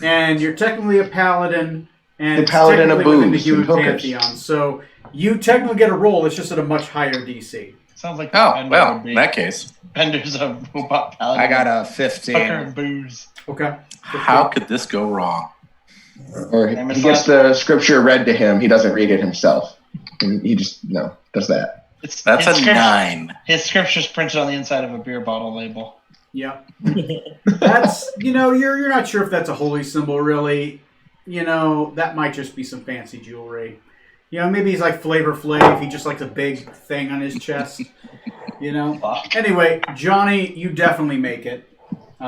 A: and you're technically a paladin, and
B: The
A: it's
B: paladin of
A: technically within the
B: booze
A: human
B: and hookers.
A: pantheon. So you technically get a roll. It's just at a much higher DC.
E: Sounds like
D: Oh,
E: Bender
D: well,
E: would be.
D: in that case,
E: Bender's a robot paladin.
C: I got a
E: Fucker
C: 15.
E: and booze.
A: Okay.
D: how could this go wrong?
B: Or
E: Name
B: he
E: is
B: gets the scripture read to him. He doesn't read it himself. He just does that.
D: That's
E: his
D: a
E: script-
D: 9.
E: His scripture's printed on the inside of a beer bottle label.
A: Yeah. That's, you're not sure if that's a holy symbol, really. That might just be some fancy jewelry. Maybe he's like Flavor Flav. He just likes a big thing on his chest.
E: Fuck.
A: Anyway, Johnny, you definitely make it.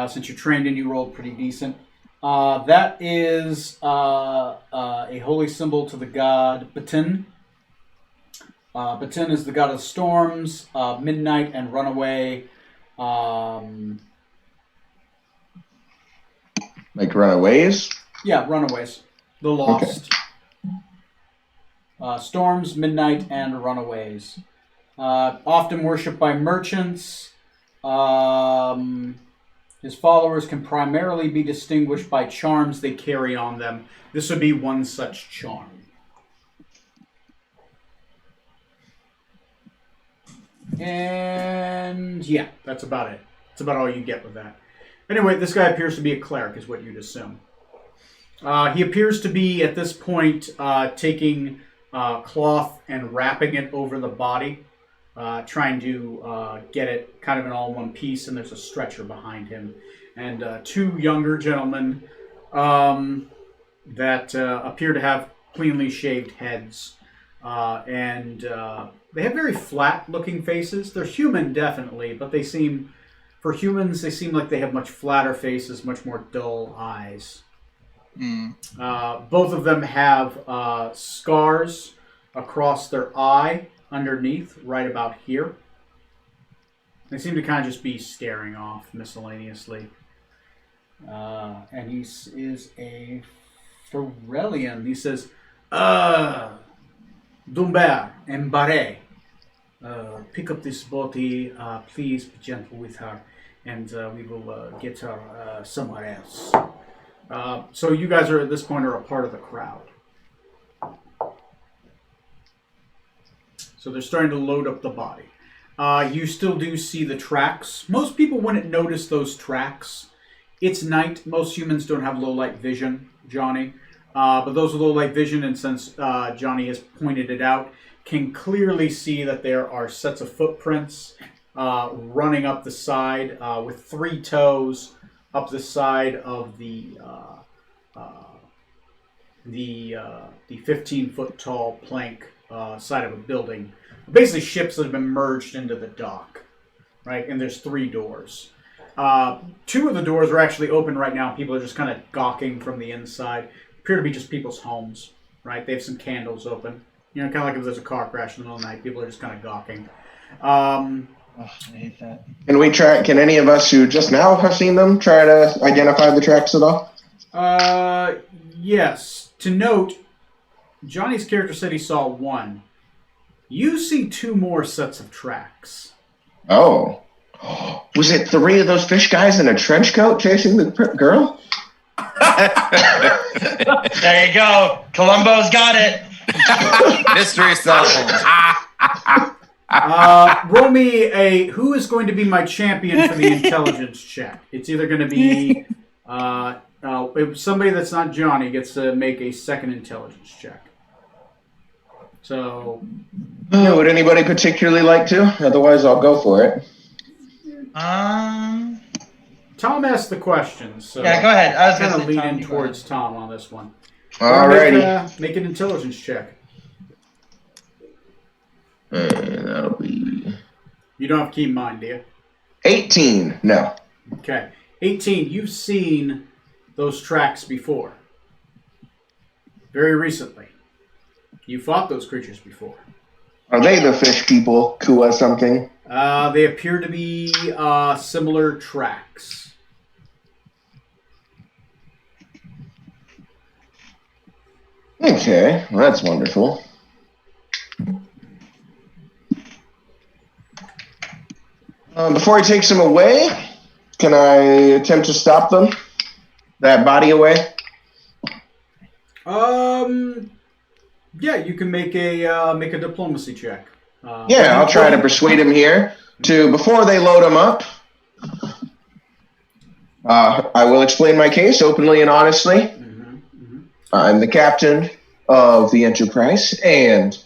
A: Since you're trained and you rolled pretty decent. That is a holy symbol to the god Batin. Batin is the god of storms, midnight, and runaway.
B: Like runaways?
A: Yeah, runaways. The lost. Storms, midnight, and runaways. Often worshipped by merchants. His followers can primarily be distinguished by charms they carry on them. This would be one such charm. And yeah, that's about it. That's about all you get with that. Anyway, this guy appears to be a cleric, is what you'd assume. He appears to be, at this point, taking cloth and wrapping it over the body, trying to get it kind of in all one piece, and there's a stretcher behind him. And two younger gentlemen that appear to have cleanly shaved heads. And they have very flat-looking faces. They're human, definitely, but they seem... For humans, they seem like they have much flatter faces, much more dull eyes. Both of them have scars across their eye underneath, right about here. They seem to kind of just be staring off miscellaneously. And he is a Ferellian. He says, Dumbert and Barret. Pick up this body, please be gentle with her, and we will get her somewhere else. So you guys are, at this point, are a part of the crowd. So they're starting to load up the body. You still do see the tracks. Most people wouldn't notice those tracks. It's night. Most humans don't have low light vision, Johnny. But those with low light vision, and since Johnny has pointed it out, can clearly see that there are sets of footprints running up the side with 3 toes up the side of the 15-foot tall plank side of a building. Basically, ships that have been merged into the dock, right? And there's 3 doors. 2 of the doors are actually open right now. People are just kind of gawking from the inside. Appear to be just people's homes, right? They have some candles open. Kind of like if there's a car crash in the middle of the night, people are just kind of gawking.
E: I hate that.
B: Can any of us who just now have seen them try to identify the tracks at all?
A: Yes. To note, Johnny's character said he saw 1. You see 2 more sets of tracks.
B: Oh. Was it 3 of those fish guys in a trench coat chasing the girl?
E: There you go. Columbo's got it.
C: Mystery solved.
A: Roll me a... Who is going to be my champion for the intelligence check? It's either going to be... if somebody that's not Johnny gets to make a second intelligence check. So...
B: Would anybody particularly like to? Otherwise, I'll go for it.
A: Tom asked the questions, so...
E: Yeah, go ahead. I was
A: kind
E: going
A: of
E: to
A: leaning towards Tom on this one.
B: Alrighty.
A: Make an intelligence check.
B: And that'll be...
A: You don't have keen mind, do you?
B: 18. No.
A: Okay. 18. You've seen those tracks before. Very recently. You fought those creatures before.
B: Are they the fish people? Kua something?
A: They appear to be similar tracks.
B: Okay, well, that's wonderful. Before he takes them away, can I attempt to stop them? That body away?
A: Yeah, you can make a diplomacy check.
B: Yeah, I'll try to persuade him here to, before they load him up, I will explain my case openly and honestly. I'm the captain of the Enterprise, and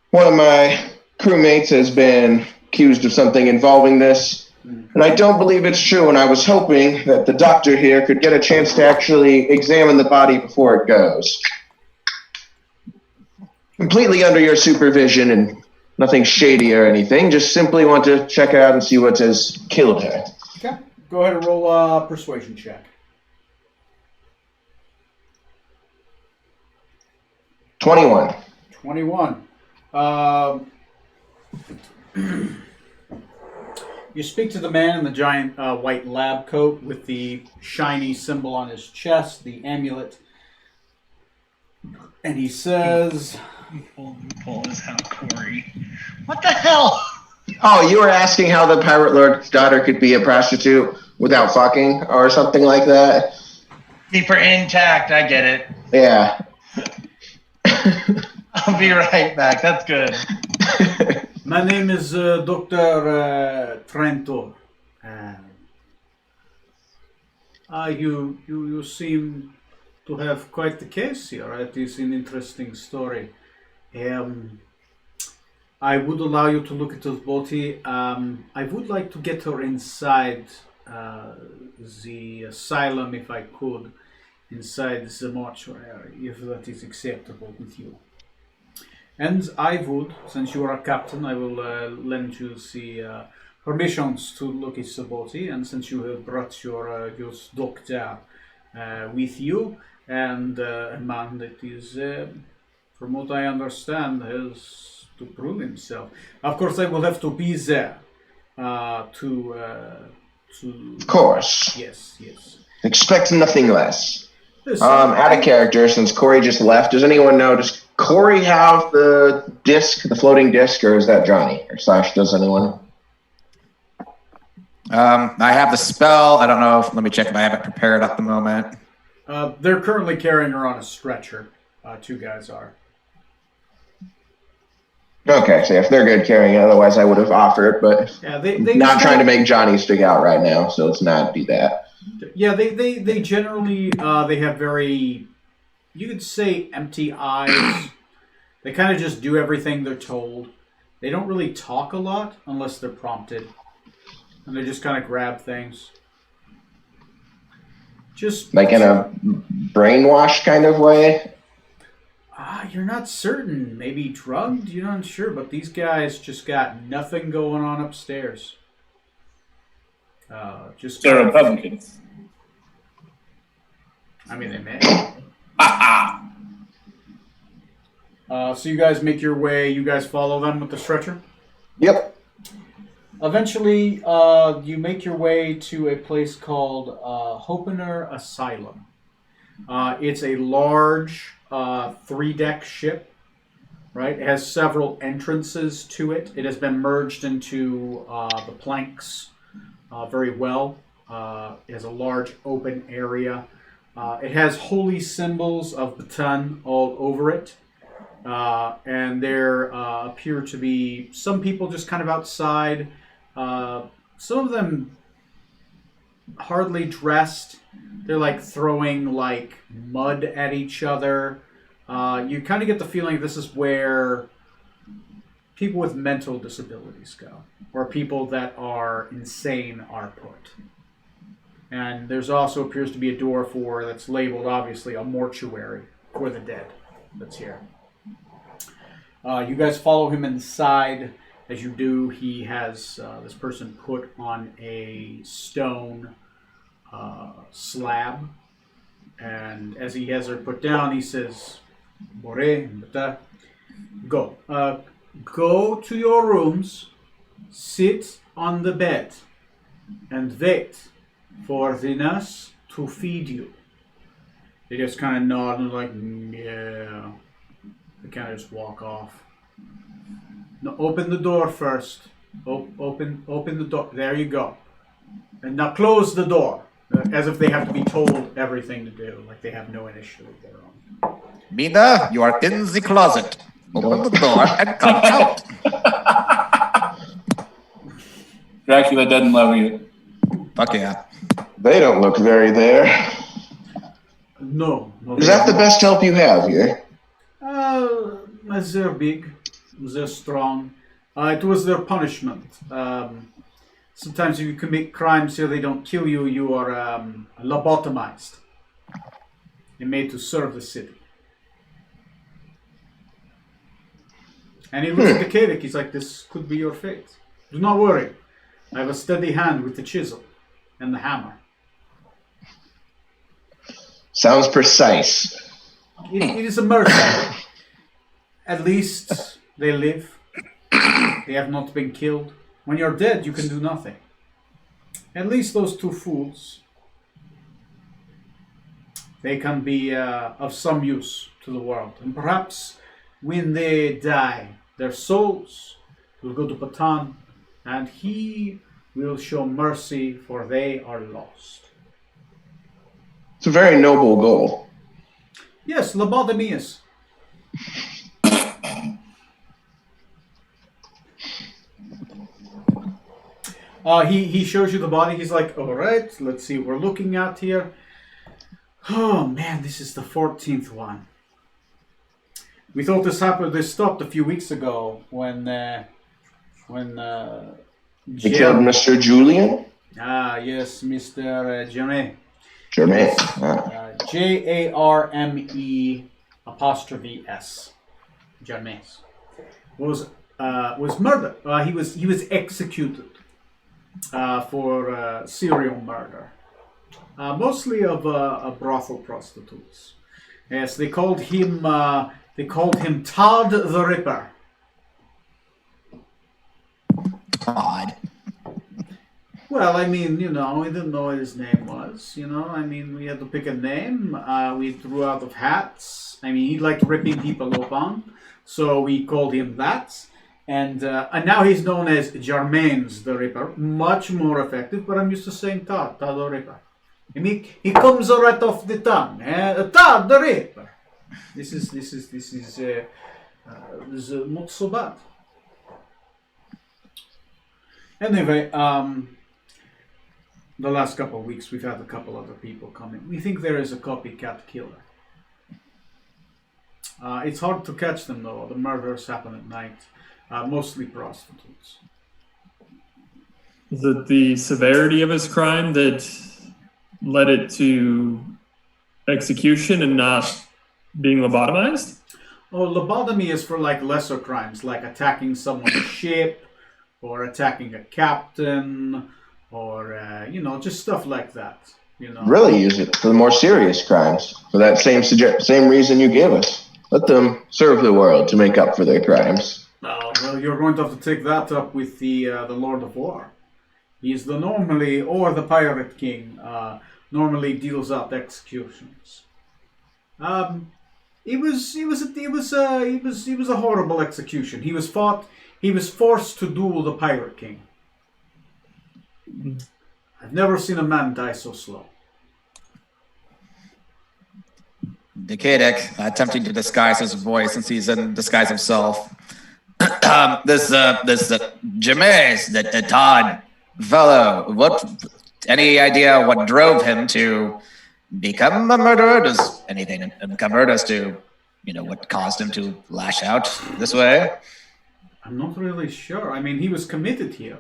B: one of my crewmates has been accused of something involving this, and I don't believe it's true, and I was hoping that the doctor here could get a chance to actually examine the body before it goes. Completely under your supervision and nothing shady or anything, just simply want to check it out and see what has killed her.
A: Okay, go ahead and roll a persuasion check.
B: 21.
A: 21. You speak to the man in the giant white lab coat with the shiny symbol on his chest, the amulet, and he says...
E: Pull is how Corey. What the hell?
B: Oh, you were asking how the pirate lord's daughter could be a prostitute without fucking or something like that?
E: Keep her intact, I get it.
B: Yeah.
E: I'll be right back, that's good.
A: My name is Dr. Trento. You seem to have quite the case here. It is an interesting story. I would allow you to look at the body. I would like to get her inside the asylum if I could, inside the mortuary, if that is acceptable with you. And I would, since you are a captain, I will lend you the permissions to look at the body, and since you have brought your doctor with you, and a man that is, from what I understand, has to prove himself. Of course, I will have to be there to.
B: Of course.
A: Yes.
B: Expect nothing less.
A: Listen,
B: Out of character, since Corey just left, does anyone know, does Corey have the disc, the floating disc, or is that Johnny? Or / does anyone?
C: I have the spell. I don't know if, let me check if I have it prepared at the moment.
A: They're currently carrying her on a stretcher. Two guys are.
B: Okay, so if they're good carrying it, otherwise I would have offered, but
A: Yeah, they
B: not trying to make Johnny stick out right now, so let's not do that.
A: Yeah, they generally they have very, you could say, empty eyes. They kind of just do everything they're told. They don't really talk a lot unless they're prompted, and they just kind of grab things. Just
B: Like in a brainwash kind of way?
A: You're not certain. Maybe drugged? You're not sure, but these guys just got nothing going on upstairs. Just
H: They're Republicans.
A: I mean, they may. So you guys make your way. You guys follow them with the stretcher.
B: Yep.
A: Eventually, you make your way to a place called RnR Asylum. It's a large 3-deck ship, right? It has several entrances to it. It has been merged into the planks very well. It has a large open area. It has holy symbols of Baton all over it. And there appear to be some people just kind of outside. Some of them hardly dressed. They're like throwing like mud at each other. You kind of get the feeling this is where people with mental disabilities go, or people that are insane are put. And there's also appears to be a door that's labeled, obviously, a mortuary for the dead that's here. You guys follow him inside. As you do, he has this person put on a stone slab. And as he has her put down, he says, go. Go to your rooms, sit on the bed, and wait for the nurse to feed you. They just kind of nod and like, yeah. They kind of just walk off. No, open the door first. Open the door. There you go. And now close the door. as if they have to be told everything to do, like they have no initiative of their own.
C: Mina, you are in the closet. Open the door and come out.
H: Dracula doesn't love you.
C: Fuck yeah.
B: They don't look very there.
A: No.
B: Is that the best help you have here?
A: They're big, they're strong. It was their punishment. Sometimes if you commit crimes here, they don't kill you, you are lobotomized and made to serve the city. And he looks at Decadic, he's like, this could be your fate. Do not worry. I have a steady hand with the chisel and the hammer.
B: Sounds precise.
A: It is a mercy. At least they live. They have not been killed. When you're dead, you can do nothing. At least those two fools, they can be of some use to the world. And perhaps when they die, their souls will go to Patan, and he will show mercy, for they are lost.
B: It's a very noble goal.
A: Yes, lobotomies. He shows you the body. He's like, all right, let's see what we're looking at here. Oh man, this is the 14th one. We thought this stopped a few weeks ago when
B: They killed Mr. Julian?
A: Yes, Mr. Germain.
B: Germain.
A: Jarme''S. Germain was murdered. He was executed for serial murder, mostly of brothel prostitutes. Yes, they called him Todd the Ripper.
C: Todd.
A: Well, I mean, we didn't know what his name was. I mean, we had to pick a name. We threw out of hats. I mean, he liked ripping people open, so we called him that. And now he's known as Germain's the Ripper, much more effective. But I'm used to saying Todd the Ripper. I mean, he comes right off the tongue. Todd the Ripper. This is not so bad. Anyway, the last couple of weeks we've had a couple other people coming. We think there is a copycat killer. It's hard to catch them though. The murders happen at night. Mostly prostitutes.
F: Is it the severity of his crime that led it to execution and not being lobotomized?
A: Oh, lobotomy is for like lesser crimes, like attacking someone's ship, or attacking a captain, or just stuff like that.
B: Really use it for the more serious crimes. For that same reason you gave us. Let them serve the world to make up for their crimes.
A: Well, you're going to have to take that up with the Lord of War. He's the Pirate King. Normally deals out executions. It was a horrible execution. He was forced to duel the Pirate King. I've never seen a man die so slow.
C: Decadic, attempting to disguise his voice since he's in disguise himself. This Jameis, the Todd fellow, any idea what drove him to become a murderer? Does anything uncovered as to, what caused him to lash out this way?
A: I'm not really sure. I mean, he was committed here.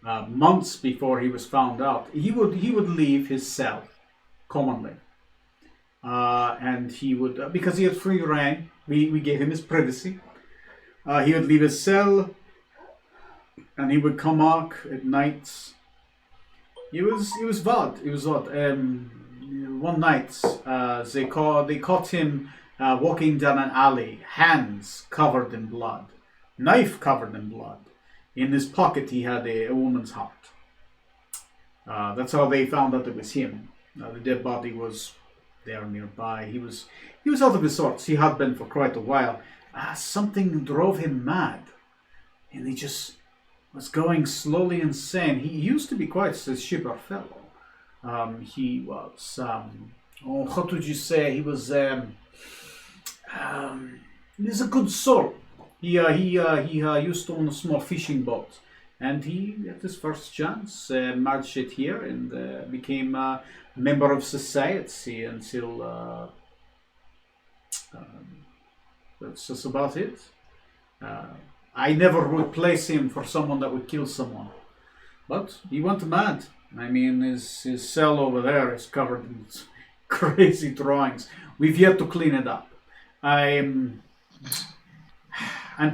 A: Months before he was found out. He would leave his cell commonly. And he would, because he had free reign, we gave him his privacy. He would leave his cell, and he would come out at night. He was odd. One night, they caught him walking down an alley, hands covered in blood, knife covered in blood. In his pocket, he had a woman's heart. That's how they found out it was him. The dead body was there nearby. He was out of his sorts. He had been for quite a while. Something drove him mad, and he just was going slowly insane. He used to be quite a chipper fellow, He was, how would you say? He was, he's a good soul. He used to own a small fishing boat. And he, at his first chance, merged it here and became a member of society until that's just about it. I never would place him for someone that would kill someone. But he went mad. I mean, his cell over there is covered in crazy drawings. We've yet to clean it up. I'm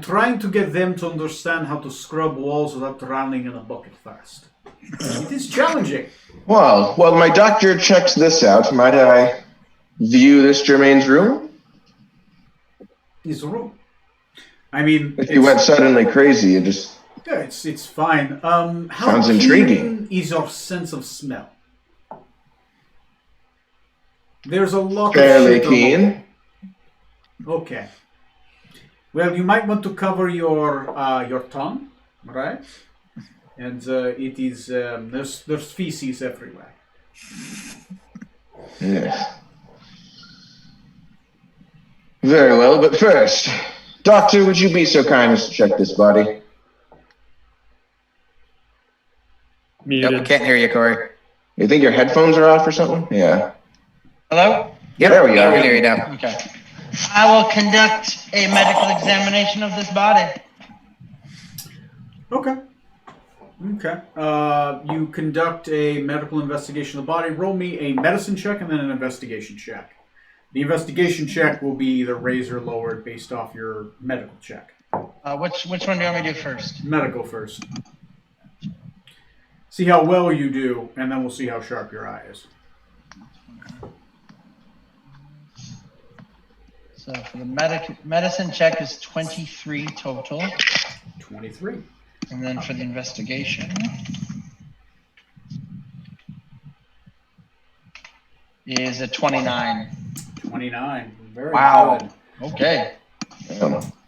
A: trying to get them to understand how to scrub walls without drowning in a bucket first. It is challenging.
B: Well, while my doctor checks this out, might I view this Germain's room?
A: His room. I mean,
B: If he went suddenly crazy, it just...
A: Yeah, it's fine. How
B: Sounds
A: keen
B: intriguing.
A: is your sense of smell? There's a lot
B: Fairly
A: of shit on the
B: keen.
A: wall. Okay. Well, you might want to cover your tongue, right? And it is there's feces everywhere.
B: Yes. Very well, but first, Doctor, would you be so kind as to check this body?
C: Yep,
F: Muted.
C: can't hear you, Corey.
B: You think your headphones are off or something? Yeah.
E: Hello?
C: Yep,
B: There we
C: I
B: are.
C: can hear you now.
E: Okay. I will conduct a medical examination of this body.
A: Okay. Okay. You conduct a medical investigation of the body. Roll me a medicine check and then an investigation check. The investigation check will be the raise or lower based off your medical check.
E: Which one do you want me to do first?
A: Medical first. See how well you do, and then we'll see how sharp your eye is.
E: So for the medicine check is 23 total.
A: 23.
E: And then for the investigation is a 29.
A: 29. Very
E: Wow.
A: good.
E: Okay.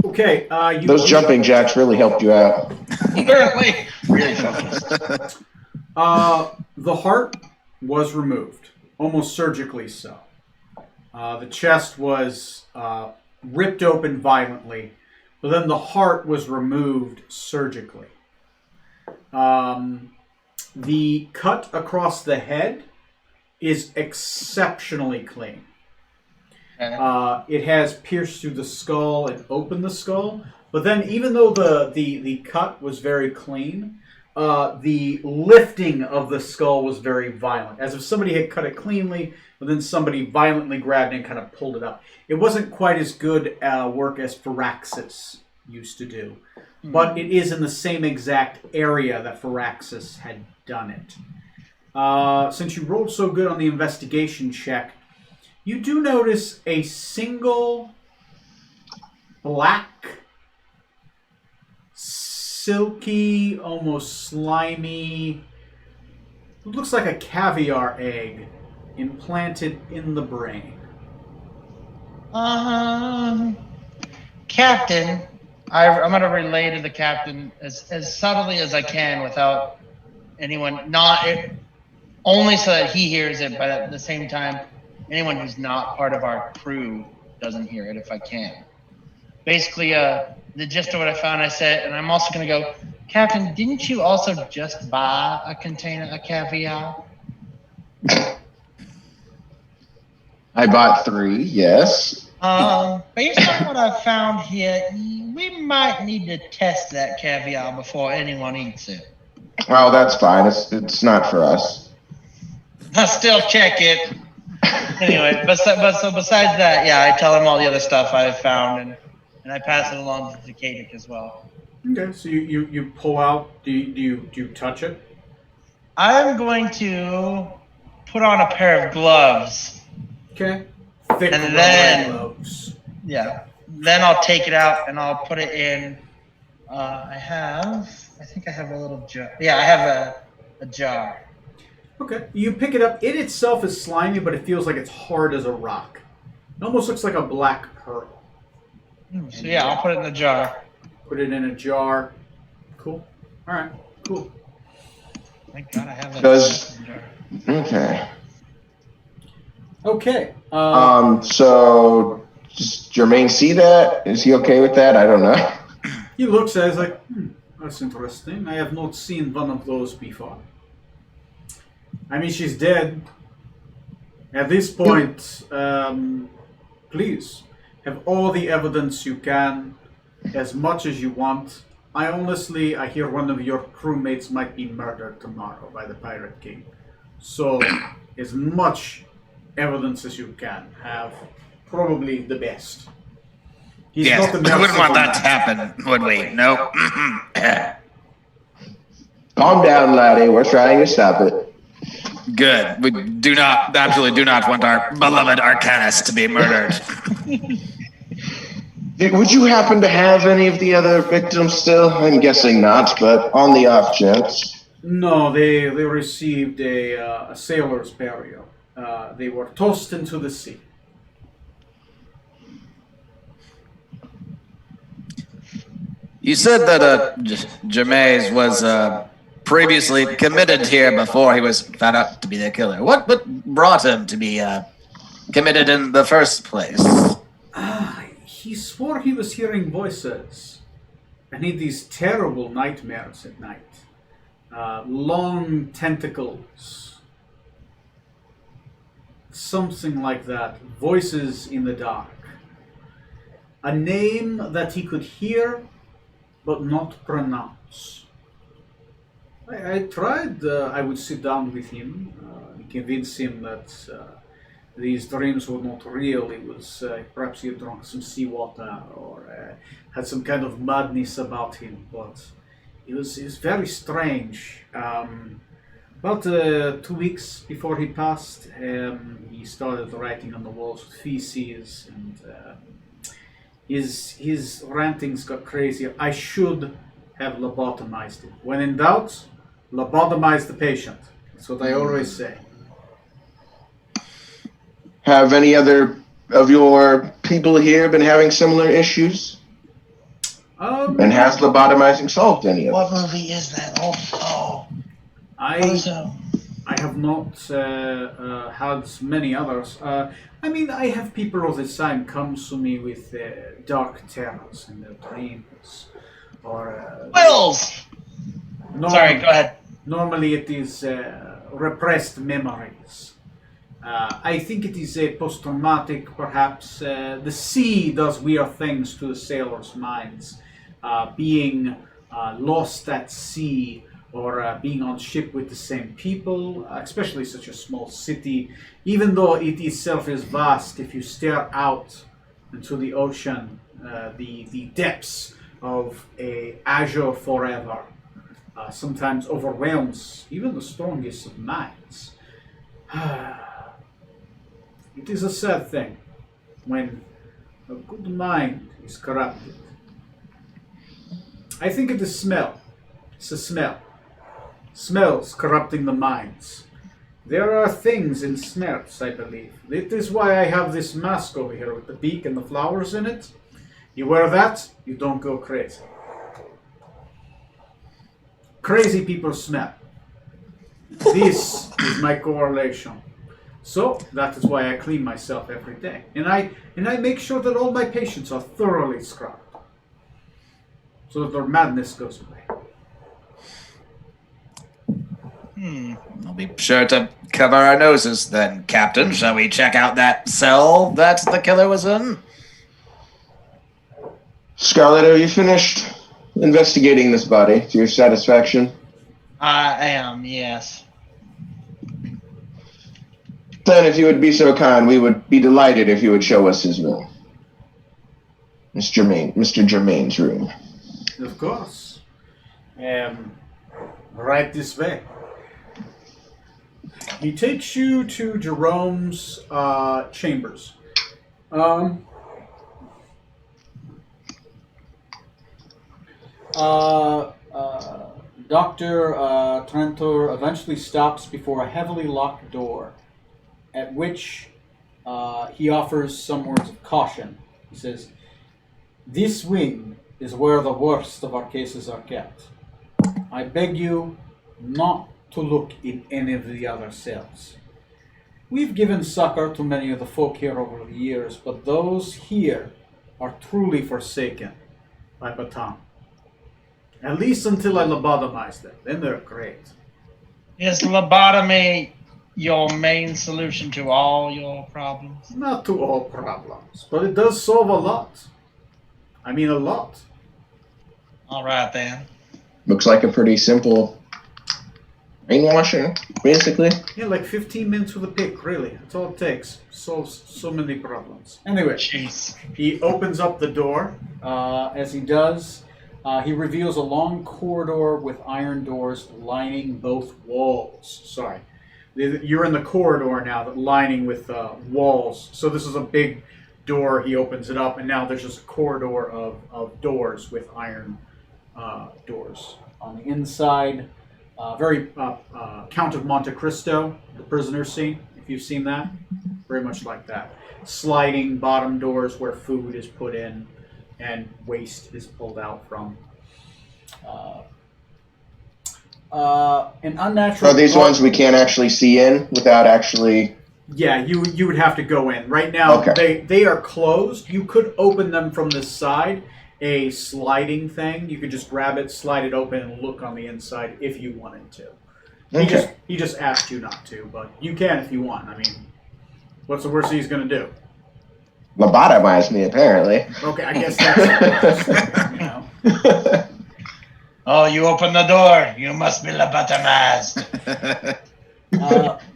A: Okay.
B: Those jumping jacks really helped you out.
E: Apparently. Really focused.
A: The heart was removed, almost surgically so. The chest was ripped open violently, but then the heart was removed surgically. The cut across the head is exceptionally clean. It has pierced through the skull and opened the skull, but then even though the cut was very clean, the lifting of the skull was very violent, as if somebody had cut it cleanly, but then somebody violently grabbed it and kind of pulled it up. It wasn't quite as good work as Firaxis used to do, but it is in the same exact area that Firaxis had done it. Since you rolled so good on the investigation check, you do notice a single black, silky, almost slimy, it looks like a caviar egg implanted in the brain.
E: Captain, I'm going to relay to the captain as subtly as I can without anyone, only so that he hears it, but at the same time, anyone who's not part of our crew doesn't hear it if I can. Basically, the gist of what I found, I said, and I'm also going to go, Captain, didn't you also just buy a container of caviar?
B: I bought 3, yes.
E: Based on what I found here, we might need to test that caviar before anyone eats it.
B: Well, that's fine. It's not for us.
E: I still check it. Anyway, but besides that, yeah, I tell him all the other stuff I've found, and I pass it along to Decadic as well.
A: Okay, so you pull out, do you touch it?
E: I'm going to put on a pair of gloves.
A: Okay. Thick
E: And
A: rubber
E: then-
A: gloves.
E: Yeah. Then I'll take it out and I'll put it in. I think I have a little jar. Yeah, I have a jar.
A: Okay. You pick it up. It itself is slimy, but it feels like it's hard as a rock. It almost looks like a black pearl.
E: So yeah, I'll put it in the jar.
A: Put it in a jar. Cool. All right. Cool.
E: Thank God I have that
B: Does-
E: in the jar.
B: Okay.
A: Okay.
B: So does Jermaine see that? Is he okay with that? I don't know.
A: He looks at it, he's like, that's interesting. I have not seen one of those before. I mean, she's dead. At this point, please, have all the evidence you can, as much as you want. I hear one of your crewmates might be murdered tomorrow by the Pirate King. So, as much evidence as you can have. Probably the best. He's
C: Yes,
A: not the
C: we wouldn't want that
A: merciful
C: to happen, would we? Nope.
B: Calm down, laddie. We're trying to stop it.
C: Good. We absolutely do not want our beloved Arcanist to be murdered.
B: Would you happen to have any of the other victims still? I'm guessing not, but on the off chance.
A: No, they received a sailor's burial. They were tossed into the sea.
C: You said that Jameis was previously committed here before he was found out to be the killer. What brought him to be committed in the first place?
A: He swore he was hearing voices. And he had these terrible nightmares at night. Long tentacles. Something like that. Voices in the dark. A name that he could hear but not pronounce. I tried, I would sit down with him and convince him that these dreams were not real. It was perhaps he had drunk some seawater or had some kind of madness about him, but it was very strange. About 2 weeks before he passed, he started writing on the walls with feces, and his rantings got crazier. I should have lobotomized him. When in doubt, lobotomize the patient. That's what I always say.
B: Have any other of your people here been having similar issues? And has lobotomizing solved any of
E: What
B: them?
E: movie is that? Oh.
A: I have not had many others. I mean, I have people all the time come to me with dark terrors in their dreams. Or
E: Wills! Sorry, go ahead.
A: Normally it is repressed memories. I think it is a post-traumatic, perhaps. The sea does weird things to the sailors' minds. Being lost at sea or being on ship with the same people, especially such a small city. Even though it itself is vast, if you stare out into the ocean, the depths of a azure forever sometimes overwhelms even the strongest of minds. It is a sad thing when a good mind is corrupted. I think it is smell. It's a smell. Smells corrupting the minds. There are things in smells, I believe. It is why I have this mask over here with the beak and the flowers in it. You wear that, you don't go crazy. Crazy people smell. This is my correlation. So that is why I clean myself every day. And I make sure that all my patients are thoroughly scrubbed. So that their madness goes away.
C: We'll be sure to cover our noses then, Captain. Shall we check out that cell that the killer was in?
B: Scarlet, are you finished investigating this body to your satisfaction?
E: I am, yes.
B: Then, if you would be so kind, we would be delighted if you would show us his room. Mr. Germain's room.
A: Of course. Right this way. He takes you to Jerome's chambers. Dr. Trantor eventually stops before a heavily locked door, at which he offers some words of caution. He says, "This wing is where the worst of our cases are kept. I beg you not to look in any of the other cells. We've given succor to many of the folk here over the years, but those here are truly forsaken by Batam. At least until I lobotomize them. Then they're great.
E: Is lobotomy your main solution to all your problems?
A: Not to all problems, but it does solve a lot. I mean, a lot.
E: All right, then.
B: Looks like a pretty simple brainwashing, basically.
A: Yeah, like 15 minutes with a pick, really. That's all it takes. Solves so many problems. Anyway,
E: Jeez.
A: he opens up the door. As he does, he reveals a long corridor with iron doors lining both walls. Sorry. You're in the corridor now, lining with walls. So this is a big door. He opens it up, and now there's just a corridor of doors with iron doors. On the inside, very Count of Monte Cristo, the prisoner scene, if you've seen that. Very much like that. Sliding bottom doors where food is put in and waste is pulled out from. An unnatural...
B: Are these ones we can't actually see in without actually...
A: Yeah, you would have to go in. Right now,
B: Okay.
A: they are closed. You could open them from this side. A sliding thing. You could just grab it, slide it open, and look on the inside if you wanted to.
B: Okay.
A: He just asked you not to, but you can if you want. I mean, what's the worst he's going to do?
B: Lobotomize me, apparently.
A: Okay, I guess that's you know.
E: Oh, you open the door. You must be lobotomized.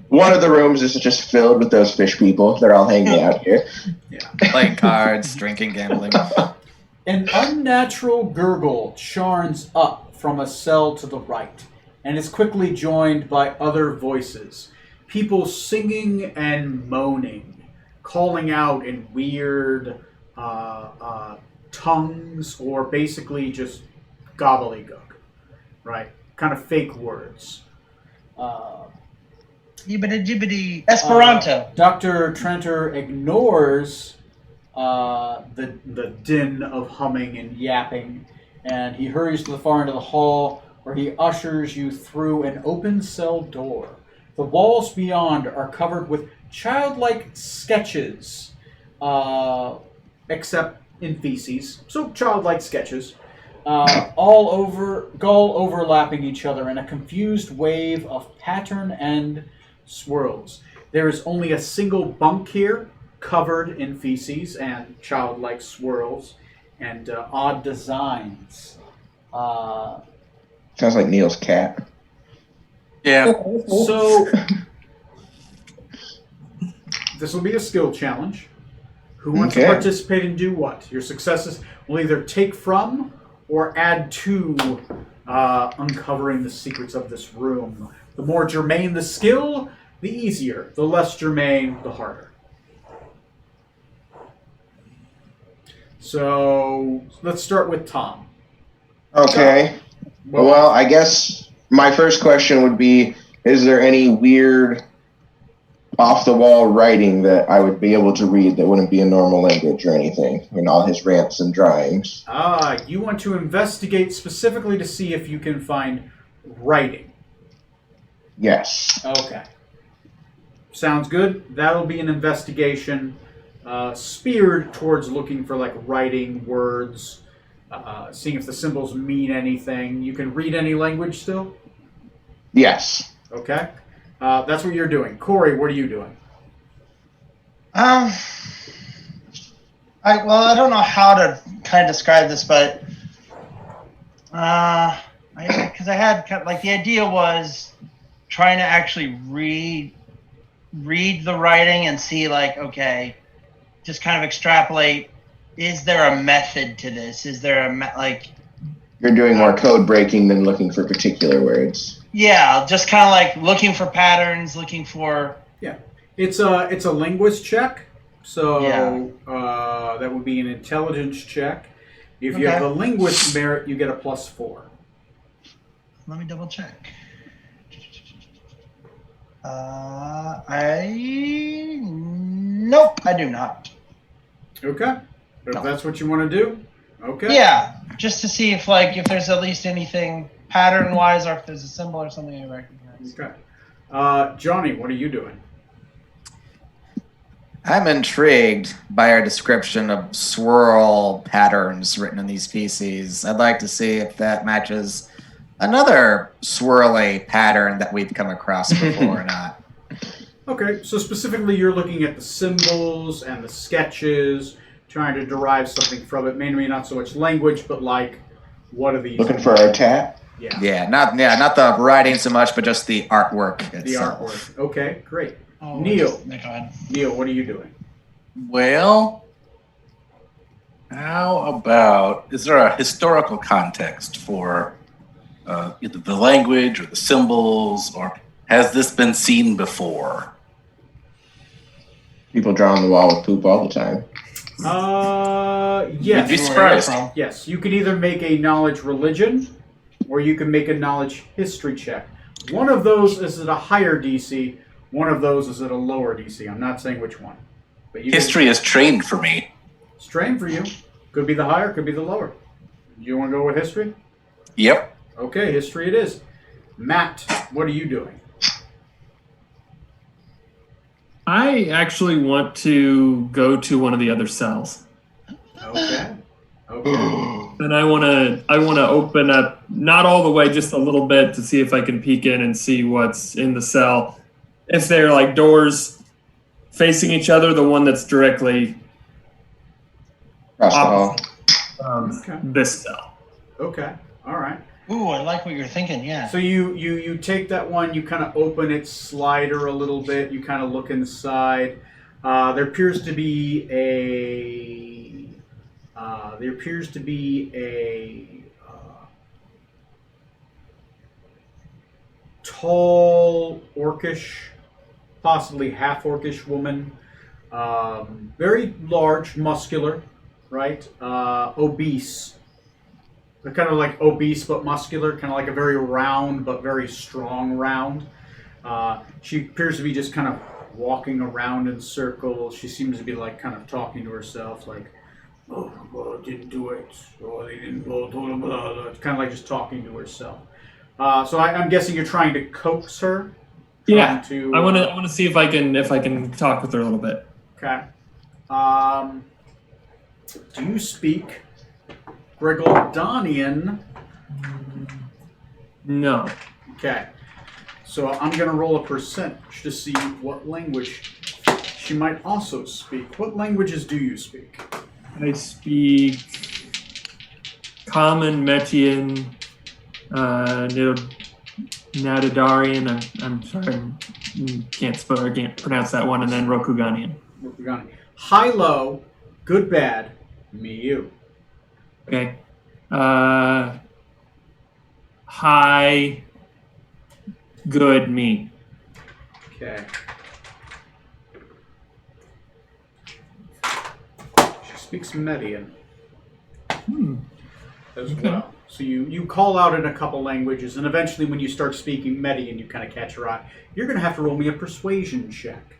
B: One of the rooms is just filled with those fish people. They're all hanging out here.
A: Yeah.
C: Playing cards, drinking, gambling.
A: An unnatural gurgle charns up from a cell to the right, and is quickly joined by other voices. People singing and moaning, calling out in weird tongues, or basically just gobbledygook, right? Kind of fake words.
E: Jibbity jibbity. Esperanto.
A: Dr. Trenter ignores the din of humming and yapping, and he hurries to the far end of the hall, where he ushers you through an open cell door. The walls beyond are covered with childlike sketches, except in feces, so childlike sketches, all overlapping each other in a confused wave of pattern and swirls. There is only a single bunk here, covered in feces and childlike swirls and odd designs.
B: Sounds like Neil's cat.
D: Yeah.
A: So, this will be a skill challenge. Who wants to
B: Okay.
A: participate and do what? Your successes will either take from or add to uncovering the secrets of this room. The more germane the skill, the easier. The less germane, the harder. So, let's start with Tom.
B: Okay. Well, I guess my first question would be, is there any weird off-the-wall writing that I would be able to read that wouldn't be in normal language or anything in all his rants and drawings?
A: You want to investigate specifically to see if you can find writing.
B: Yes.
A: Okay. Sounds good. That'll be an investigation speared towards looking for like writing, words, seeing if the symbols mean anything. You can read any language still?
B: Yes.
A: Okay. That's what you're doing. Corey, what are you doing?
E: I don't know how to kind of describe this, but because I had like the idea was trying to actually read the writing and see like, okay, just kind of extrapolate. Is there a method to this? Is there a
B: You're doing more code breaking than looking for particular words.
E: Yeah, just kind of like looking for patterns, looking for.
A: Yeah, it's a linguist check, so
E: Yeah.
A: that would be an intelligence check. If you have the linguist merit, you get a +4.
E: Let me double check. Nope, I do not.
A: Okay, but if that's what you want to do, okay.
E: Yeah, just to see if there's at least anything pattern-wise, or if there's a symbol or something I recognize.
A: Okay. Johnny, what are you doing?
C: I'm intrigued by our description of swirl patterns written in these species. I'd like to see if that matches another swirly pattern that we've come across before or not.
A: Okay, so specifically you're looking at the symbols and the sketches, trying to derive something from it. Maybe not so much language, but like, what are these?
B: Looking for our tat?
A: Yeah.
C: Not the writing so much, but just the artwork itself.
A: The artwork. Okay, great.
E: Oh,
A: Neil,
E: God.
A: Neil, what are you doing?
D: Well, how about, is there a historical context for either the language or the symbols, or has this been seen before?
B: People draw on the wall with poop all the time.
A: Yes.
D: You'd be surprised.
A: Yes, you can either make a knowledge religion, or you can make a knowledge history check. One of those is at a higher DC, one of those is at a lower DC. I'm not saying which one. But you
D: History is trained for me.
A: It's trained for you. Could be the higher, could be the lower. Do you want to go with history?
D: Yep.
A: Okay, history it is. Matt, what are you doing?
F: I actually want to go to one of the other cells.
A: Okay. Okay.
F: And I want to open up, not all the way, just a little bit to see if I can peek in and see what's in the cell. If they're like doors facing each other, the one that's directly
B: Across the hall.
F: opposite this cell.
A: Okay. All right.
E: Ooh, I like what you're thinking, yeah.
A: So you take that one, you kind of open its slider a little bit, you kind of look inside. There appears to be a tall, orcish, possibly half-orcish woman, very large, muscular, right? Obese. They're kind of like obese but muscular, kind of like a very round but very strong round. She appears to be just kind of walking around in circles. She seems to be like kind of talking to herself, like, "Oh, well, I didn't do it. Oh, they didn't blah, blah, blah, blah." Kind of like just talking to herself. So I'm guessing you're trying to coax her.
F: Yeah,
A: To,
F: I want to see if I can talk with her a little bit.
A: Okay. Do you speak Gregordonian?
F: No.
A: Okay. So I'm going to roll a percentage to see what language she might also speak. What languages do you speak?
F: I speak Common, Metian, Nadadarian. I'm sorry, I can't pronounce that one, and then Rokuganian.
A: Rokugani. High, low, good, bad, me, you.
F: Okay. High, good, me.
A: Okay. She speaks Median as well. So you call out in a couple languages, and eventually when you start speaking Median, you kind of catch her eye. You're going to have to roll me a persuasion check.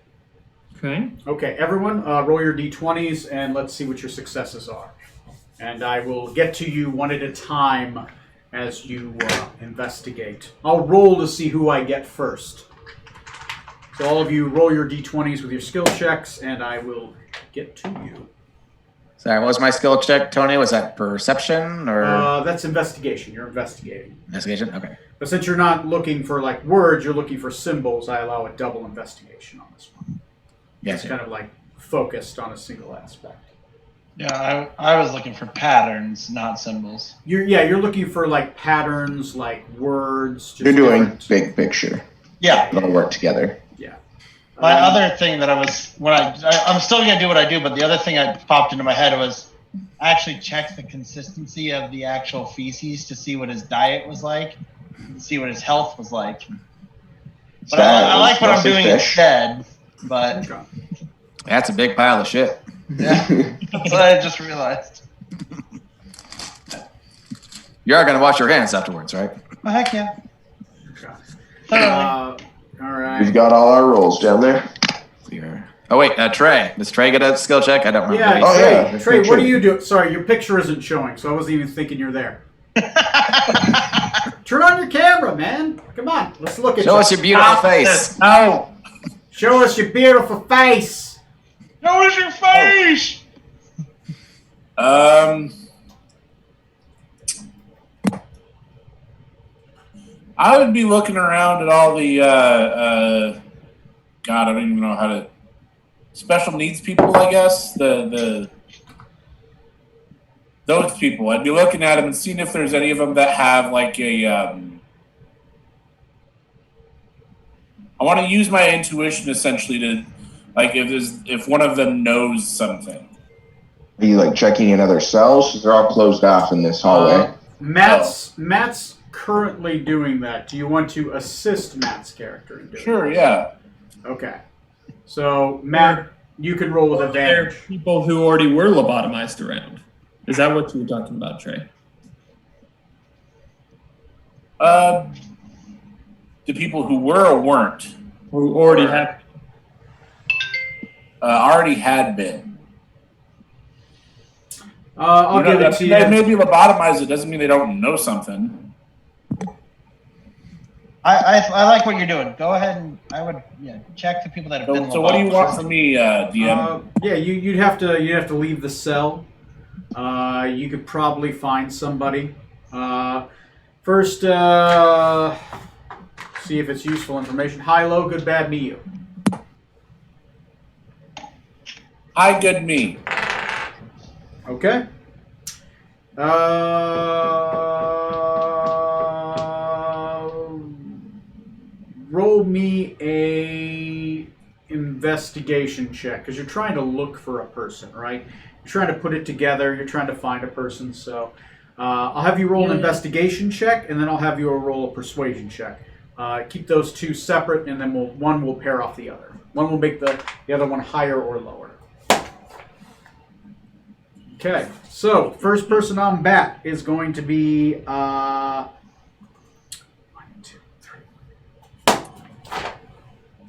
F: Okay.
A: Okay, everyone, roll your d20s, and let's see what your successes are. And I will get to you one at a time as you investigate. I'll roll to see who I get first. So all of you roll your d20s with your skill checks, and I will get to you.
C: Sorry, what was my skill check, Tony? Was that perception or
A: That's investigation. You're investigating.
C: investigation? Okay.
A: But since you're not looking for like words, you're looking for symbols, I allow a double investigation on this one.
C: Yes.
A: It's kind of like focused on a single aspect.
E: Yeah, I was looking for patterns, not symbols.
A: You're looking for like patterns, like words. Just
B: You're doing
A: different-
B: big picture.
E: Yeah.
B: It'll work together.
A: Yeah.
E: My other thing that I'm still gonna do what I do, but the other thing that popped into my head was actually check the consistency of the actual feces to see what his diet was like, see what his health was like. But I like what I'm doing instead. But
C: That's a big pile of shit.
E: yeah, that's what I just realized.
C: You are going to wash your hands afterwards, right?
E: Oh, heck yeah.
A: All right.
B: We've got all our rolls down there.
C: Oh, wait, Trey. Does Trey get a skill check? I don't remember.
A: Yeah,
B: Oh,
A: Trey,
B: yeah.
A: Trey, what are you doing? Sorry, your picture isn't showing, so I wasn't even thinking you're there. Turn on your camera, man. Come on, let's look at
C: Show
A: you.
C: us your beautiful face.
H: No.
A: Show us your beautiful face.
E: Show us your face.
H: I would be looking around at all the God, I don't even know how to special needs people. I guess those people. I'd be looking at them and seeing if there's any of them that have like a. I want to use my intuition essentially to, like, if one of them knows something.
B: Are you like checking in other cells? They're all closed off in this hallway.
A: Matt's currently doing that. Do you want to assist Matt's character in doing
H: Sure,
A: it?
H: yeah.
A: Okay. So Matt, you can roll with
F: There are
A: advantage.
F: people who already were lobotomized around. Is that what you were talking about, Trey?
H: The people who were or weren't
F: Who already had?
H: already had been.
A: I'll give it to you.
H: They may be lobotomized. It doesn't mean they don't know something.
E: I like what you're doing. Go ahead and I would check the people that have been.
H: So what do you want from me, DM?
A: Yeah, you'd have to leave the cell. You could probably find somebody. First, see if it's useful information. High, low, good, bad, me, you.
H: Hi, good me.
A: Okay. Roll me a investigation check because you're trying to look for a person, right? You're trying to put it together. You're trying to find a person. So I'll have you roll an investigation check, and then I'll have you roll a persuasion check. Keep those two separate, and then one will pair off the other. One will make the other one higher or lower. Okay, so first person on bat is going to be 1, 2, 3.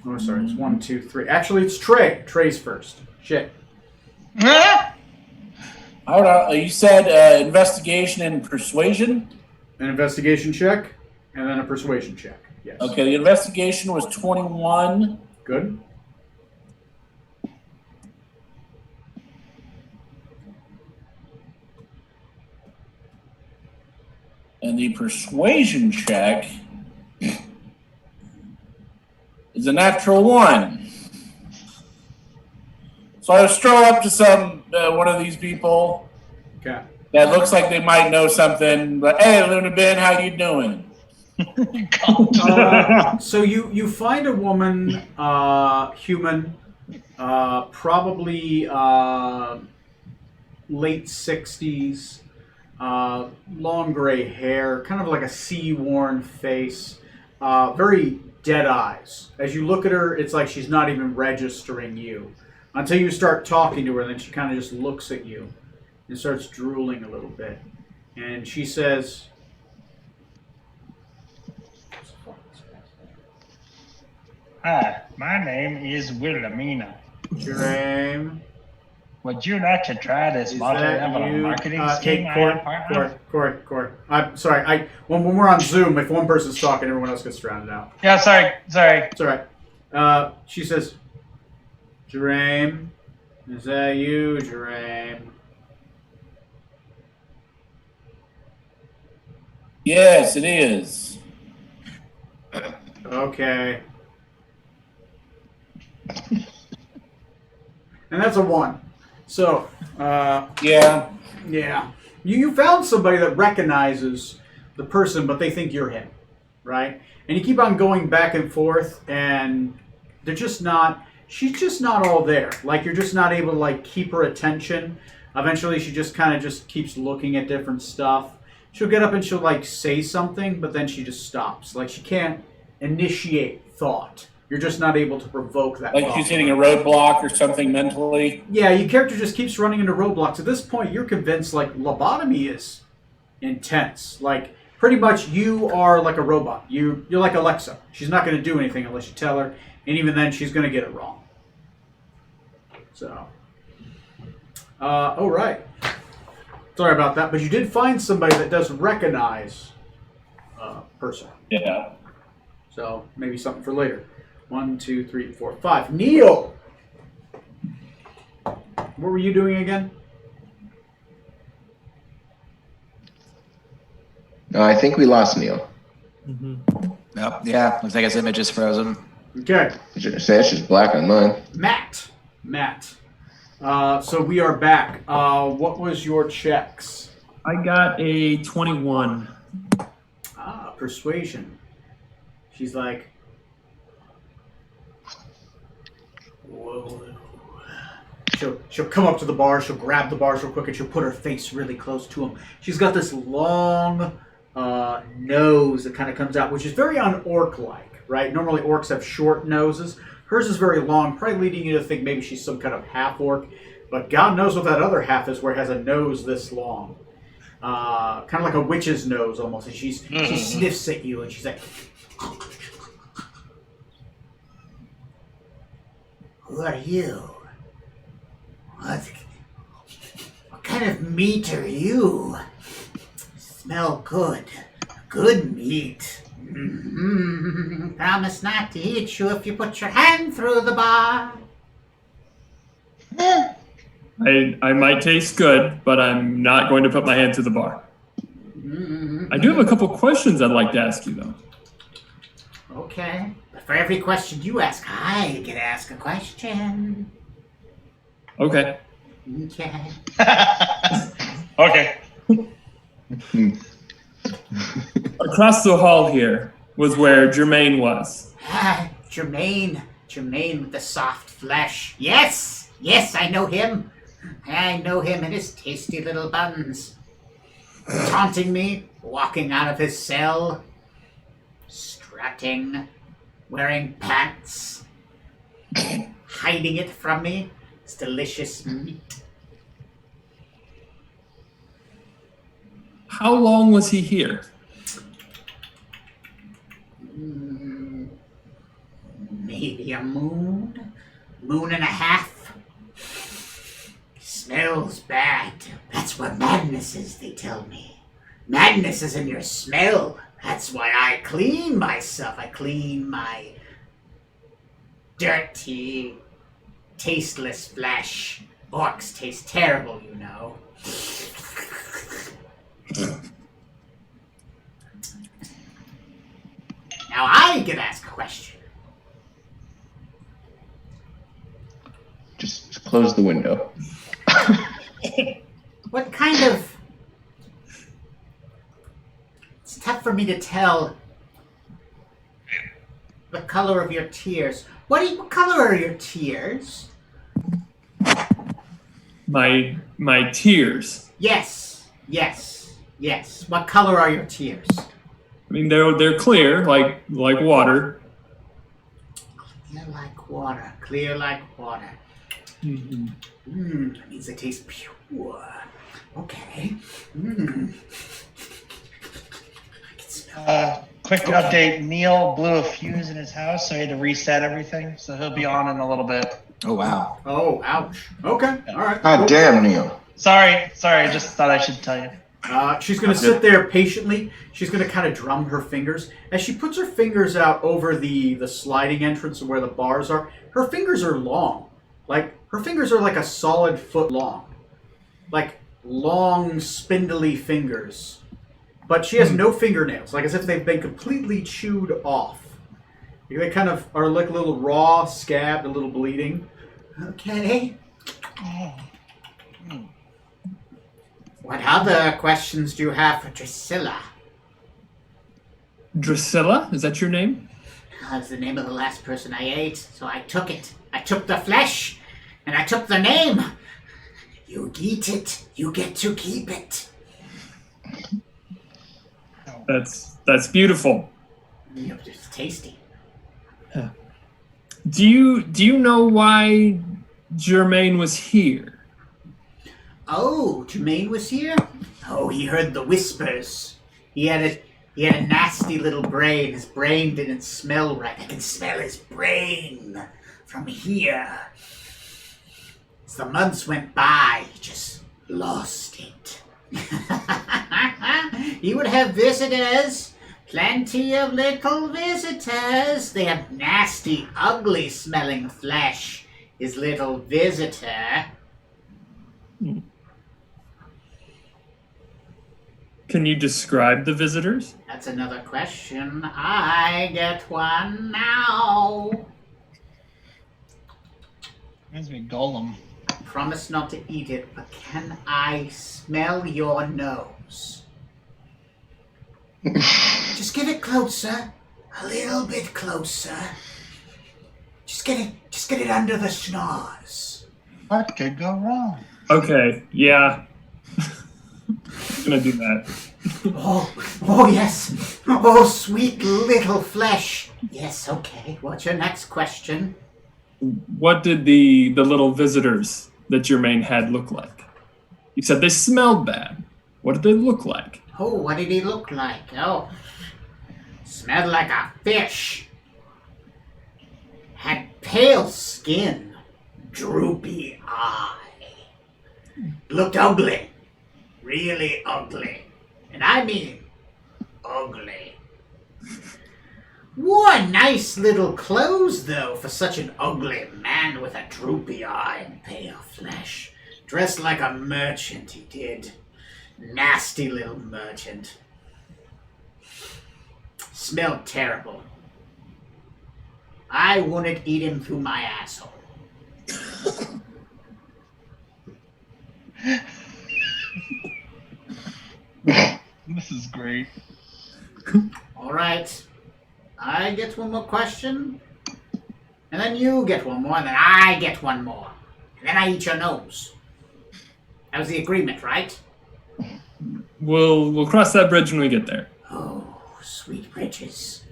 A: Oh, sorry, it's 1, 2, 3. Actually, it's Trey. Trey's first. Shit.
H: Hold on. You said investigation and persuasion?
A: An investigation check, and then a persuasion check. Yes.
H: Okay, the investigation was 21.
A: Good.
H: And the persuasion check is a natural 1. So I stroll up to one of these people
A: Okay.
H: that looks like they might know something. But hey, Luna Ben, how you doing?
A: So you find a woman, human, probably late 60s, long gray hair, kind of like a sea-worn face, very dead eyes. As you look at her, it's like she's not even registering you until you start talking to her. Then she kind of just looks at you and starts drooling a little bit, and she says,
E: Hi, my name is Wilhelmina.
A: Jerame.
E: Would you like to try this
A: Is
E: multi-level
A: that you?
E: marketing
A: Hey,
E: scheme I am part of?
A: Corey. I'm sorry. When we're on Zoom, if one person's talking, everyone else gets drowned out.
E: Yeah, sorry.
A: It's all right. She says, Jerame, is that you, Jerame?
H: Yes, it is.
A: Okay. And that's a 1. So,
H: Yeah.
A: yeah. You found somebody that recognizes the person, but they think you're him, right? And you keep on going back and forth, and they're just not, she's just not all there. Like, you're just not able to, like, keep her attention. Eventually, she just kind of just keeps looking at different stuff. She'll get up and she'll, like, say something, but then she just stops. Like, she can't initiate thought. You're just not able to provoke that
H: Like
A: thought.
H: she's hitting a roadblock or something mentally.
A: Yeah, your character just keeps running into roadblocks. At this point, you're convinced, like, lobotomy is intense. Like, pretty much you are like a robot. You're like Alexa. She's not going to do anything unless you tell her, and even then, she's going to get it wrong. So, all right. Sorry about that, but you did find somebody that does recognize person.
H: Yeah.
A: So maybe something for later. 1, 2, 3, 4, 5. Neil! What were you doing again?
B: I think we lost Neil.
C: Nope. Yeah, looks like his image is frozen.
A: Okay.
B: It's just black on mine.
A: Matt. So we are back. What was your checks?
F: I got a 21.
A: Persuasion. She's like, whoa. She'll come up to the bar, she'll grab the bars real quick, and she'll put her face really close to him. She's got this long nose that kind of comes out, which is very un-orc-like, right? Normally orcs have short noses. Hers is very long, probably leading you to think maybe she's some kind of half-orc. But God knows what that other half is, where it has a nose this long. Kind of like a witch's nose, almost. And she sniffs at you, and she's like, "Who are you? What kind of meat are you? Smell good. Good meat. Promise not to eat you if you put your hand through the bar."
F: I might taste good, but I'm not going to put my hand through the bar. I do have a couple questions I'd like to ask you, though.
A: Okay. But for every question you ask, I get to ask a question.
F: Okay.
A: Okay.
E: Okay.
F: Across the hall here was where Jermaine was.
A: Jermaine with the soft flesh. Yes, I know him. I know him and his tasty little buns. Taunting me, walking out of his cell, strutting, wearing pants, hiding it from me. It's delicious meat.
F: How long was he here?
A: Maybe a moon and a half. Smells bad. That's where madness is, they tell me. Madness is in your smell. That's why I clean myself. I clean my dirty, tasteless flesh. Orcs taste terrible, you know. Now I get asked a question.
B: Just close the window.
A: What kind of... It's tough for me to tell the color of your tears. What color are your tears?
F: My tears.
A: Yes. What color are your tears?
F: I mean, they're clear, like water.
A: Clear like water. That means they taste pure. Okay. I can smell.
E: Quick update. Neil blew a fuse in his house, so he had to reset everything. So he'll be on in a little bit.
C: Oh, wow.
A: Oh, ouch. Okay, all right.
B: God damn, Neil.
E: Sorry. Just thought I should tell you.
A: She's going to sit there patiently. She's going to kind of drum her fingers. As she puts her fingers out over the sliding entrance of where the bars are, her fingers are long. Like, her fingers are like a solid foot long. Like, long, spindly fingers. But she has no fingernails, like as if they've been completely chewed off. They kind of are like a little raw, scabbed, a little bleeding. Okay. What other questions do you have for Drusilla?
F: Drusilla? Is that your name?
A: That's the name of the last person I ate, so I took it. I took the flesh, and I took the name. You eat it, you get to keep it.
F: That's beautiful.
A: It's tasty.
F: Do you know why Jermaine was here?
A: Oh, Jermaine was here? Oh, he heard the whispers. He had a nasty little brain. His brain didn't smell right. I can smell his brain from here. As the months went by, he just lost it. He would have visitors. Plenty of little visitors. They have nasty, ugly smelling flesh. His little visitor.
F: Can you describe the visitors?
A: That's another question. I get one now.
E: Reminds me of Golem.
A: I promise not to eat it, but can I smell your nose? Just get it closer. A little bit closer. Just get it under the schnoz.
E: What could go wrong?
F: Okay, yeah. I'm gonna do that.
A: Oh yes. Oh, sweet little flesh. Yes, okay. What's your next question?
F: What did the little visitors that Jermaine had look like? You said they smelled bad. What did they look like?
A: Oh, what did he look like? Oh, smelled like a fish. Had pale skin, droopy eye. Looked ugly. Really ugly. And I mean ugly. Wore nice little clothes, though, for such an ugly man with a droopy eye and pale flesh. Dressed like a merchant, he did. Nasty little merchant. Smelled terrible. I wouldn't eat him through my asshole.
E: This is great.
A: All right. I get one more question. And then you get one more, and then I get one more. And then I eat your nose. That was the agreement, right?
F: We'll cross that bridge when we get there.
A: Oh, sweet bridges.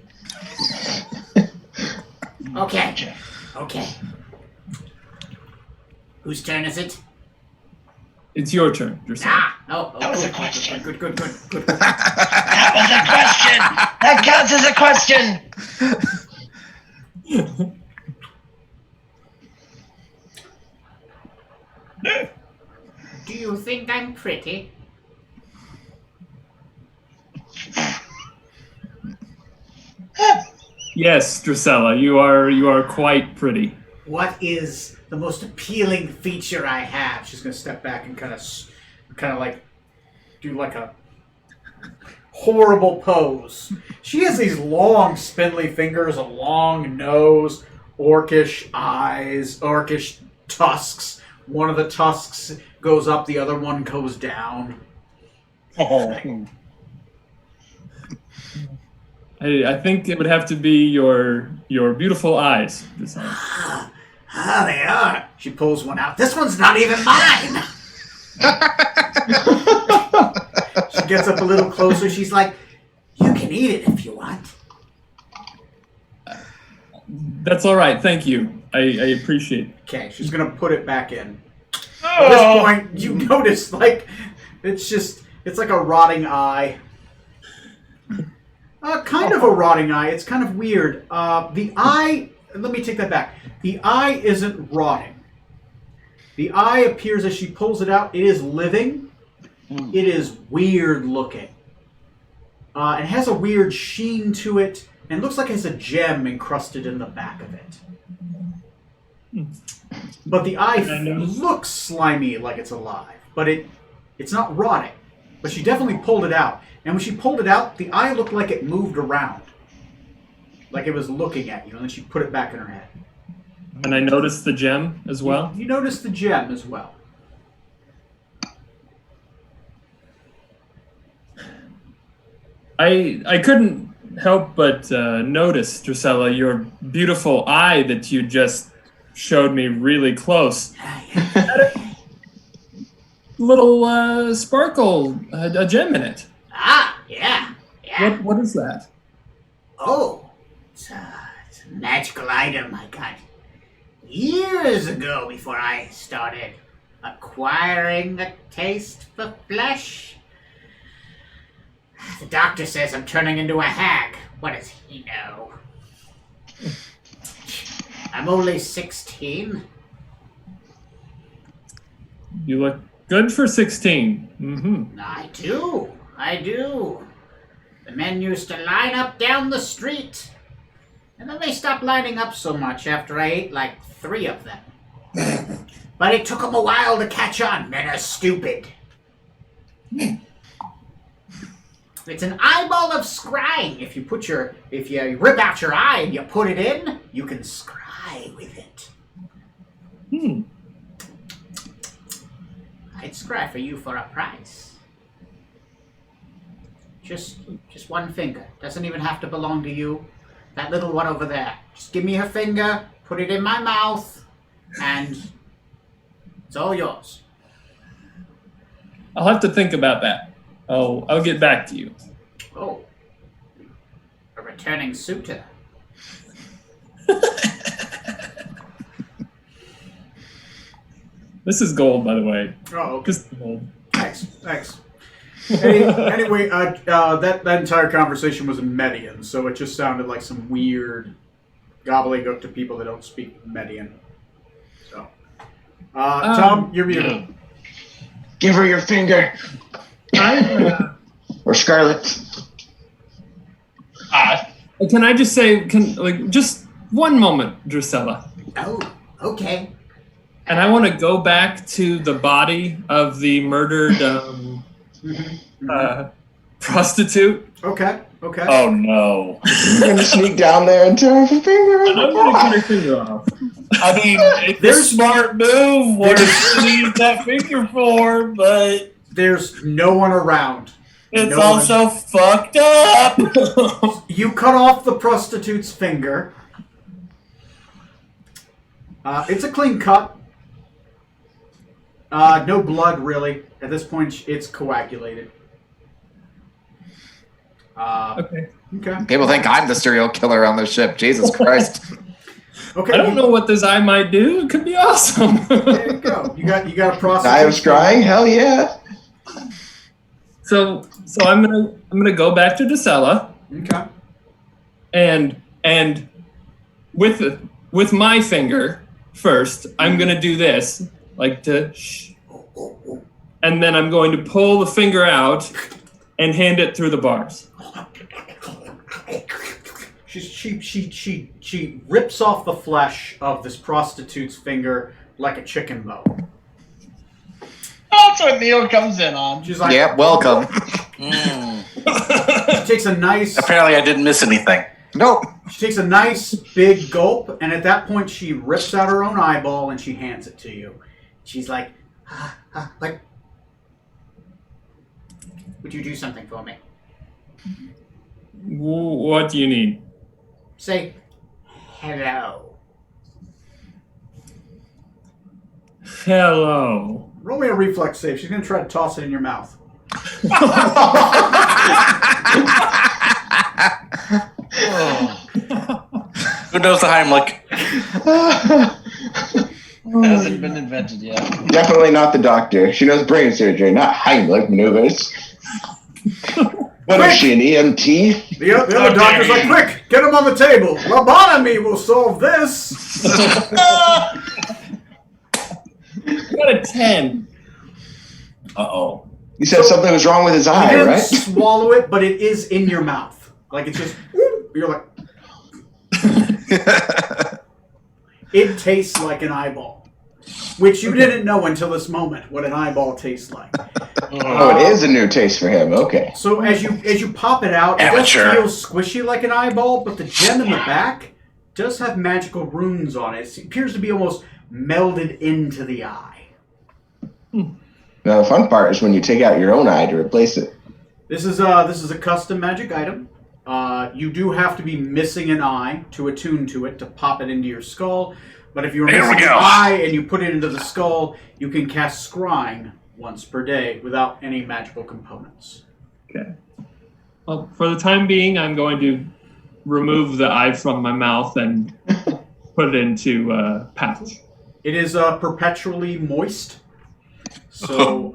A: Okay. Okay. Whose turn is it?
F: It's your turn, Drusilla.
A: Oh,
E: That was
A: good,
E: a question.
A: Good.
E: That was a question. That counts as a question.
A: Do you think I'm pretty?
F: Yes, Drusilla, you are quite pretty.
A: What is the most appealing feature I have? She's gonna step back and kind of like do like a horrible pose. She has these long, spindly fingers, a long nose, orcish eyes, orcish tusks. One of the tusks goes up, the other one goes down.
H: Oh.
F: I think it would have to be your beautiful eyes.
A: Ah, they are. She pulls one out. This one's not even mine. She gets up a little closer. She's like, you can eat it if you want.
F: That's all right. Thank you. I appreciate it.
A: Okay, she's going to put it back in. At this point, you notice, like, it's like a rotting eye. Kind of a rotting eye. It's kind of weird. The eye, let me take that back. The eye isn't rotting. The eye appears as she pulls it out. It is living. It is weird looking. It has a weird sheen to it, and it looks like it has a gem encrusted in the back of it. But the eye looks slimy like it's alive, but it's not rotting. But she definitely pulled it out. And when she pulled it out, the eye looked like it moved around. Like it was looking at you, and then she put it back in her head.
F: And I noticed the gem as well?
A: You noticed the gem as well.
F: I couldn't help but notice, Drusilla, your beautiful eye that you just showed me really close. Little sparkle, a gem in it.
A: Ah, yeah.
F: What is that?
A: Oh, it's a magical item I got years ago before I started acquiring a taste for flesh. The doctor says I'm turning into a hag. What does he know? I'm only 16.
F: You look good for 16. Mm-hmm.
A: I do. The men used to line up down the street. And then they stopped lining up so much after I ate like 3 of them. But it took them a while to catch on. Men are stupid. It's an eyeball of scrying. If you rip out your eye and you put it in, you can scry with it. I'd scry for you for a price. Just 1 finger. Doesn't even have to belong to you. That little one over there. Just give me her finger, put it in my mouth, and it's all yours.
F: I'll have to think about that. I'll get back to you.
A: Oh. A returning suitor.
F: This is gold, by the way.
A: Oh, okay.
F: Just gold.
A: Thanks. Anyway, that entire conversation was in Median, so it just sounded like some weird gobbledygook to people that don't speak Median. So, Tom, you're muted.
B: Give her your finger. Or Scarlet.
F: Can I just say, just one moment, Drusilla.
A: Oh, okay.
F: And I want to go back to the body of the murdered prostitute.
A: Okay.
H: Oh no!
B: You're gonna sneak down there and tear her finger.
F: I'm gonna cut her finger off.
H: I mean, it's a smart move. What to use that finger for? But
A: there's no one around.
H: It's also fucked up.
A: You cut off the prostitute's finger. It's a clean cut. No blood, really. At this point, it's coagulated.
F: Okay.
C: People think I'm the serial killer on this ship. Jesus Christ.
A: Okay.
F: I don't know what this eye might do. It could be awesome.
A: There you go. You got a prostitute.
B: I am scrying? Hell yeah.
F: So I'm gonna go back to Decella.
A: Okay.
F: And with my finger first, I'm gonna do this, like to shh. And then I'm going to pull the finger out and hand it through the bars.
A: She rips off the flesh of this prostitute's finger like a chicken bone.
E: That's what Neil comes in on.
A: She's like,
C: Yeah, welcome.
A: She takes a nice.
D: Apparently, I didn't miss anything.
C: Nope.
A: She takes a nice big gulp, and at that point, she rips out her own eyeball and she hands it to you. She's like, "What? Would you do something for me?"
F: What do you need?
A: Say, hello.
F: Hello.
A: Roll me a reflex save. She's going to try to toss it in your mouth.
D: Who knows the Heimlich?
E: Hasn't been invented yet.
B: Definitely not the doctor. She knows brain surgery, not Heimlich maneuvers. What is she, an EMT?
A: The other doctor's like, quick, get him on the table. Lobotomy will solve this.
F: You got a 10.
H: Uh-oh.
B: You said something was wrong with his
A: You
B: eye,
A: didn't
B: right?
A: swallow it, but it is in your mouth. Like, it's just, you're like, it tastes like an eyeball. Which you didn't know until this moment, what an eyeball tastes like.
B: Oh, it is a new taste for him. Okay.
A: So as you pop it out, it does feel squishy like an eyeball, but the gem in the back does have magical runes on it. It appears to be almost melded into the eye.
B: Now the fun part is when you take out your own eye to replace it.
A: This is a custom magic item. You do have to be missing an eye to attune to it to pop it into your skull. But if you're missing an eye and you put it into the skull, you can cast scrying once per day without any magical components.
F: Okay. Well, for the time being, I'm going to remove the eye from my mouth and put it into a pouch.
A: It is perpetually moist. So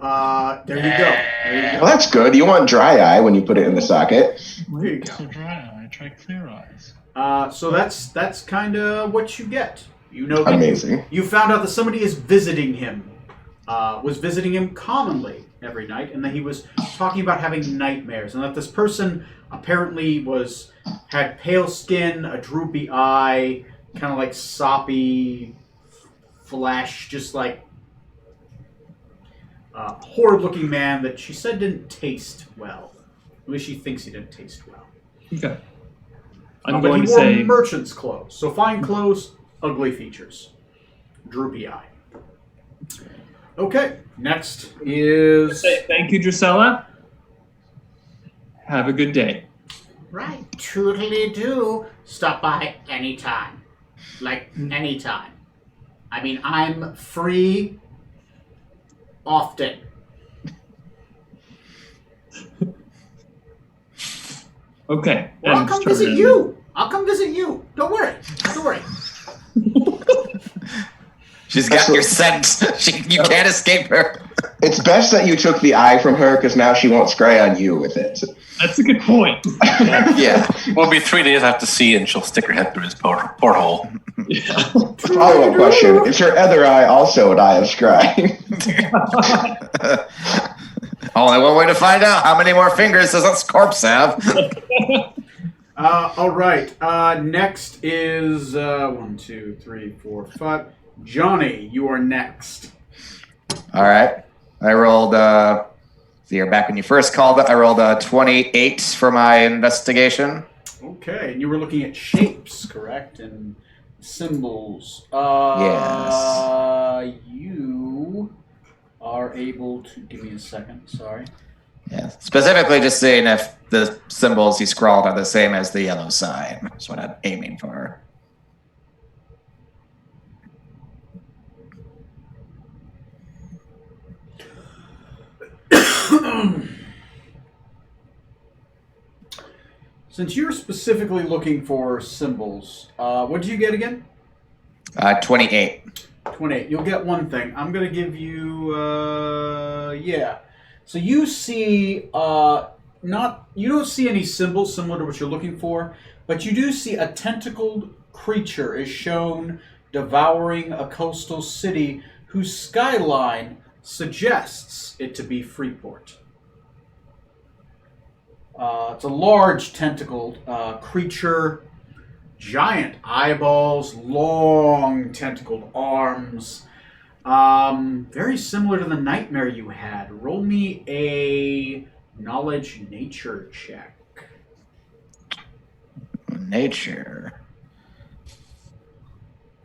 A: there you go.
B: Well, that's good. You want dry eye when you put it in the socket.
A: There you go.
E: Dry eye, try clear eyes.
A: So that's kind of what you get. You know, that
B: Amazing.
A: You found out that somebody is visiting him. Was visiting him commonly. every night, and that he was talking about having nightmares, and that this person apparently had pale skin, a droopy eye, kind of like soppy flesh, just like a horrid-looking man that she said didn't taste well. At least she thinks he didn't taste well.
F: Okay.
A: But he wore merchant's clothes, so fine clothes, ugly features, droopy eye. Okay, next is...
F: Thank you, Drusilla. Have a good day.
A: Right, totally do. Stop by anytime. Like, anytime. I mean, I'm free often.
F: Okay.
A: Well, I'll come visit you. I'll come visit you. Don't worry. Don't worry.
C: She's got your scent. You can't escape her.
B: It's best that you took the eye from her because now she won't scry on you with it.
F: That's a good point.
C: Yeah.
D: We'll be 3 days after sea, and she'll stick her head through his porthole.
B: Follow-up question. Is her other eye also an eye of scry?
C: Only one way to find out. How many more fingers does this corpse have?
A: All right. Next is 1, 2, 3, 4, 5. Johnny, you are next.
C: All right. I rolled, so you're back when you first called it. I rolled a 28 for my investigation.
A: Okay, and you were looking at shapes, correct? And symbols.
C: Yes.
A: You are able to... Give me a second, sorry.
C: Yeah. Specifically just seeing if the symbols he scrawled are the same as the yellow sign. That's what I'm aiming for.
A: Since you're specifically looking for symbols, what did you get again?
C: 28.
A: 28. You'll get one thing. I'm going to give you, yeah. So you see, you don't see any symbols similar to what you're looking for, but you do see a tentacled creature is shown devouring a coastal city whose skyline suggests it to be Freeport. It's a large tentacled creature, giant eyeballs, long tentacled arms. Very similar to the nightmare you had. Roll me a knowledge nature check.
C: Nature.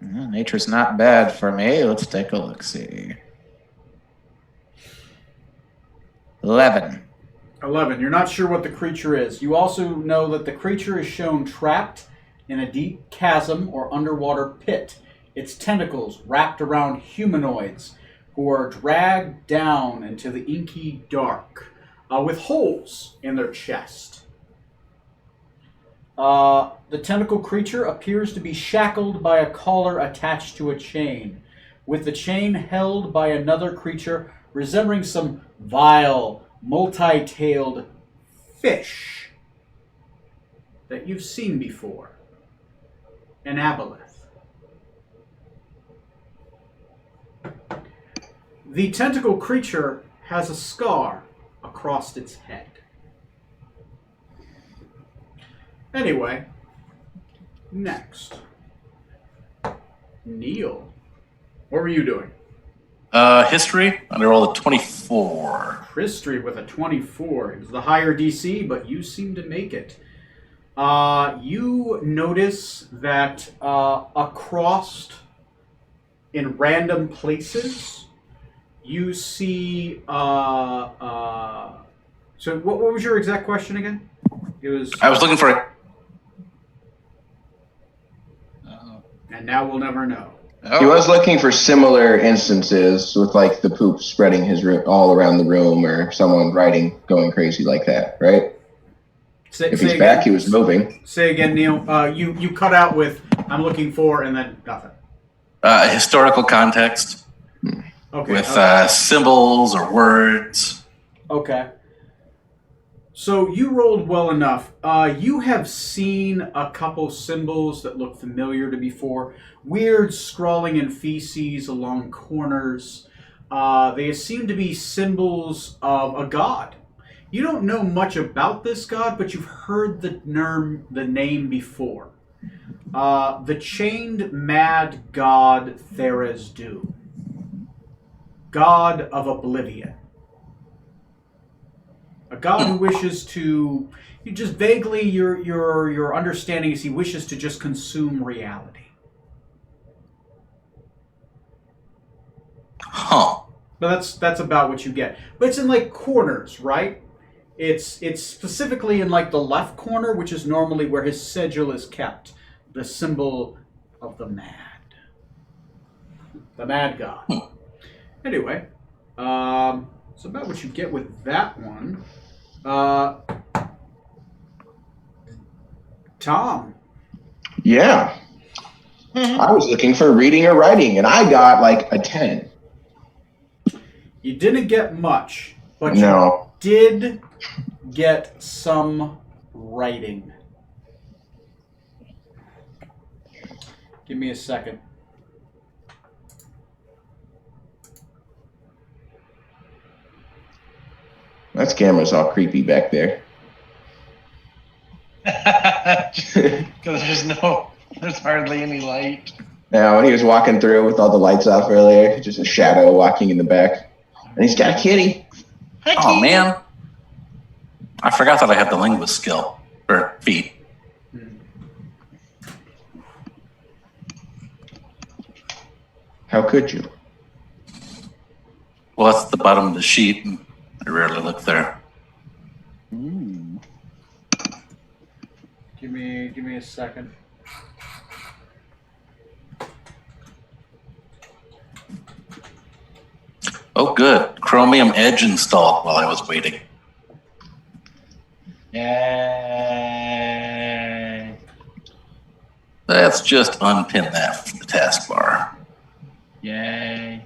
C: Nature's not bad for me. Let's take a look-see. 11.
A: 11. You're not sure what the creature is. You also know that the creature is shown trapped in a deep chasm or underwater pit. Its tentacles wrapped around humanoids who are dragged down into the inky dark with holes in their chest. The tentacle creature appears to be shackled by a collar attached to a chain, with the chain held by another creature resembling some vile, multi-tailed fish that you've seen before in Aboleth. The tentacle creature has a scar across its head. Anyway, next. Neil, what were you doing?
D: History, I rolled a 24.
A: History with a 24. It was the higher DC, but you seem to make it. You notice that across in random places, you see... so what was your exact question again? It was...
D: I was looking for...
A: And now we'll never know.
B: He was looking for similar instances with like the poop spreading all around the room or someone going crazy like that, right? If he's back, he was moving.
A: Say again, Neil. You cut out with "I'm looking for" and then nothing.
D: Historical context.
A: Okay.
D: With symbols or words.
A: Okay. So you rolled well enough. You have seen a couple symbols that look familiar to before. Weird scrawling in feces along corners. They seem to be symbols of a god. You don't know much about this god, but you've heard the name before. The chained mad god Theresdu. God of oblivion. A god who wishes to... You just vaguely, your understanding is he wishes to just consume reality.
D: Huh.
A: But that's about what you get. But it's in like corners, right? It's specifically in like the left corner, which is normally where his sigil is kept. The symbol of the mad. The mad god. Anyway, it's about what you get with that one. Tom.
B: Yeah. I was looking for reading or writing, and I got like a 10.
A: You didn't get much, but
B: No.
A: you did get some writing. Give me a second.
B: That camera's all creepy back there.
E: Because there's hardly any light.
B: Now, when he was walking through with all the lights off earlier, just a shadow walking in the back. And he's got a kitty.
D: Oh, man. I forgot that I had the linguist skill. Or feat.
B: How could you?
D: Well, that's at the bottom of the sheet, and I rarely look there.
A: Give me a second.
D: Oh, good. Chromium Edge installed while I was waiting.
E: Yay.
D: Let's just unpin that from the taskbar.
E: Yay.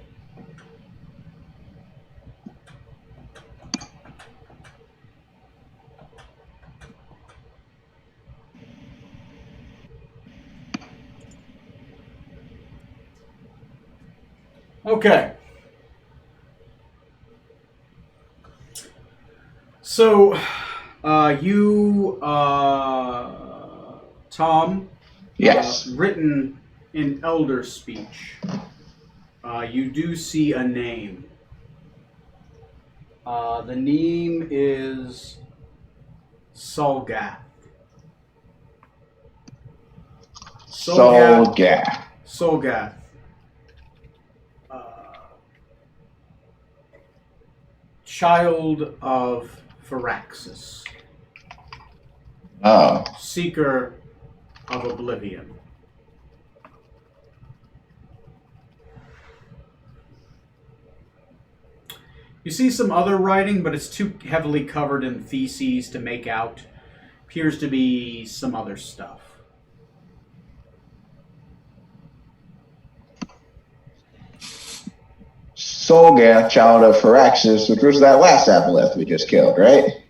A: Okay. So, Tom,
B: Yes.
A: written in Elder speech, you do see a name. The name is Solgath.
B: Solgath.
A: Solgath. Child of Pharaxis.
B: Oh.
A: Seeker of Oblivion. You see some other writing, but it's too heavily covered in theses to make out. Appears to be some other stuff.
B: Solgath, child of Pharaxis, which was that last Aboleth we just killed, right?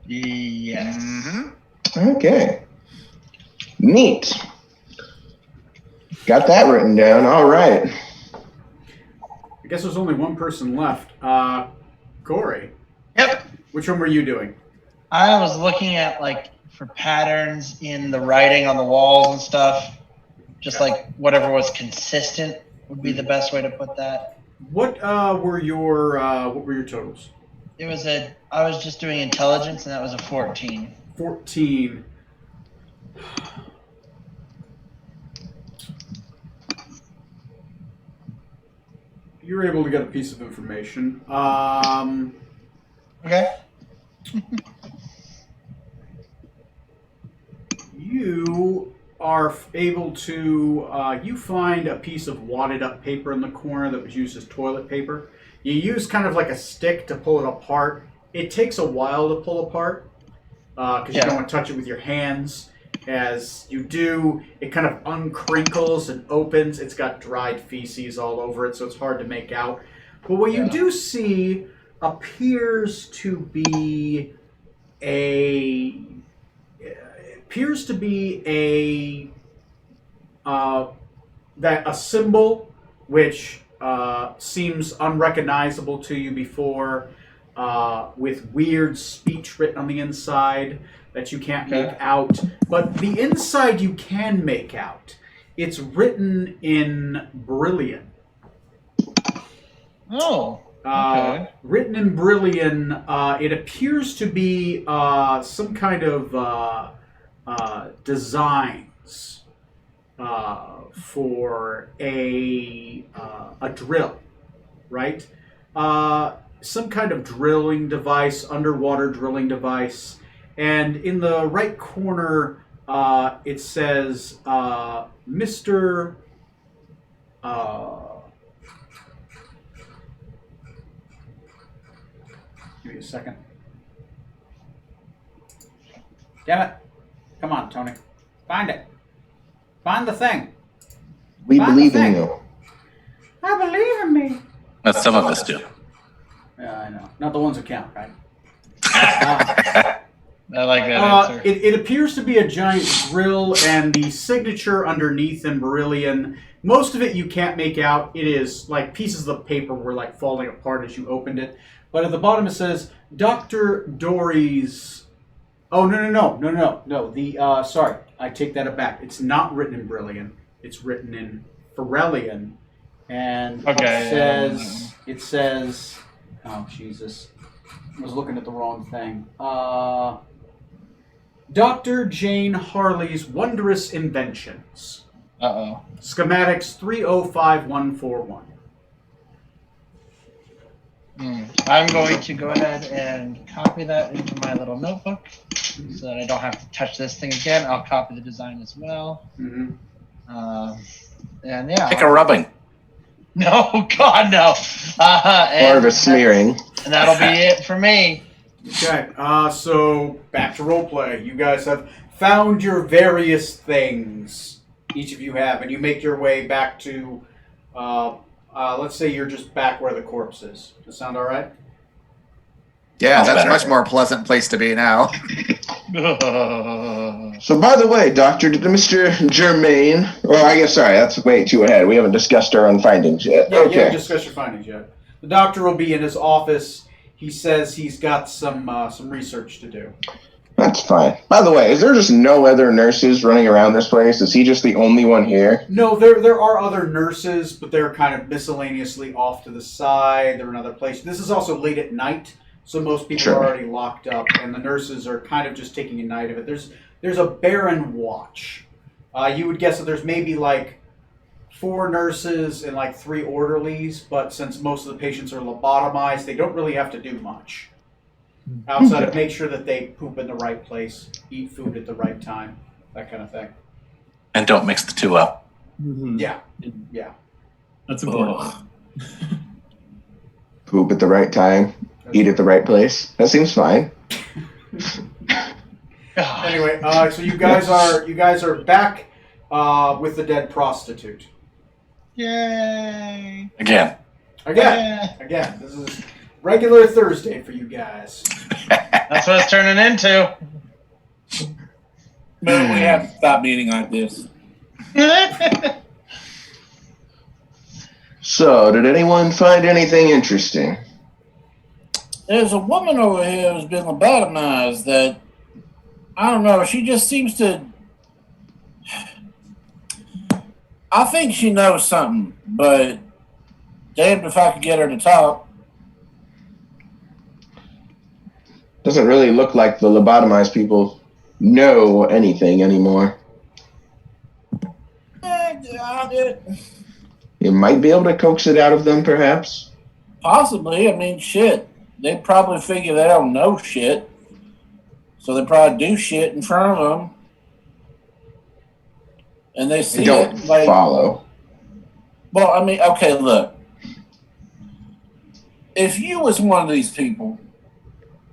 E: Yes.
B: Okay. Neat. Got that written down. All right.
A: I guess there's only one person left. Corey.
E: Yep.
A: Which one were you doing?
E: I was looking at for patterns in the writing on the walls and stuff. Just like whatever was consistent would be the best way to put that.
A: What were your totals?
E: I was just doing intelligence, and that was a 14.
A: 14. You're able to get a piece of information.
E: Okay.
A: You are able to, you find a piece of wadded up paper in the corner that was used as toilet paper. You use kind of like a stick to pull it apart. It takes a while to pull apart because you don't want to touch it with your hands. As you do, it kind of uncrinkles and opens. It's got dried feces all over it, so it's hard to make out. But what you do see appears to be a symbol which seems unrecognizable to you before, with weird speech written on the inside that you can't make out. But the inside you can make out. It's written in Brilliant.
E: Oh. Okay.
A: Written in Brilliant, it appears to be some kind of designs for a drill, right? Some kind of drilling device, underwater drilling device. And in the right corner, it says, Mr. Give me a second. Damn it. Come on, Tony. Find it. Find the thing.
B: We
A: Find
B: believe
A: the
B: in
A: thing.
B: you.
A: I believe in me.
D: As some of us do.
A: Yeah, I know. Not the ones who count, right?
E: I like that answer.
A: It appears to be a giant drill, and the signature underneath in Beryllian, most of it you can't make out. It is like pieces of the paper were like falling apart as you opened it. But at the bottom it says, Dr. Dory's... Oh, no. Sorry, I take that back. It's not written in Brilliant. It's written in Ferellian. And it says... Oh, Jesus. I was looking at the wrong thing. Dr. Jane Harley's Wondrous Inventions.
E: Uh-oh.
A: Schematics 305141.
E: I'm going to go ahead and copy that into my little notebook so that I don't have to touch this thing again. I'll copy the design as well.
A: Mm-hmm.
E: And yeah.
D: Take a rubbing.
E: No, God, no.
B: More of a smearing.
E: And that'll be it for me.
A: Okay, so back to roleplay. You guys have found your various things. Each of you have, and you make your way back to, let's say you're just back where the corpse is. Does that sound all right?
C: Yeah,
D: Sounds
C: that's a
D: better.
C: much more pleasant place to be now.
B: So, by the way, Doctor, did Mr. Germain... Well, I guess, sorry, that's way too ahead. We haven't discussed our own findings yet.
A: Yeah, you
B: Okay.
A: haven't discussed your findings yet. The doctor will be in his office. He says he's got some research to do.
B: That's fine. By the way, is there just no other nurses running around this place? Is he just the only one here?
A: No, there are other nurses, but they're kind of miscellaneously off to the side. They're in other places. This is also late at night, so most people
B: Sure.
A: are already locked up, and the nurses are kind of just taking a night of it. There's a barren watch. You would guess that there's maybe like 4 nurses and like 3 orderlies, but since most of the patients are lobotomized, they don't really have to do much. Outside of make sure that they poop in the right place, eat food at the right time, that kind of thing.
D: And don't mix the two up.
F: Mhm.
A: Yeah.
F: That's important.
D: Ugh.
B: Poop at the right time, eat at the right place. That seems fine.
A: Anyway, so you guys are back with the dead prostitute.
E: Yay.
D: Again.
A: Again, this is regular Thursday for you guys.
E: That's what it's turning into.
H: But we have to stop meeting like this.
B: So, did anyone find anything interesting?
H: There's a woman over here who's been lobotomized that, I don't know, she just seems to... I think she knows something, but damned if I could get her to talk.
B: Doesn't really look like the lobotomized people know anything anymore. You might be able to coax it out of them, perhaps.
H: Possibly. I mean, shit. They probably figure they don't know shit. So they probably do shit in front of them. And they see
B: They don't
H: it like...
B: follow.
H: Well, I mean, okay, look. If you was one of these people,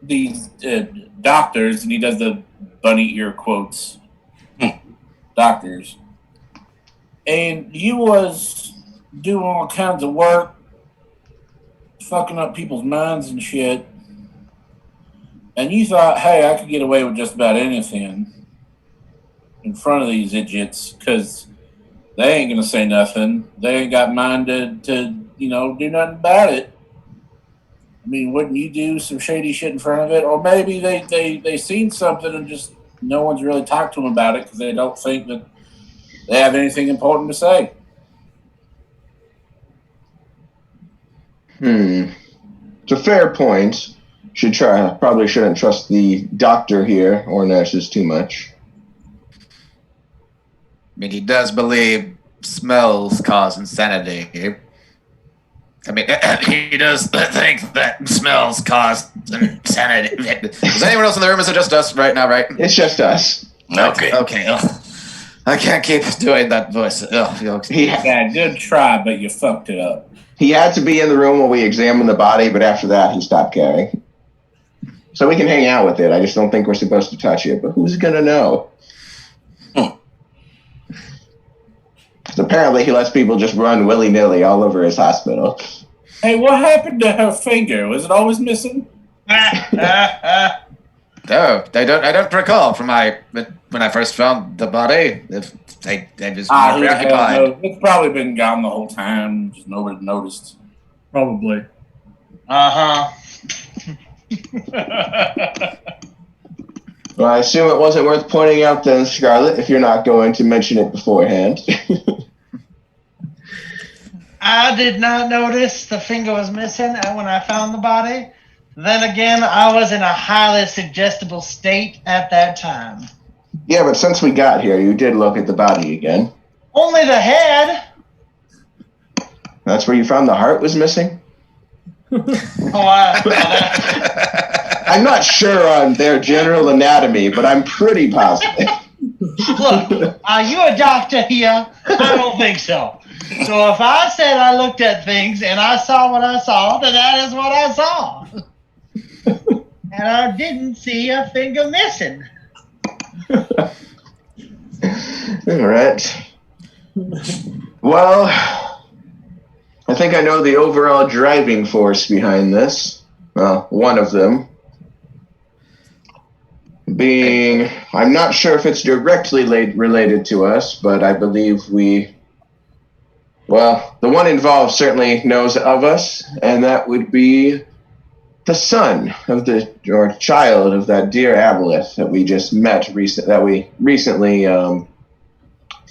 H: these doctors, and he does the bunny ear quotes, doctors, and you was doing all kinds of work, fucking up people's minds and shit, and you thought, hey, I could get away with just about anything in front of these idiots, because they ain't going to say nothing. They ain't got minded to do nothing about it. I mean, wouldn't you do some shady shit in front of it? Or maybe they seen something and just no one's really talked to them about it because they don't think that they have anything important to say.
B: It's a fair point. Probably shouldn't trust the doctor here or nurses too much.
C: I mean, he does believe smells cause insanity. I mean, he does think that smells cause insanity. Is anyone else in the room? Is it just us right now, right?
B: It's just us.
C: Okay. I can't keep doing that voice.
H: Yeah, good try, but you fucked it up.
B: He had to be in the room when we examined the body, but after that, he stopped caring. So we can hang out with it. I just don't think we're supposed to touch it, but who's going to know? Apparently, he lets people just run willy-nilly all over his hospital.
H: Hey, what happened to her finger? Was it always missing?
C: No, I don't recall from when I first found the body. If they just preoccupied.
H: It's probably been gone the whole time. Just nobody noticed.
F: Probably.
B: Well, I assume it wasn't worth pointing out then, Scarlet, if you're not going to mention it beforehand.
E: I did not notice the finger was missing when I found the body. Then again, I was in a highly suggestible state at that time.
B: Yeah, but since we got here, you did look at the body again.
E: Only the head.
B: That's where you found the heart was missing? I'm not sure on their general anatomy, but I'm pretty positive.
E: Look, are you a doctor here? I don't think so. So if I said I looked at things and I saw what I saw, then that is what I saw. And I didn't see a finger missing.
B: All right. Well, I think I know the overall driving force behind this. Well, one of them. Being, I'm not sure if it's directly related to us, but I believe the one involved certainly knows of us, and that would be the son of or child of that dear Aboleth that we just met that we recently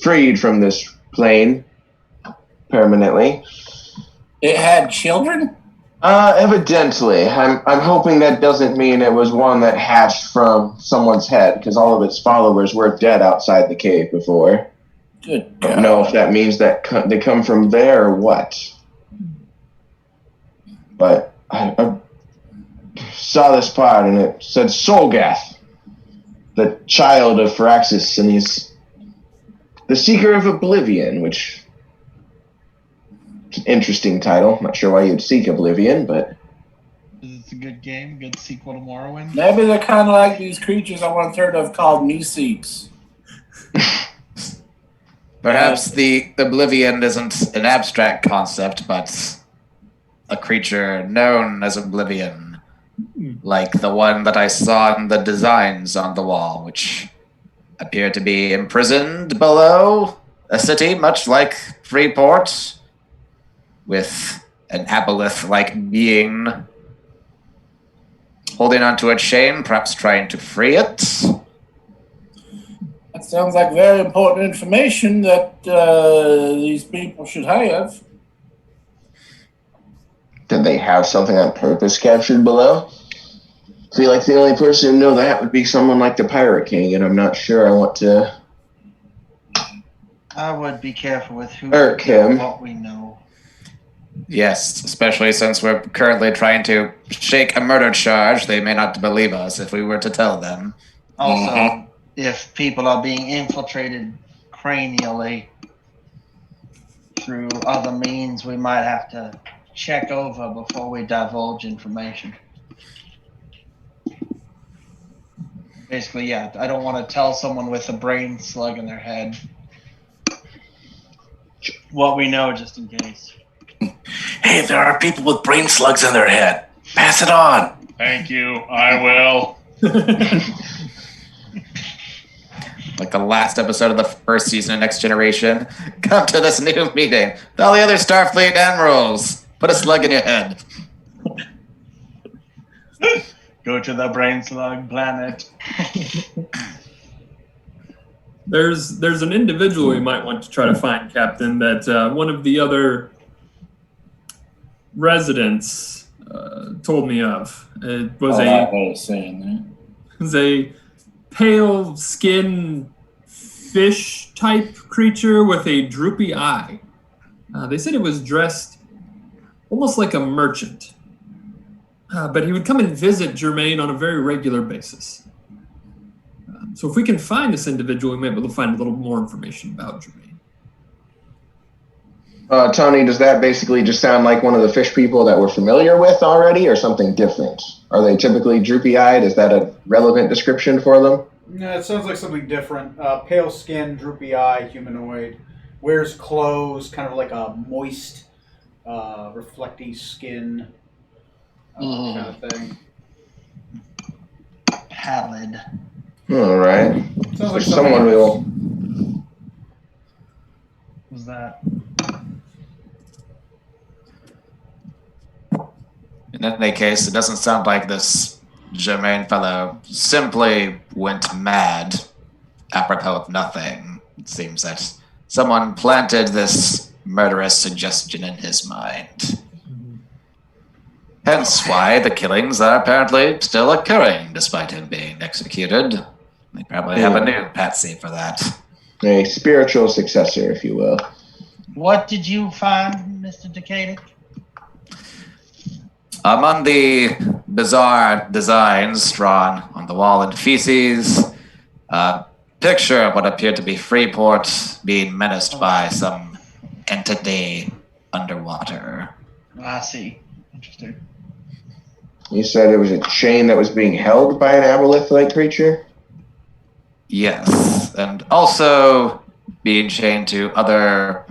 B: freed from this plane permanently.
H: It had children?
B: Evidently. I'm hoping that doesn't mean it was one that hatched from someone's head, because all of its followers were dead outside the cave before.
H: Good.
B: I don't know if that means that they come from there or what. But I saw this part and it said Solgath, the child of Firaxis, and he's the Seeker of Oblivion, which is an interesting title. Not sure why you'd seek Oblivion, but
E: It's a good game, good sequel to Morrowind.
H: Maybe they're kind of like these creatures I once heard of called Meeseeks.
C: Perhaps the Oblivion isn't an abstract concept, but a creature known as Oblivion, like the one that I saw in the designs on the wall, which appear to be imprisoned below a city, much like Freeport, with an aboleth-like being holding onto a chain, perhaps trying to free it.
H: That sounds like very important information that these people should have.
B: did they have something on purpose captured below? I feel like the only person who know that would be someone like the Pirate King, and I'm not sure I want to
E: I would be careful with who
B: irk him.
E: what we know.
C: Yes, especially since we're currently trying to shake a murder charge. They may not believe us if we were to tell them.
E: Also, if people are being infiltrated cranially through other means, we might have to check over before we divulge information. Basically, yeah, I don't want to tell someone with a brain slug in their head what we know, just in case.
D: Hey, there are people with brain slugs in their head. Pass it on.
I: Thank you. I will.
C: Like the last episode of the first season of Next Generation. Come to this new meeting with all the other Starfleet admirals. Put a slug in your head.
E: Go to the brain slug planet.
F: There's an individual we might want to try to find, Captain, that one of the other residents told me of. It was a pale skin fish type creature with a droopy eye. They said it was dressed almost like a merchant. But he would come and visit Germain on a very regular basis. So if we can find this individual, we might be able to find a little more information about Germain.
B: Tony, does that basically just sound like one of the fish people that we're familiar with already, or something different? Are they typically droopy-eyed? Is that a relevant description for them?
A: No, it sounds like something different. Pale skin, droopy eye, humanoid. Wears clothes, kind of like a moist, reflecty skin kind of thing.
E: Pallid.
B: All right.
A: Sounds like
B: someone will.
E: What's that?
C: In any case, it doesn't sound like this Germain fellow simply went mad apropos of nothing. It seems that someone planted this murderous suggestion in his mind. Hence why the killings are apparently still occurring despite him being executed. They probably have a new patsy for that.
B: A spiritual successor, if you will.
E: What did you find, Mr. Decadic?
C: Among the bizarre designs drawn on the wall in feces, a picture of what appeared to be Freeport being menaced by some entity underwater.
E: I see. Interesting.
B: You said it was a chain that was being held by an aboleth-like creature?
C: Yes, and also being chained to other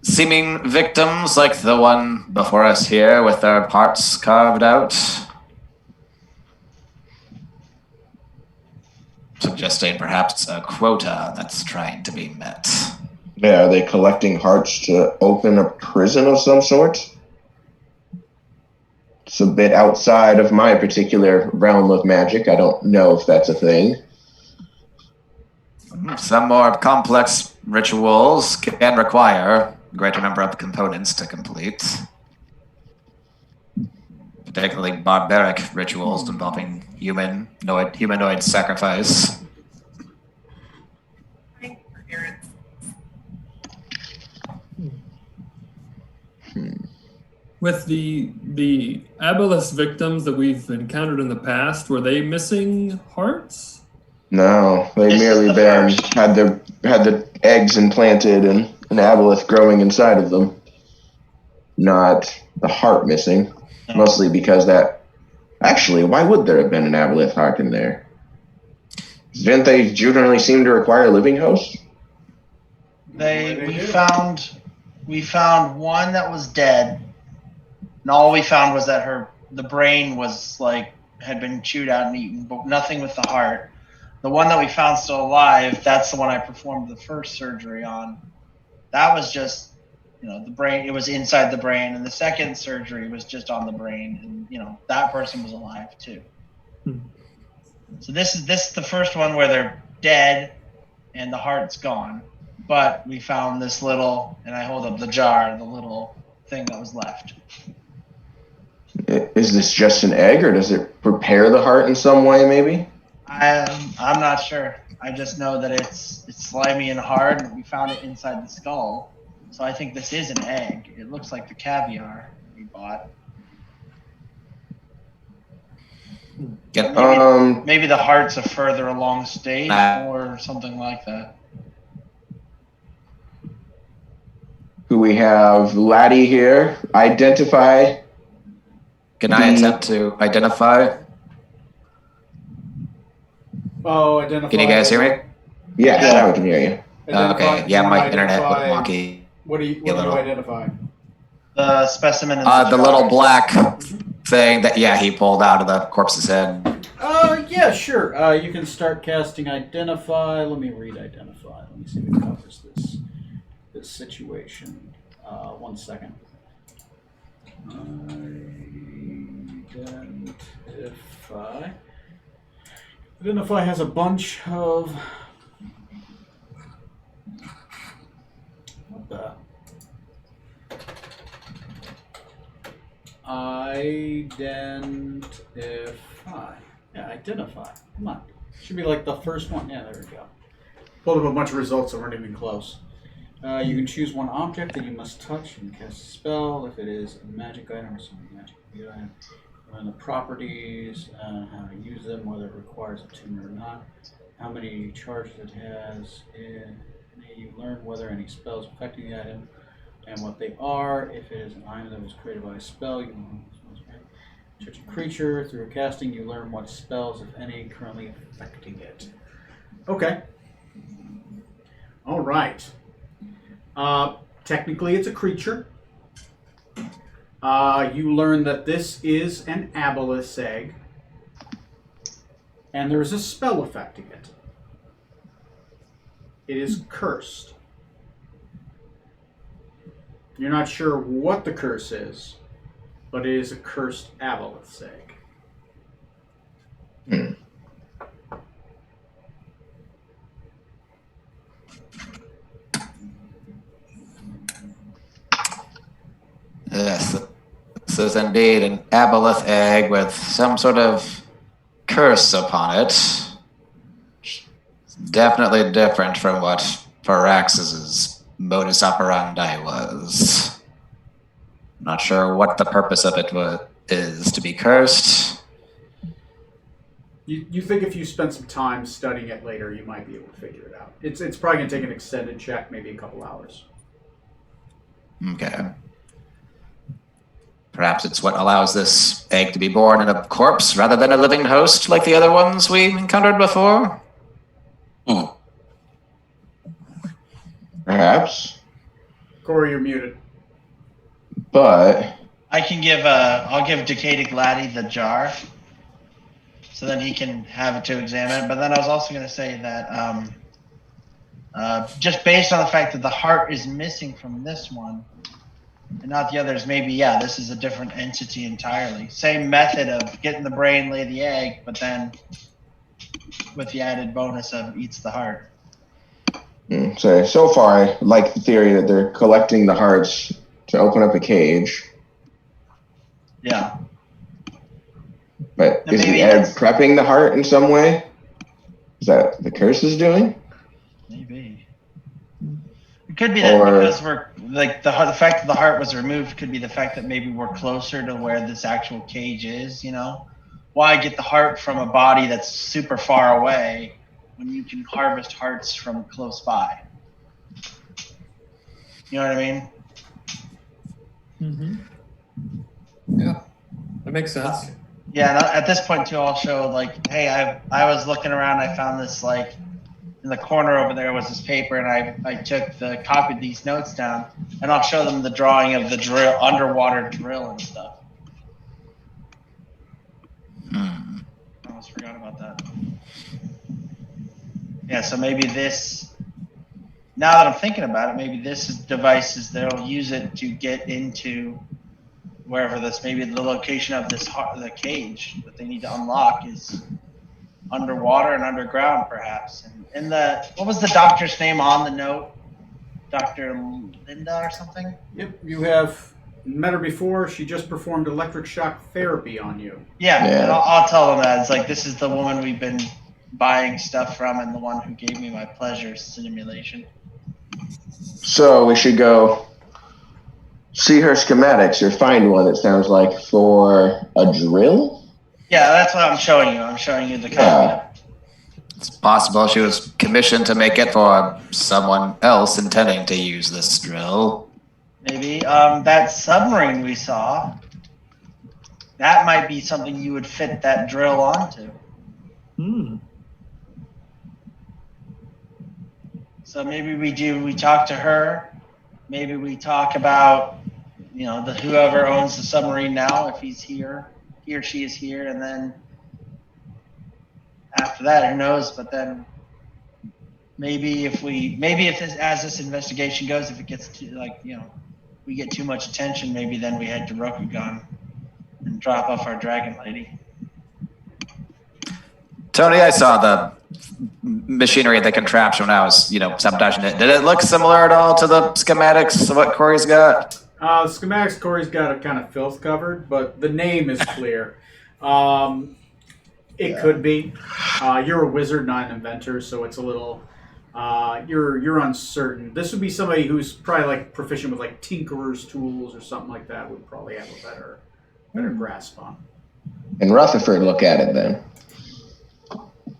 C: seeming victims like the one before us here with their parts carved out. Suggesting perhaps a quota that's trying to be met.
B: Yeah, are they collecting hearts to open a prison of some sort? It's a bit outside of my particular realm of magic. I don't know if that's a thing.
C: Some more complex rituals can require a greater number of components to complete. Particularly barbaric rituals involving humanoid sacrifice.
F: With the aboleth victims that we've encountered in the past, were they missing hearts?
B: No, they
E: This
B: merely
E: is the
B: been
E: first.
B: had the eggs implanted and an aboleth growing inside of them. Not the heart missing.
E: No.
B: Mostly because that... Actually, why would there have been an aboleth heart in there? Didn't they generally seem to require living hosts?
E: We found one that was dead, and all we found was that the brain was had been chewed out and eaten, but nothing with the heart. The one that we found still alive, that's the one I performed the first surgery on. That was just, the brain. It was inside the brain, and the second surgery was just on the brain, and that person was alive too. So this is the first one where they're dead, and the heart's gone. But we found this little, and I hold up the jar, the little thing that was left.
B: Is this just an egg, or does it prepare the heart in some way, maybe?
E: I'm not sure. I just know that it's slimy and hard, and we found it inside the skull. So I think this is an egg. It looks like the caviar we bought. Maybe the heart's a further along stage or something like that.
B: Who we have? Laddie here. Identify.
C: Can I attempt to identify?
A: Oh, identify.
C: Can you guys hear me?
B: Yeah, now we can hear you.
C: Okay, yeah, my internet was wonky.
A: What do you identify?
E: The specimen in
C: The little black thing that, he pulled out of the corpse's head.
A: Yeah, Yeah, sure. You can start casting Identify. Let me read Identify. Let me see if it covers this situation. 1 second. Identify. Identify has a bunch of... What the... Identify. Yeah, Identify. Come on. Should be like the first one. Yeah, there we go. Pulled up a bunch of results that weren't even close. You can choose one object that you must touch and cast a spell if it is a magic item or something magic item. And the properties, how to use them, whether it requires attunement or not, how many charges it has, and you learn whether any spells affecting the item and what they are. If it is an item that was created by a spell, you touch a creature. Through casting, you learn what spells, if any, currently affecting it. Okay. All right. Technically, it's a creature. You learn that this is an aboleth's egg, and there is a spell affecting it. It is cursed. You're not sure what the curse is, but it is a cursed aboleth's egg.
C: Yes, this is indeed an aboleth egg with some sort of curse upon it. It's definitely different from what Firaxis's modus operandi was. Not sure what the purpose of it is to be cursed.
A: You think if you spend some time studying it later, you might be able to figure it out. It's probably going to take an extended check, maybe a couple hours.
C: Okay. Perhaps it's what allows this egg to be born in a corpse rather than a living host like the other ones we encountered before?
B: Perhaps.
A: Corey, you're muted.
B: But
E: I can give I'll give Decadic Laddie the jar, so then he can have it to examine. But then I was also going to say that just based on the fact that the heart is missing from this one and not the others, maybe this is a different entity entirely. Same method of getting the brain, lay the egg, but then with the added bonus of eats the heart.
B: So far, I like the theory that they're collecting the hearts to open up a cage.
E: Yeah.
B: But
E: And
B: is the
E: maybe
B: egg
E: that's-
B: prepping the heart in some way? Is that the curse is doing?
E: Maybe. It could be that
B: Or-
E: because we're like the fact that the heart was removed could be the fact that maybe we're closer to where this actual cage is. Why get the heart from a body that's super far away when you can harvest hearts from close by? You know what I mean?
F: Mm-hmm. Yeah, that makes sense.
E: Yeah, and at this point too, I'll show like, hey, I was looking around, I found this like in the corner over there was this paper, and I copied these notes down, and I'll show them the drawing of the drill, underwater drill and stuff. I almost forgot about that. Yeah, so maybe this. Now that I'm thinking about it, maybe this is devices that'll use it to get into wherever this, maybe the location of this the cage that they need to unlock is underwater and underground, perhaps. And what was the doctor's name on the note? Dr. Linda or something?
A: Yep, you have met her before. She just performed electric shock therapy on you.
E: Yeah,
B: Yeah.
E: and I'll tell them that. It's like, this is the woman we've been buying stuff from and the one who gave me my pleasure simulation.
B: So we should go see her schematics or find one, it sounds like, for a drill?
E: Yeah, that's what I'm showing you. I'm showing you the copy.
B: Yeah.
C: It's possible she was commissioned to make it for someone else intending to use this drill.
E: Maybe. That submarine we saw, that might be something you would fit that drill onto.
F: Hmm.
E: So maybe we talk to her. Maybe we talk about, whoever owns the submarine now, if he's here, he or she is here, and then after that, who knows? But then maybe if this investigation goes, if it gets to we get too much attention, maybe then we head to Rokugan and drop off our dragon lady.
C: Tony, I saw the machinery of the contraption when I was, sabotaging it. Did it look similar at all to the schematics of what Corey's got?
A: The schematics, Corey's got it kind of filth covered, but the name is clear. It could be. You're a wizard, not an inventor, so it's a little. You're uncertain. This would be somebody who's probably like proficient with like tinkerer's tools or something like that. Would probably have a better grasp on.
B: And Rutherford look at it then.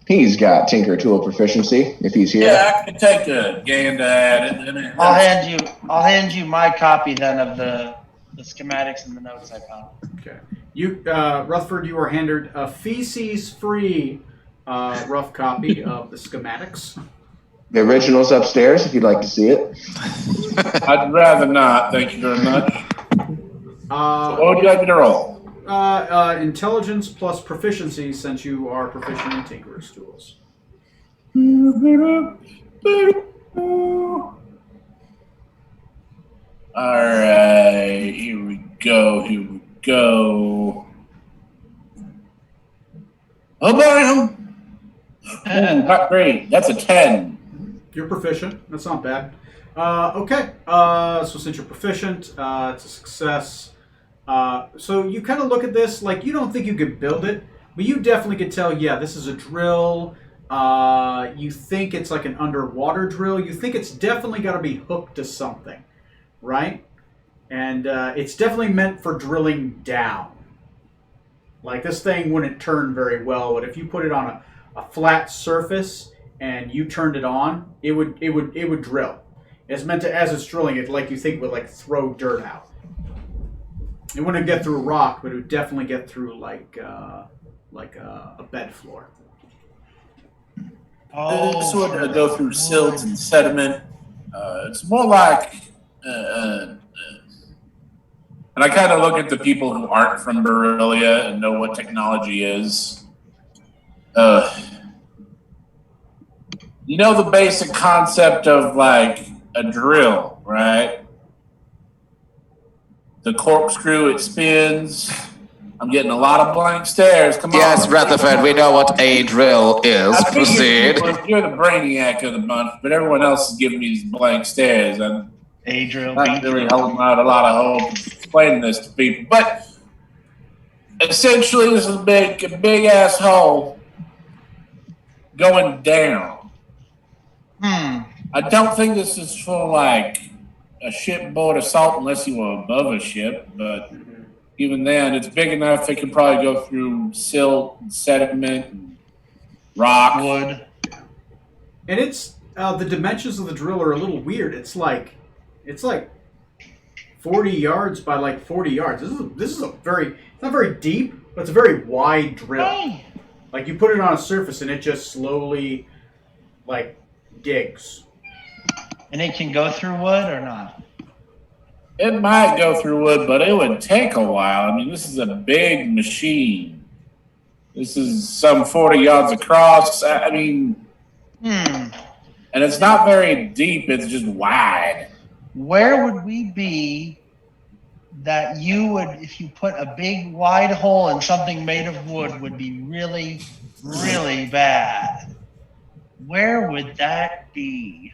B: He's got tinker tool proficiency if he's here.
H: Yeah, I can take a gander at it.
E: I'll hand you my copy then of the schematics and the notes I found.
A: Okay. You, Rutherford, you are handed a feces-free rough copy of the schematics.
B: The original's upstairs if you'd like to see it.
H: I'd rather not, thank you very much. So what would you like me to roll?
A: Intelligence plus proficiency, since you are proficient in tinkerer's tools.
H: Alright, here we go. Oh, bam! Not great. That's a 10.
A: You're proficient. That's not bad. Okay. So since you're proficient, it's a success. So you kind of look at this like you don't think you could build it, but you definitely could tell, yeah, this is a drill. You think it's like an underwater drill. You think it's definitely got to be hooked to something, right? And it's definitely meant for drilling down. Like this thing wouldn't turn very well, but if you put it on a flat surface and you turned it on, it would drill. It's meant to, as it's drilling, it like you think would like throw dirt out. It wouldn't get through rock, but it would definitely get through like a bed floor.
H: This would go through silt and sediment. It's more like, and I kind of look at the people who aren't from Beryllia and know what technology is. You know the basic concept of like a drill, right? The corkscrew, it spins. I'm getting a lot of blank stares. Come on.
C: Yes, Rutherford, we know what a drill is. Proceed.
H: You're the brainiac of the bunch, but everyone else is giving me these blank stares. I'm
E: A drill.
H: not really holding out a lot of hope explaining this to people. But essentially, this is a big ass hole going down. I don't think this is for like a shipboard assault unless you were above a ship, but even then, it's big enough it can probably go through silt and sediment and rock.
E: Wood.
A: And it's the dimensions of the drill are a little weird. It's like 40 yards by like 40 yards. This is a very, it's not very deep, but it's a very wide drill.
E: Hey.
A: Like you put it on a surface and it just slowly like digs.
E: And it can go through wood or not?
H: It might go through wood, but it would take a while. I mean, this is a big machine. This is some 40 yards across. I mean, and it's not very deep. It's just wide.
E: Where would we be that you would, if you put a big wide hole in something made of wood, would be really, really bad? Where would that be?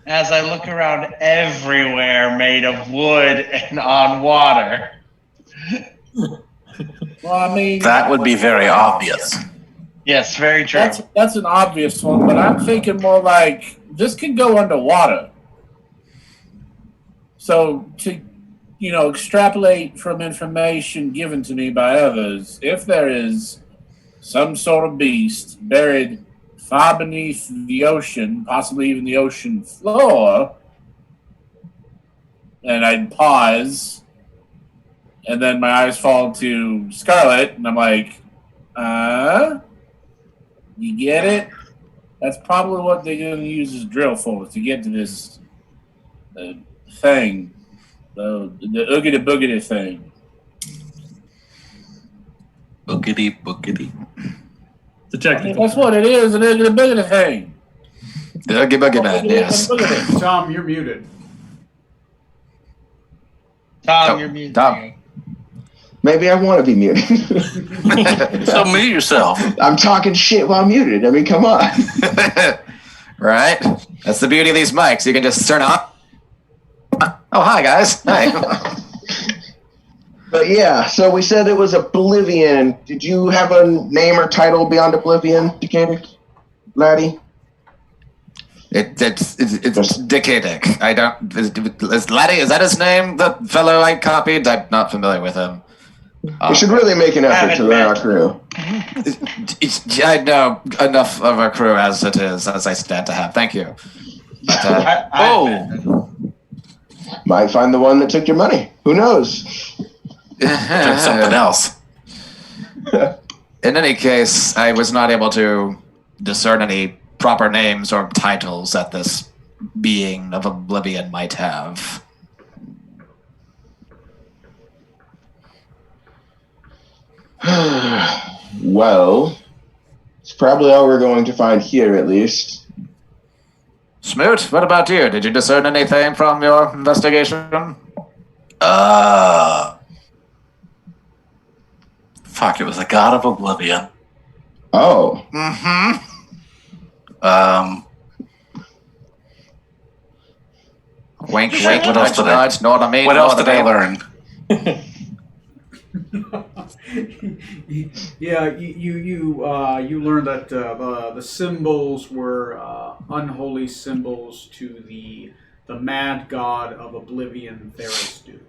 E: As I look around everywhere made of wood and on water.
H: Well, I mean,
D: That would be very obvious.
E: Yes, very true.
H: that's an obvious one, but I'm thinking more like this can go underwater. So to, extrapolate from information given to me by others, if there is some sort of beast buried far beneath the ocean, possibly even the ocean floor, and I'd pause, and then my eyes fall to Scarlet, and I'm like, you get it? That's probably what they're going to use this drill for, to get to this thing, the oogity boogity thing.
D: Boogity, boogity.
F: The technical.
H: That's what it is. An Oogie Boogie thing.
C: The Oogie Boogie Man, yes.
A: Tom, you're muted.
E: Tom,
C: Oh,
E: you're muted.
C: Tom.
B: Maybe I want to be muted.
D: So mute yourself.
B: I'm talking shit while muted. I mean, come on.
C: Right? That's the beauty of these mics. You can just turn on. Oh, hi, guys. Hi.
B: But yeah, so we said it was Oblivion. Did you have a name or title beyond Oblivion, Decadic? Laddie?
C: It's Decadic. I don't. Is Laddie? Is that his name? The fellow I copied. I'm not familiar with him.
B: We should really make an effort to learn our crew.
C: I know enough of our crew as it is, as I stand to have. Thank you. But,
B: Might find the one that took your money. Who knows?
D: Took something else.
C: In any case, I was not able to discern any proper names or titles that this being of Oblivion might have.
B: Well, it's probably all we're going to find here, at least.
C: Smoot, what about you? Did you discern anything from your investigation?
D: Fuck, it was the God of Oblivion.
B: Oh.
C: Mm-hmm. Wink, wink,
D: What else did I-
C: nudge, know what I mean?
D: What
C: know
D: else did I
C: mean?
D: learn?
A: Yeah, you learned that the symbols were unholy symbols to the mad god of Oblivion, Therisdune.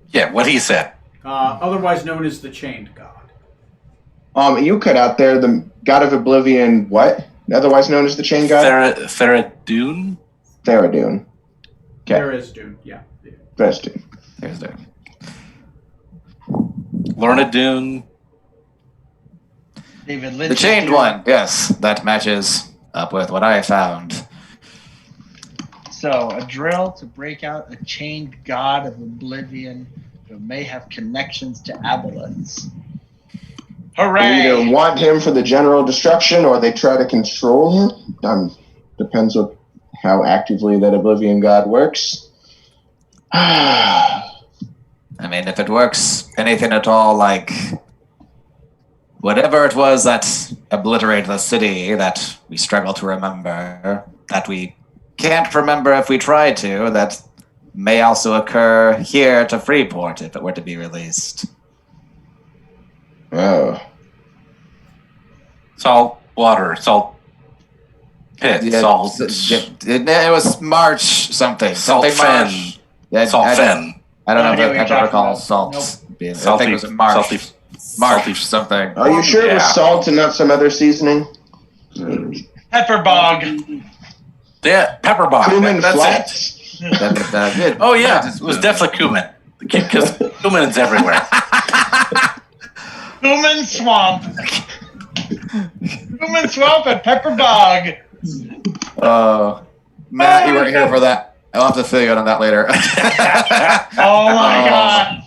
D: Yeah, what he said.
A: Otherwise known as the Chained God.
B: You cut out there the God of Oblivion, what? Otherwise known as the Chain God?
D: Theridune?
B: Theridune. Okay.
A: Therisdune, yeah.
B: Therisdune.
C: There's there.
D: Learnadune?
E: David Lynch.
C: The chained one, yes, that matches up with what I found.
E: So, a drill to break out a chained god of Oblivion who may have connections to Aboleths.
B: They
E: Hooray!
B: either want him for the general destruction or they try to control him. Depends on how actively that Oblivion God works.
C: I mean, if it works anything at all like whatever it was that obliterated the city that we struggle to remember, that we can't remember if we try to, that may also occur here to Freeport if it were to be released.
B: Oh.
D: Salt water, salt pit, salt.
C: It was March something.
D: Salt
C: something
D: fen.
C: March. Yeah,
D: Salt
C: I
D: fen.
C: don't know
E: I
C: if
E: know what
C: I
E: you're
C: don't recall
E: talking
C: salt.
E: about.
C: Being, I
D: Salty-
C: think it was in March.
D: salty-
C: March
D: salty-
C: something.
B: Are you sure it was
D: Yeah.
B: salt and not some other seasoning?
E: Pepper bog.
D: Yeah, pepper bog.
B: Cumin
D: That's
B: flats?
D: it. Oh yeah, it was definitely cumin. Because cumin's everywhere.
E: Cumin swamp. Cumin swamp and pepper bog.
C: Matt, you weren't here for that. I'll have to fill you in on that later.
E: Oh my god.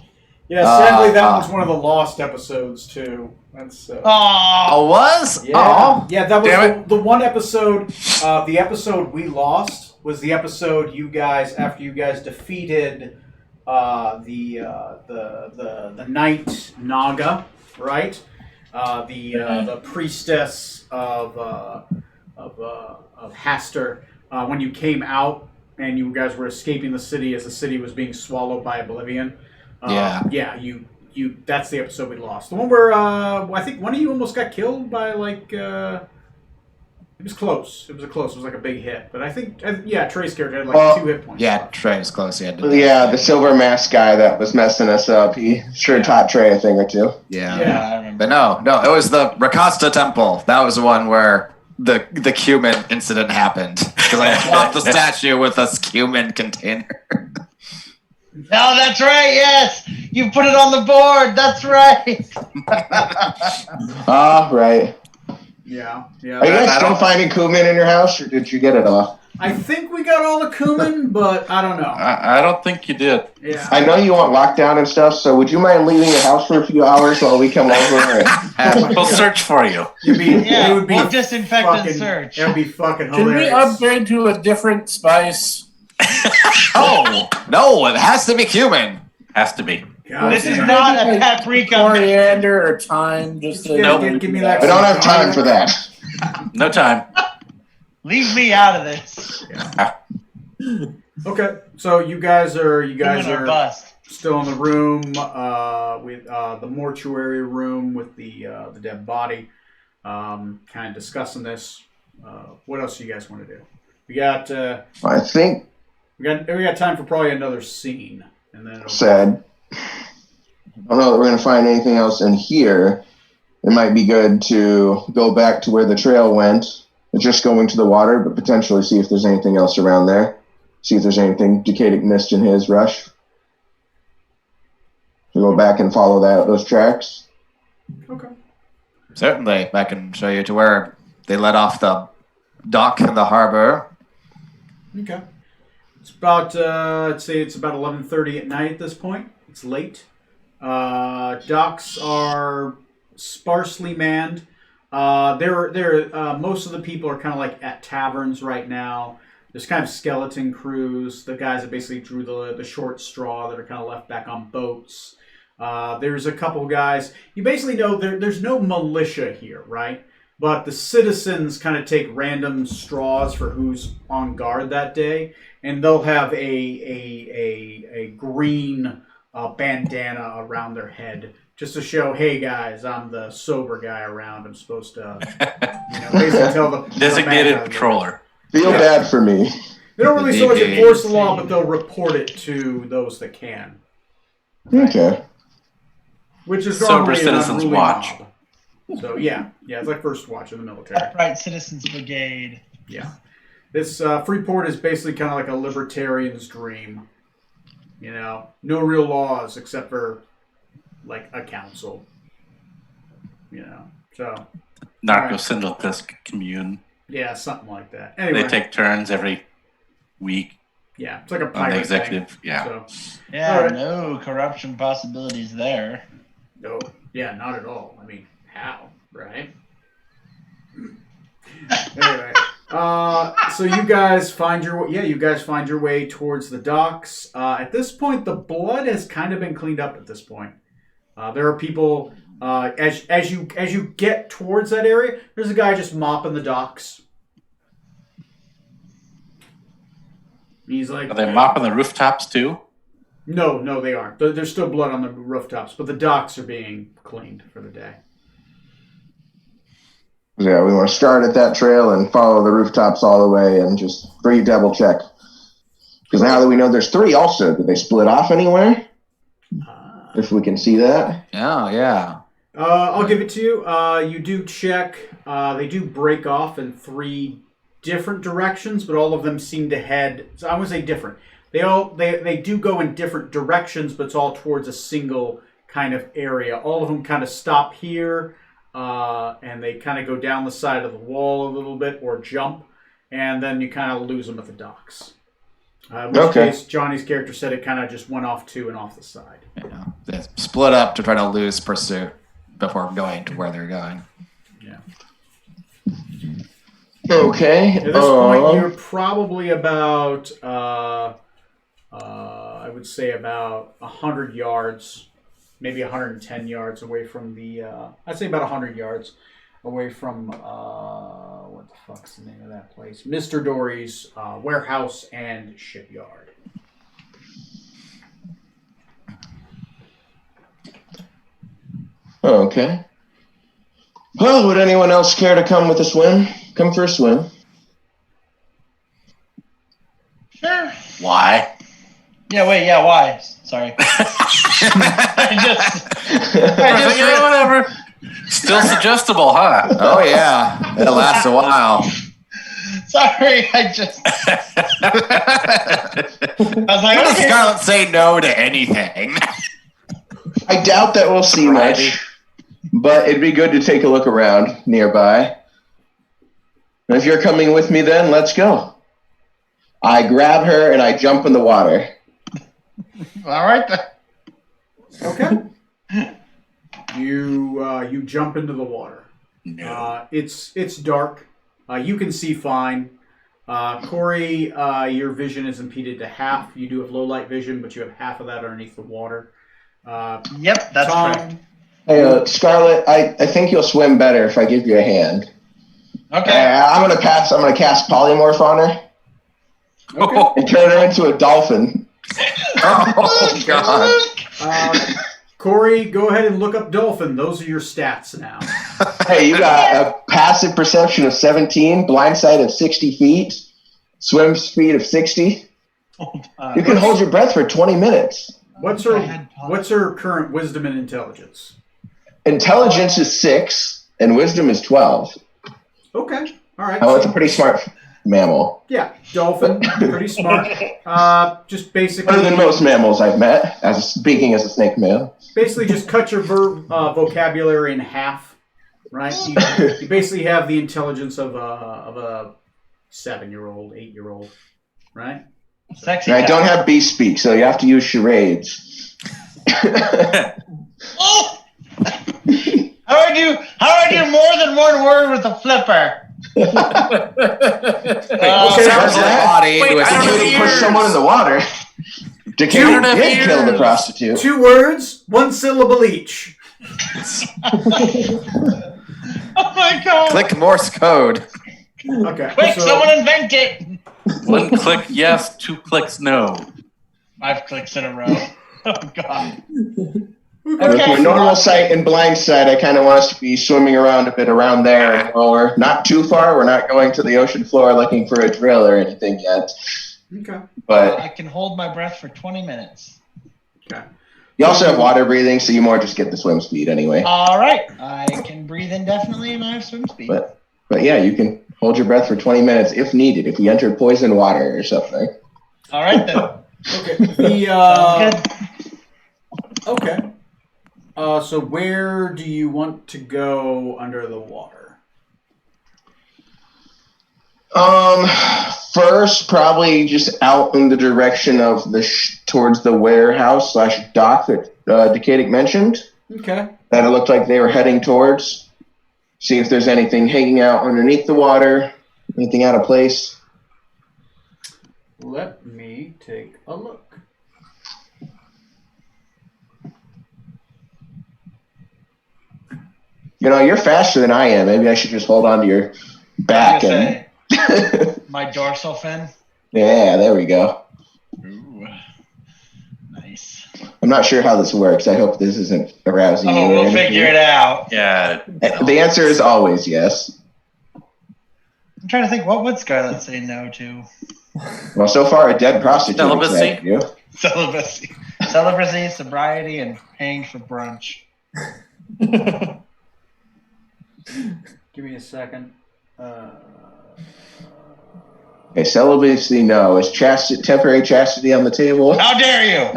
A: Yeah, sadly that was one of the lost episodes too. That's
E: Oh.
C: Oh, was?
A: yeah,
C: Oh.
A: yeah. That
C: Damn
A: was the one episode. The episode we lost was the episode you guys after you guys defeated the Knight Naga, right? The priestess of Haster. When you came out and you guys were escaping the city as the city was being swallowed by Oblivion. Yeah. You. That's the episode we lost. The one where I think one of you almost got killed by like. It was close. It was like a big hit. But I think Trey's character had like 2 hit points.
C: Yeah,
A: left.
C: Trey was close. Yeah,
B: The silver mask guy that was messing us up. He sure taught Trey a thing or two.
C: Yeah.
E: Yeah, I remember.
C: But no, it was the Rakasta Temple. That was the one where the cumin incident happened. Because I swapped the statue with a cumin container.
E: Oh, that's right. Yes, you put it on the board. That's right.
B: Ah, right.
A: Yeah, yeah.
B: Are you guys still finding cumin in your house, or did you get it all?
A: I think we got all the cumin, but I don't know.
D: I don't think you did.
A: Yeah.
B: I know you want lockdown and stuff, so would you mind leaving your house for a few hours while we come over?
D: We'll search for you.
A: It would be
E: we'll disinfect and
A: fucking,
E: search.
A: It would be fucking
H: Can we
A: hilarious.
H: upgrade to a different spice?
C: Oh, no, it has to be cumin.
D: Has to be.
A: God,
E: This is
A: damn.
E: not a paprika.
H: Coriander or thyme? Just to
A: Give me that.
B: I don't have time for that.
D: No time.
E: Leave me out of this.
A: Okay, so you guys are
E: Cumin or bust.
A: still in the room with the mortuary room with the dead body, kind of discussing this. What else do you guys want to do? We got
B: I think
A: we got time for probably another scene, and then
B: said, I don't know that we're going to find anything else in here. It might be good to go back to where the trail went, just going to the water, but potentially see if there's anything else around there. See if there's anything Decadic missed in his rush. To go back and follow those tracks.
A: Okay.
C: Certainly, I can show you to where they let off the dock in the harbor.
A: Okay. It's about I'd say it's about 11:30 at night at this point. It's late. Docks are sparsely manned. Most of the people are kind of like at taverns right now. There's kind of skeleton crews, the guys that basically drew the short straw that are kind of left back on boats. There's a couple guys. You basically know there's no militia here, right? But the citizens kind of take random straws for who's on guard that day, and they'll have a green bandana around their head just to show, hey guys, I'm the sober guy around. I'm supposed to, basically tell the
D: Designated patroller.
B: Feel bad for me.
A: They don't really so much enforce the law, but they'll report it to those that can. Right?
B: Okay.
A: Which is
D: Sober
A: normally an
D: Citizens
A: unruly
D: Watch.
A: mob. So yeah, it's like First Watch in the military.
E: Upright Citizens Brigade.
A: Yeah, this Freeport is basically kind of like a libertarian's dream. No real laws except for like a council. So
D: Narco-syndicalist commune.
A: yeah, something like that. Anyway,
D: They take turns every week
A: yeah, it's like a
D: on
A: pirate
D: the executive.
A: thing.
D: Yeah.
A: So,
E: Yeah,
A: All right.
E: no corruption possibilities there.
A: no, yeah, not at all. I mean, how, right? Anyway, so you guys find your way towards the docks. At this point, the blood has kind of been cleaned up. At this point, there are people. As you get towards that area, there's a guy just mopping the docks. He's like,
D: Are they mopping the rooftops too?
A: No, they aren't. There's still blood on the rooftops, but the docks are being cleaned for the day.
B: Yeah, we want to start at that trail and follow the rooftops all the way and just double check. Because now that we know there's 3 also, did they split off anywhere? If we can see that.
C: Yeah.
A: I'll give it to you. You do check. They do break off in 3 different directions, but all of them seem to head. So I would say different. They do go in different directions, but it's all towards a single kind of area. All of them kind of stop here, and they kind of go down the side of the wall a little bit or jump, and then you kind of lose them at the docks. In which case, Johnny's character said it kind of just went off to and off the side.
C: Yeah. They split up to try to lose pursuit before going to where they're going.
A: Yeah.
B: Okay.
A: At this point, you're probably about, I would say about 100 yards, maybe 110 yards away from the, I'd say about 100 yards away from, what the fuck's the name of that place? Mr. Dory's warehouse and shipyard.
B: Okay. Well, would anyone else care to come with a swim? Come for a swim.
E: Sure.
D: Why?
E: Why? Sorry.
D: Whatever. Still suggestible, huh?
C: Oh yeah, it lasts a while.
E: Sorry, I was like,
C: How does
E: okay.
C: Scarlet say no to anything?
B: I doubt that we'll see much, but it'd be good to take a look around nearby. If you're coming with me, then let's go. I grab her and I jump in the water.
E: All right then.
A: Okay. You jump into the water.
D: No.
A: It's dark. You can see fine. Corey, your vision is impeded to half. You do have low light vision, but you have half of that underneath the water.
E: Yep, that's
A: Tom,
E: correct.
B: Hey, Scarlet, I think you'll swim better if I give you a hand.
E: Okay.
B: I'm gonna cast polymorph on her
A: Okay.
B: and turn her into a dolphin.
C: Oh, God.
A: Corey, go ahead and look up dolphin. Those are your stats now.
B: Hey, you got a passive perception of 17, blind sight of 60 feet, swim speed of 60. You can hold your breath for 20 minutes.
A: What's her current wisdom and intelligence?
B: Intelligence is 6, and wisdom is 12.
A: Okay. All right.
B: Oh, it's a pretty smart mammal.
A: Yeah, dolphin, pretty smart. Just basically,
B: Better than most mammals I've met, speaking as a snake man.
A: basically just cut your vocabulary in half, right? You basically have the intelligence of a 7-year-old, 8-year-old, right?
E: Sexy.
B: And I don't have beast speak, so you have to use charades.
E: Oh! How do I do more than one word with a flipper?
C: Sounds body into a
B: You
C: security.
B: push someone in the water. Decadic did kill the prostitute.
A: 2 words, 1 syllable each.
E: Oh my god!
C: Click Morse code.
A: Okay.
E: Quick,
A: so-
E: someone invent it!
D: 1 click yes, 2 clicks no.
E: 5 clicks in a row. Oh god.
B: With
E: Okay.
B: my normal sight and blind sight, I kind of want us to be swimming around a bit around there and lower. Not too far. We're not going to the ocean floor looking for a drill or anything yet.
A: Okay.
B: But
E: I can hold my breath for 20 minutes.
A: Okay.
B: you also have water breathing, so you more just get the swim speed anyway.
E: All right. I can breathe indefinitely and I have swim speed.
B: But yeah, you can hold your breath for 20 minutes if needed, if we enter poison water or something.
E: All right then.
A: Okay.
E: Sounds good.
A: Okay. So where do you want to go under the water?
B: First, probably just out in the direction of towards the warehouse / dock that Decadic mentioned.
A: Okay.
B: That it looked like they were heading towards. See if there's anything hanging out underneath the water, anything out of place.
A: Let me take a look.
B: You know, you're faster than I am. Maybe I should just hold on to your back.
E: I was gonna
B: And
E: My dorsal fin.
B: yeah, there we go.
E: Ooh. Nice.
B: I'm not sure how this works. I hope this isn't arousing you.
E: Oh,
B: or
E: we'll
B: anything.
E: figure it out.
D: Yeah.
B: The answer is always yes.
E: I'm trying to think, what would Scarlet say no to?
B: Well, so far a dead prostitute.
D: Celibacy?
B: accepted you.
E: Celibacy. Celibacy, sobriety, and paying for brunch.
A: Give me a second.
B: Okay, celibacy, no. Is temporary chastity on the table?
E: How dare you?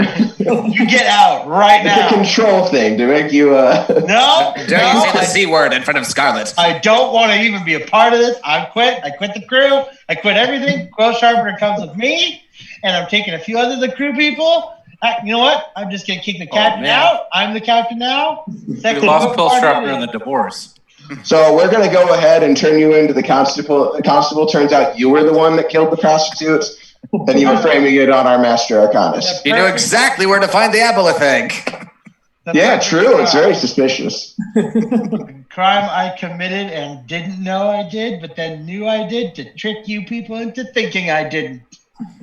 E: You get out right
B: It's a
E: now.
B: control thing to make you.
E: No,
C: Don't you say the
E: I,
C: C word in front of Scarlet.
E: I don't want to even be a part of this. I quit. I quit the crew. I quit everything. Quill Sharpener comes with me, and I'm taking a few other the crew people. You know what? I'm just gonna kick the captain
D: man.
E: out. I'm the captain now.
D: We
E: Second
D: lost
E: vote
D: Quill
E: party
D: Sharpener
E: is-
D: in the divorce.
B: So we're gonna go ahead and turn you into the constable. The constable turns out you were the one that killed the prostitutes, and you were framing it on our master arcanist.
C: You know exactly where to find the aboleth egg.
E: The
B: Yeah,
E: perfect
B: true. It's
E: crime.
B: very suspicious.
E: Crime I committed and didn't know I did, but then knew I did to trick you people into thinking I didn't.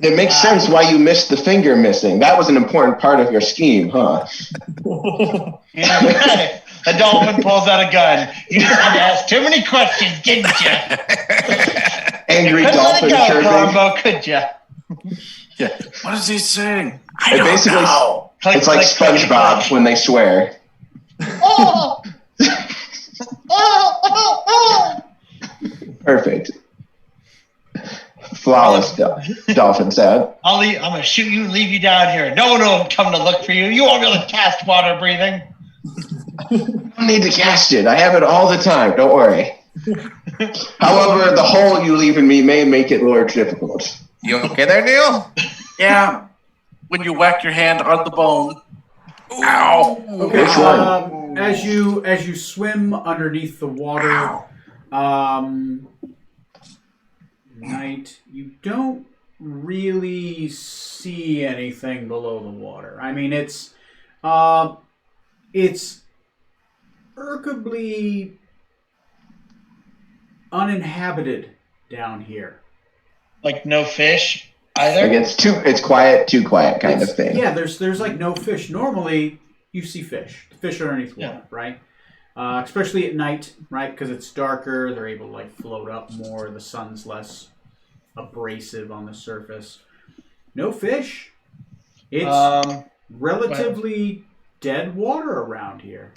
B: It makes sense why you missed the finger missing. That was an important part of your scheme, huh?
E: You know, a dolphin pulls out a gun. You had to ask too many questions, didn't you?
B: Angry
E: Couldn't let
B: dolphin
E: it go,
B: chirping.
E: Columbo, could you?
D: Yeah. What is he saying?
B: It basically, it's like SpongeBob when they swear.
E: Oh!
B: Perfect. Flawless dolphin sound.
E: I'm gonna shoot you and leave you down here. No one will come to look for you. You won't be able to cast water breathing.
B: I don't need to cast it. I have it all the time. Don't worry. However, the hole you leave in me may make it more difficult.
C: You okay there, Neil?
D: Yeah. When you whack your hand on the bone. Ow.
A: Okay.
B: Which one?
A: As you swim underneath the water, Knight, you don't really see anything below the water. I mean, it's irkably uninhabited down here.
E: Like no fish either?
B: Like it's quiet, too quiet kind of thing.
A: Yeah, there's like no fish. Normally, you see fish. Fish are underneath water, right? Especially at night, right? Because it's darker, they're able to like float up more. The sun's less abrasive on the surface. No fish. It's relatively dead water around here.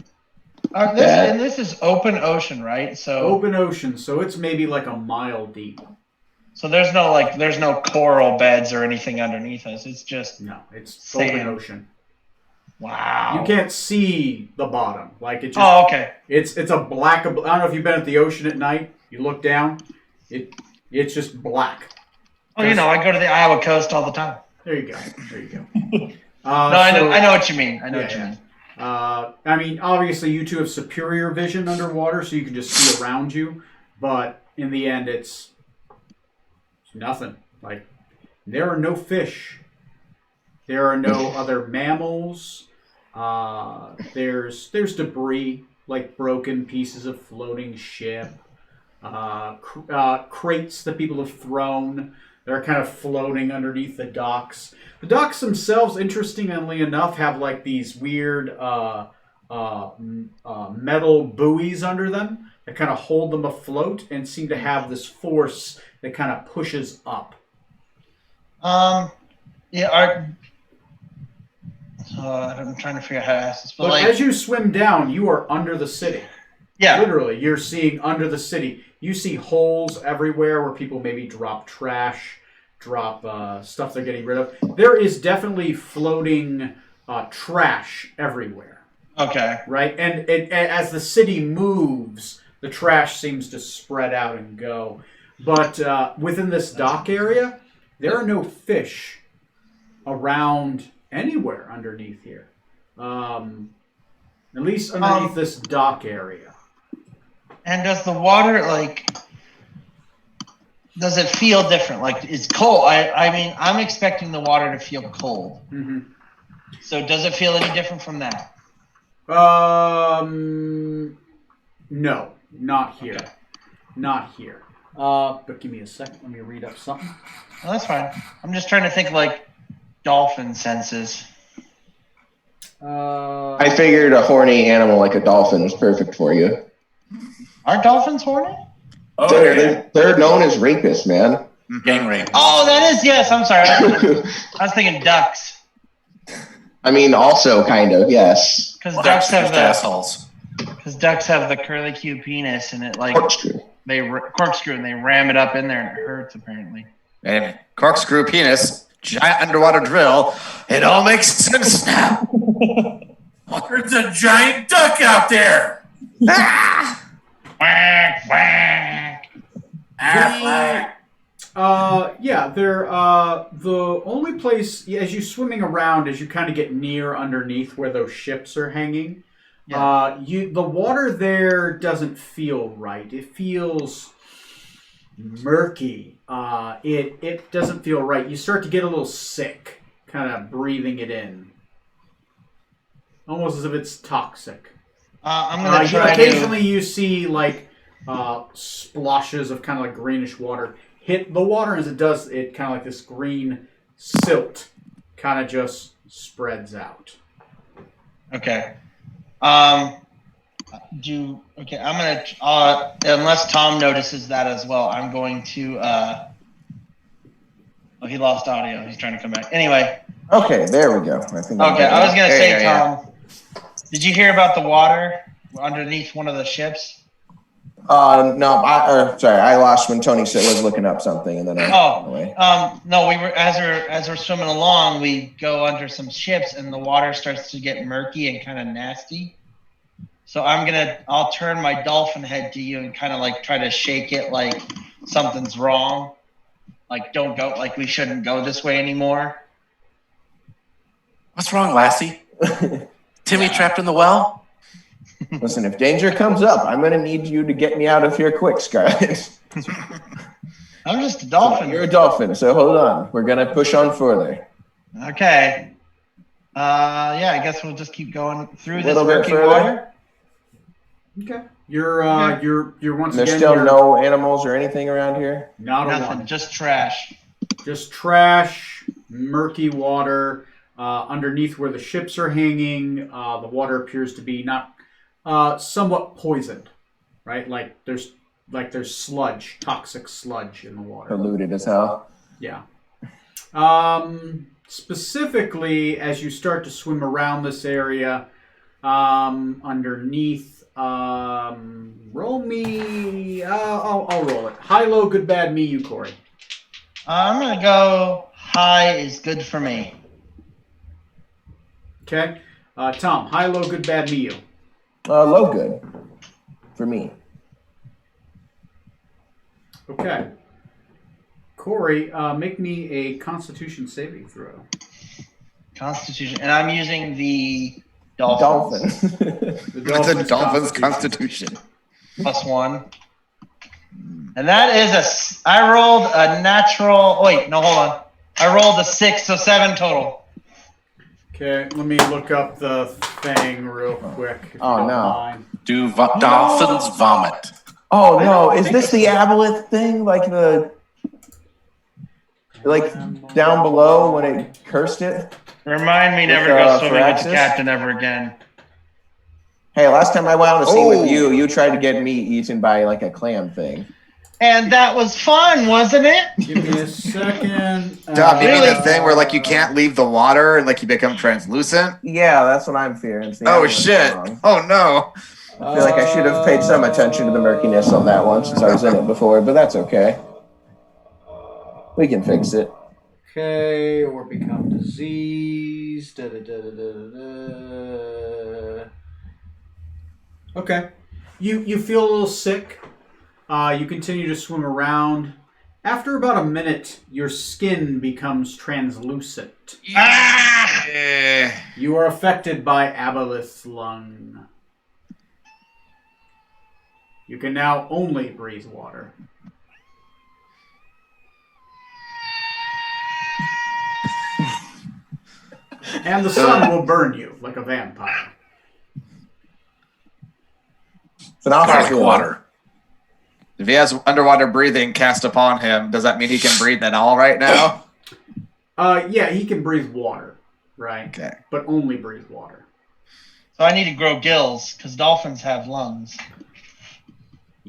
E: This is open ocean, right? So
A: Open ocean, so it's maybe like a mile deep.
E: So there's no coral beds or anything underneath us. It's just
A: it's
E: sand.
A: open ocean.
E: Wow.
A: You can't see the bottom. Like it just.
E: Oh, okay.
A: It's a black. I don't know if you've been at the ocean at night. You look down. It's just black.
E: Oh, I go to the Iowa coast all the time.
A: There you go.
E: I know what you mean. I know what you mean.
A: I mean, obviously, you two have superior vision underwater, so you can just see around you. But in the end, it's nothing. Like there are no fish. There are no other mammals. There's debris, like broken pieces of floating ship, crates that people have thrown. They're kind of floating underneath the docks. The docks themselves, interestingly enough, have like these weird metal buoys under them that kind of hold them afloat and seem to have this force that kind of pushes up.
E: I'm trying to figure out how to ask this.
A: But as you swim down, you are under the city.
E: Yeah.
A: Literally, you're seeing under the city. You see holes everywhere where people maybe drop trash, drop stuff they're getting rid of. There is definitely floating trash everywhere.
E: Okay.
A: Right? And as the city moves, the trash seems to spread out and go. But within this dock area, there are no fish around anywhere underneath here. At least underneath this dock area.
E: And does the water, does it feel different? Like, it's cold. I mean, I'm expecting the water to feel cold.
A: Mm-hmm.
E: So does it feel any different from that?
A: No, not here.
E: Okay.
A: Not here. But give me a second. Let me read up something.
E: Well, that's fine. I'm just trying to think dolphin senses.
B: I figured a horny animal like a dolphin was perfect for you.
E: Are dolphins horny?
H: Oh,
B: They're known as rapists, man.
D: Gang rape.
E: Oh, that is, yes. I'm sorry. I was thinking ducks.
B: I mean, also kind of, yes.
E: Because
D: Ducks
E: ducks have
D: assholes.
E: the curly Q penis, and it
B: Corkscrew.
E: corkscrew and they ram it up in there, and it hurts apparently.
C: And corkscrew penis, giant underwater drill. It all makes sense now.
H: There's a giant duck out there.
E: Quack, quack.
A: They're the only place as you swimming around, as you kind of get near underneath where those ships are hanging.
E: Yeah.
A: The water there doesn't feel right. It feels murky. It doesn't feel right. You start to get a little sick, kind of breathing it in, almost as if it's toxic.
E: I'm gonna try
A: occasionally you see splashes of kind of like greenish water hit the water. As it does, it kind of like this green silt kind of just spreads out.
E: Okay. I'm gonna unless Tom notices that as well, I'm going to he lost audio. He's trying to come back. Anyway.
B: Okay, there we go. I think.
E: Okay, I was gonna say,
C: yeah.
E: Tom, did you hear about the water underneath one of the ships?
B: No, sorry, I lost when Tony was looking up something, and then I went away.
E: No, we were as we're swimming along, we go under some ships, and the water starts to get murky and kind of nasty. So I'll turn my dolphin head to you and kind of like try to shake it like something's wrong. Like don't go, like we shouldn't go this way anymore.
D: What's wrong, Lassie? Timmy trapped in the well?
B: Listen, if danger comes up, I'm going to need you to get me out of here quick, Scarlet.
E: I'm just a dolphin.
B: You're a dolphin, so hold on. We're going to push on further.
E: Okay. Yeah, I guess we'll just keep going through this
B: Little bit
E: murky
B: further.
E: water.
A: Okay. You're once
B: There's
A: again.
B: still
A: you're
B: no animals or anything around here?
A: not a
E: Nothing,
A: one.
E: just trash.
A: Just trash, murky water. Underneath where the ships are hanging, the water appears to be not somewhat poisoned, right? Like there's sludge, toxic sludge in the water.
B: Polluted as hell.
A: Yeah. Specifically, as you start to swim around this area, underneath, roll me. I'll roll it. High, low, good, bad, me, you, Corey.
E: I'm gonna go high is good for me.
A: Okay. Tom, high, low, good, bad, me, you.
B: Low good. For me.
A: Okay. Corey, make me a Constitution saving throw.
E: Constitution, and I'm using the dolphins.
B: Dolphin.
C: It's a dolphin's constitution.
E: +1. And that is I rolled a natural, wait, no, hold on. I rolled a 6, so 7 total.
A: Okay, let me look up the thing real quick. If
B: Oh,
A: you don't
B: no.
A: mind.
D: Do dolphins vomit?
B: Oh, no. Is this the aboleth thing? Like down below when it cursed it?
E: Remind me never
B: With,
E: go swimming with
B: Firaxis?
E: the captain ever again.
B: Hey, last time I went on the sea
C: Oh.
B: with you, you tried to get me eaten by like a clam thing.
E: And that was fun, wasn't it?
A: Give me a second.
C: Dom, you mean
E: Really?
C: the thing where like you can't leave the water and like you become translucent?
B: Yeah, that's what I'm fearing. See, I
C: Oh
B: went
C: shit!
B: wrong.
C: Oh no!
B: I feel like I should have paid some attention to the murkiness on that one since I was in it before, but that's okay. We can fix it.
A: Okay, or become diseased. Da, da, da, da, da, da. Okay. You feel a little sick. You continue to swim around. After about a minute, your skin becomes translucent.
C: Ah!
A: You are affected by Aboleth's lung. You can now only breathe water. And the sun will burn you like a vampire.
B: It's an awful
D: Garlic
B: feeling.
D: water.
C: If he has underwater breathing cast upon him, does that mean he can breathe at all right now?
A: Yeah, he can breathe water, right?
C: Okay.
A: But only breathe water.
E: So I need to grow gills, because dolphins have lungs.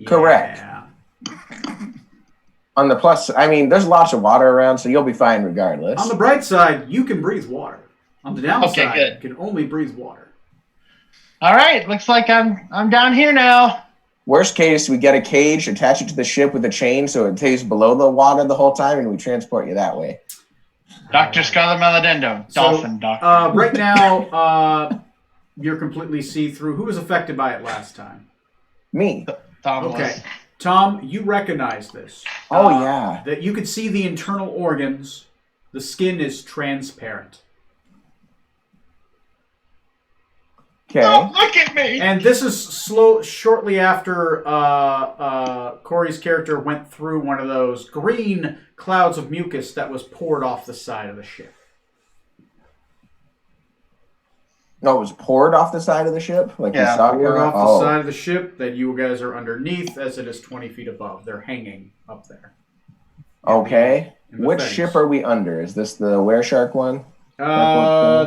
B: Correct.
A: Yeah.
B: On the plus, I mean, there's lots of water around, so you'll be fine regardless.
A: On the bright side, you can breathe water. On the downside,
E: good.
A: you can only breathe water.
E: All right, looks like I'm down here now.
B: Worst case, we get a cage, attach it to the ship with a chain so it stays below the water the whole time, and we transport you that way.
E: Dr. Scarlet Maladendo, dolphin doctor.
A: Right now, you're completely see-through. Who was affected by it last time?
B: Me.
E: Tom
A: Okay.
E: was.
A: Tom, you recognize this.
B: Oh, yeah.
A: That you can see the internal organs. The skin is transparent.
B: Okay.
E: Oh, look at me!
A: And this is shortly after Corey's character went through one of those green clouds of mucus that was poured off the side of the ship.
B: No, it was poured off the side of the ship? Like
E: Yeah,
B: we saw
A: Poured
B: here?
A: off the
B: Oh.
A: side of the ship that you guys are underneath as it is 20 feet above. They're hanging up there.
B: Okay.
A: In the
B: Which
A: things.
B: ship are we under? Is this the Wereshark one?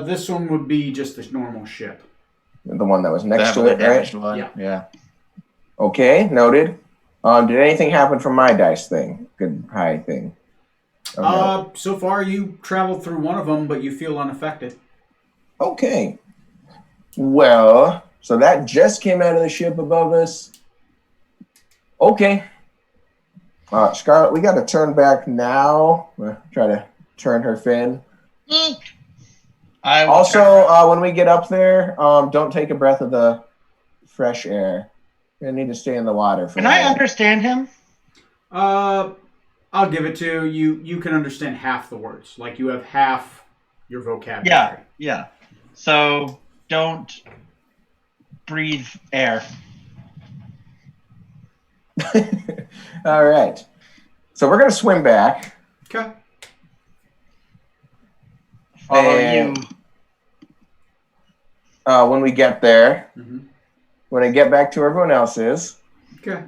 A: This one would be just the normal ship.
B: The one that was next to
C: Heavily
B: it, right?
C: damaged one.
A: Yeah.
C: Yeah.
B: Okay, noted. Did anything happen from my dice thing? Good high thing. Oh, no.
A: So far you traveled through one of them, but you feel unaffected.
B: Okay. Well, so that just came out of the ship above us. Okay. Scarlet, we got to turn back now. Try to turn her fin.
E: I will
B: Also, when we get up there, don't take a breath of the fresh air. I need to stay in the water for
E: Can
B: a
E: I
B: minute.
E: understand him?
A: I'll give it to you. You can understand half the words. Like you have half your vocabulary.
E: Yeah. So don't breathe air.
B: All right. So we're going to swim back.
A: Okay.
E: Follow
B: And-
E: you.
B: When we get there,
A: Mm-hmm.
B: when I get back to where everyone else is,
A: Okay.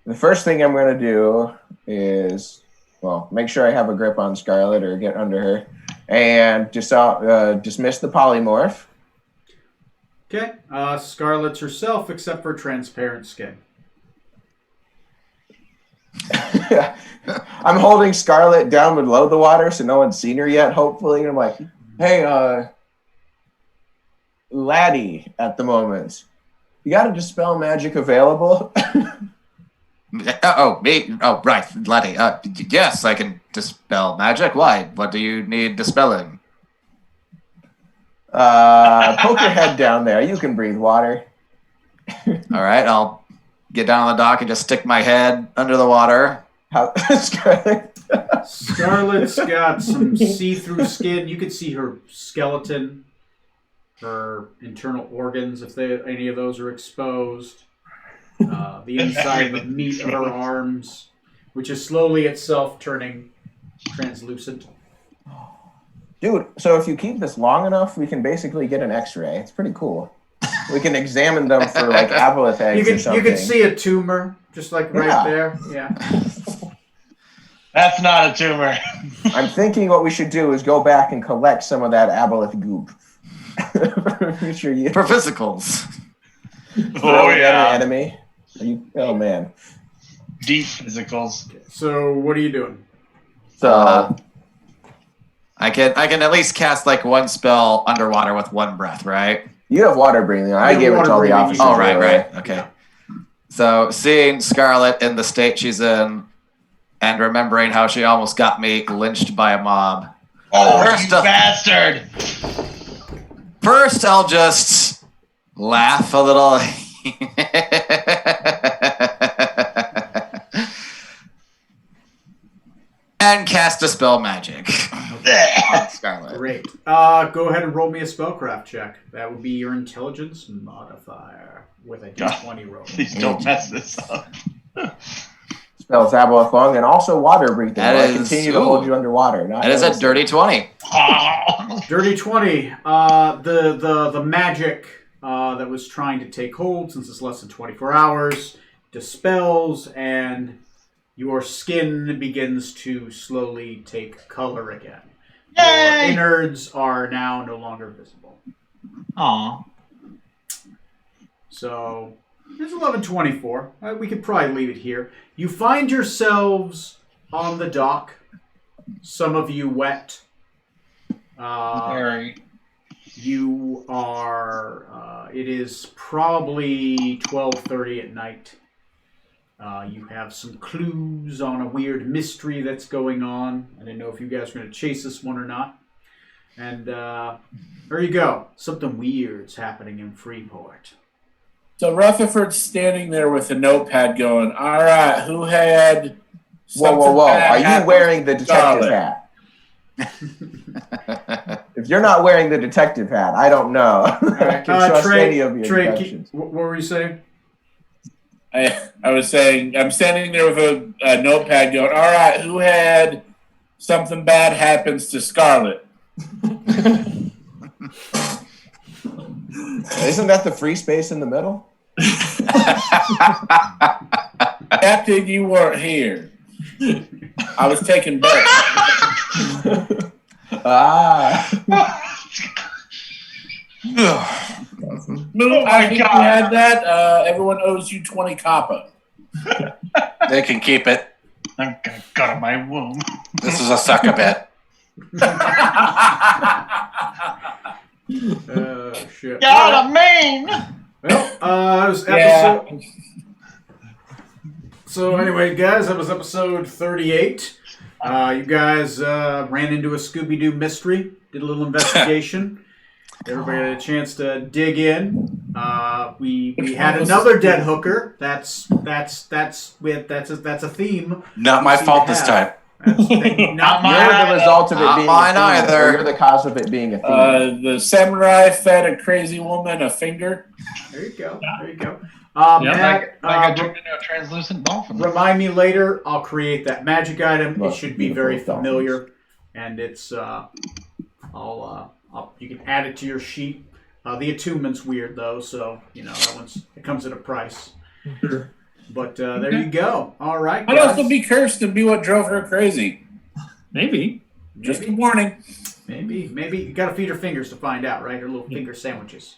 B: the first thing I'm going to do is, well, make sure I have a grip on Scarlet or get under her, and just dismiss the polymorph.
A: Okay. Scarlet's herself, except for transparent skin.
B: I'm holding Scarlet down below the water, so no one's seen her yet, hopefully. And I'm like, hey, laddie, at the moment. You got a dispel magic available?
C: Oh, me? Oh, right, Letty. Yes, I can dispel magic. Why? What do you need dispelling?
B: Poke your head down there. You can breathe water.
C: All right, I'll get down on the dock and just stick my head under the water.
B: How, Scarlet?
A: Scarlet's got some see-through skin. You can see her skeleton, her internal organs, if any of those are exposed. The inside of the meat of her arms, which is slowly itself turning translucent.
B: Dude, so if you keep this long enough, we can basically get an x-ray. It's pretty cool. We can examine them for, like, aboleth eggs or something.
A: You can see a tumor, just like right there. Yeah.
E: That's not a tumor.
B: I'm thinking what we should do is go back and collect some of that aboleth goop. For future use.
C: For physicals.
E: Oh, yeah.
B: Enemy. Oh, man.
E: Deep physicals.
A: So what are you doing?
B: So...
C: I can at least cast like one spell underwater with one breath, right?
B: You have water breathing. I
A: You have
B: gave it
A: water
B: to all the
A: breathing.
B: officers.
C: Oh, right,
B: anyway.
C: right. Okay. So seeing Scarlet in the state she's in and remembering how she almost got me lynched by a mob.
E: Oh,
C: First
E: you
C: up-
E: bastard!
C: First, I'll just laugh a little. And cast a spell magic. Scarlet.
A: Great. Go ahead and roll me a spellcraft check. That would be your intelligence modifier with a d20 roll.
E: Please don't mess this up.
B: Spells aboleth lung and also water breathing.
C: That
B: I
C: is-
B: continue to hold you underwater. Not
C: That is a
B: noticing.
C: dirty 20.
A: Dirty 20. The magic that was trying to take hold, since it's less than 24 hours, dispels, and your skin begins to slowly take color again. Your
E: Yay!
A: innards are now no longer visible.
E: Aw.
A: So it's 11:24. We could probably leave it here. You find yourselves on the dock. Some of you wet.
E: Very.
A: You are. It is probably 12:30 at night. You have some clues on a weird mystery that's going on. I didn't know if you guys were going to chase this one or not. And there you go. Something weird's happening in Freeport.
H: So Rutherford's standing there with a notepad going, all right, who had
B: Whoa.
H: bad
B: Are you
H: happen
B: wearing the
H: to
B: detective
H: Scarlet?"
B: hat? If you're not wearing the detective hat, I don't know. I can trust any of your deductions.
A: what were you saying?
H: I was saying, I'm standing there with a notepad going, all right, who had something bad happens to Scarlet?
B: Isn't that the free space in the middle?
H: Captain, you weren't here. I was taking bets. Move, I think you had that. Everyone owes you 20 copper.
D: They can keep it.
E: I'm gonna go to my womb.
D: This is a sucker bet.
A: Shit.
E: Got a main!
A: Well, that was
H: Yeah.
A: episode. So anyway, guys, that was episode 38. You guys ran into a Scooby-Doo mystery, did a little investigation. Everybody had a chance to dig in. We had another dead hooker. That's a theme.
D: Not my fault this time.
A: Not
G: mine.
B: You're the result of it
C: Not
B: being
C: mine
B: a theme,
C: either.
B: or you're the cause of it being a theme.
H: The samurai fed a crazy woman a finger.
A: There you go. There you go.
F: Yeah.
A: Matt,
E: I turned into a translucent dolphin.
A: remind me later. I'll create that magic item.
B: Look,
A: It should be
B: beautiful
A: very
B: dolphins.
A: familiar, and it's you can add it to your sheet. The attunement's weird though, so it comes at a price. But there you go. All right,
H: Might
A: guys.
H: also be cursed and be what drove her crazy.
F: Maybe.
H: Just a warning.
A: Maybe you gotta feed her fingers to find out, right? Her little finger sandwiches.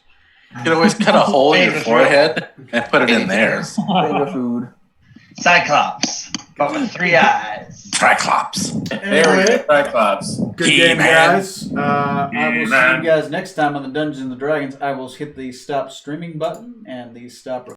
D: You can always cut a hole in your forehead and put it in there.
B: Finger food.
E: Cyclops. But with 3 eyes.
D: Triclops.
H: There we
A: Anyway,
H: go. Cyclops.
A: good game,
D: He-Man.
A: guys. I will see you guys next time on the Dungeons and Dragons. I will hit the stop streaming button and the stop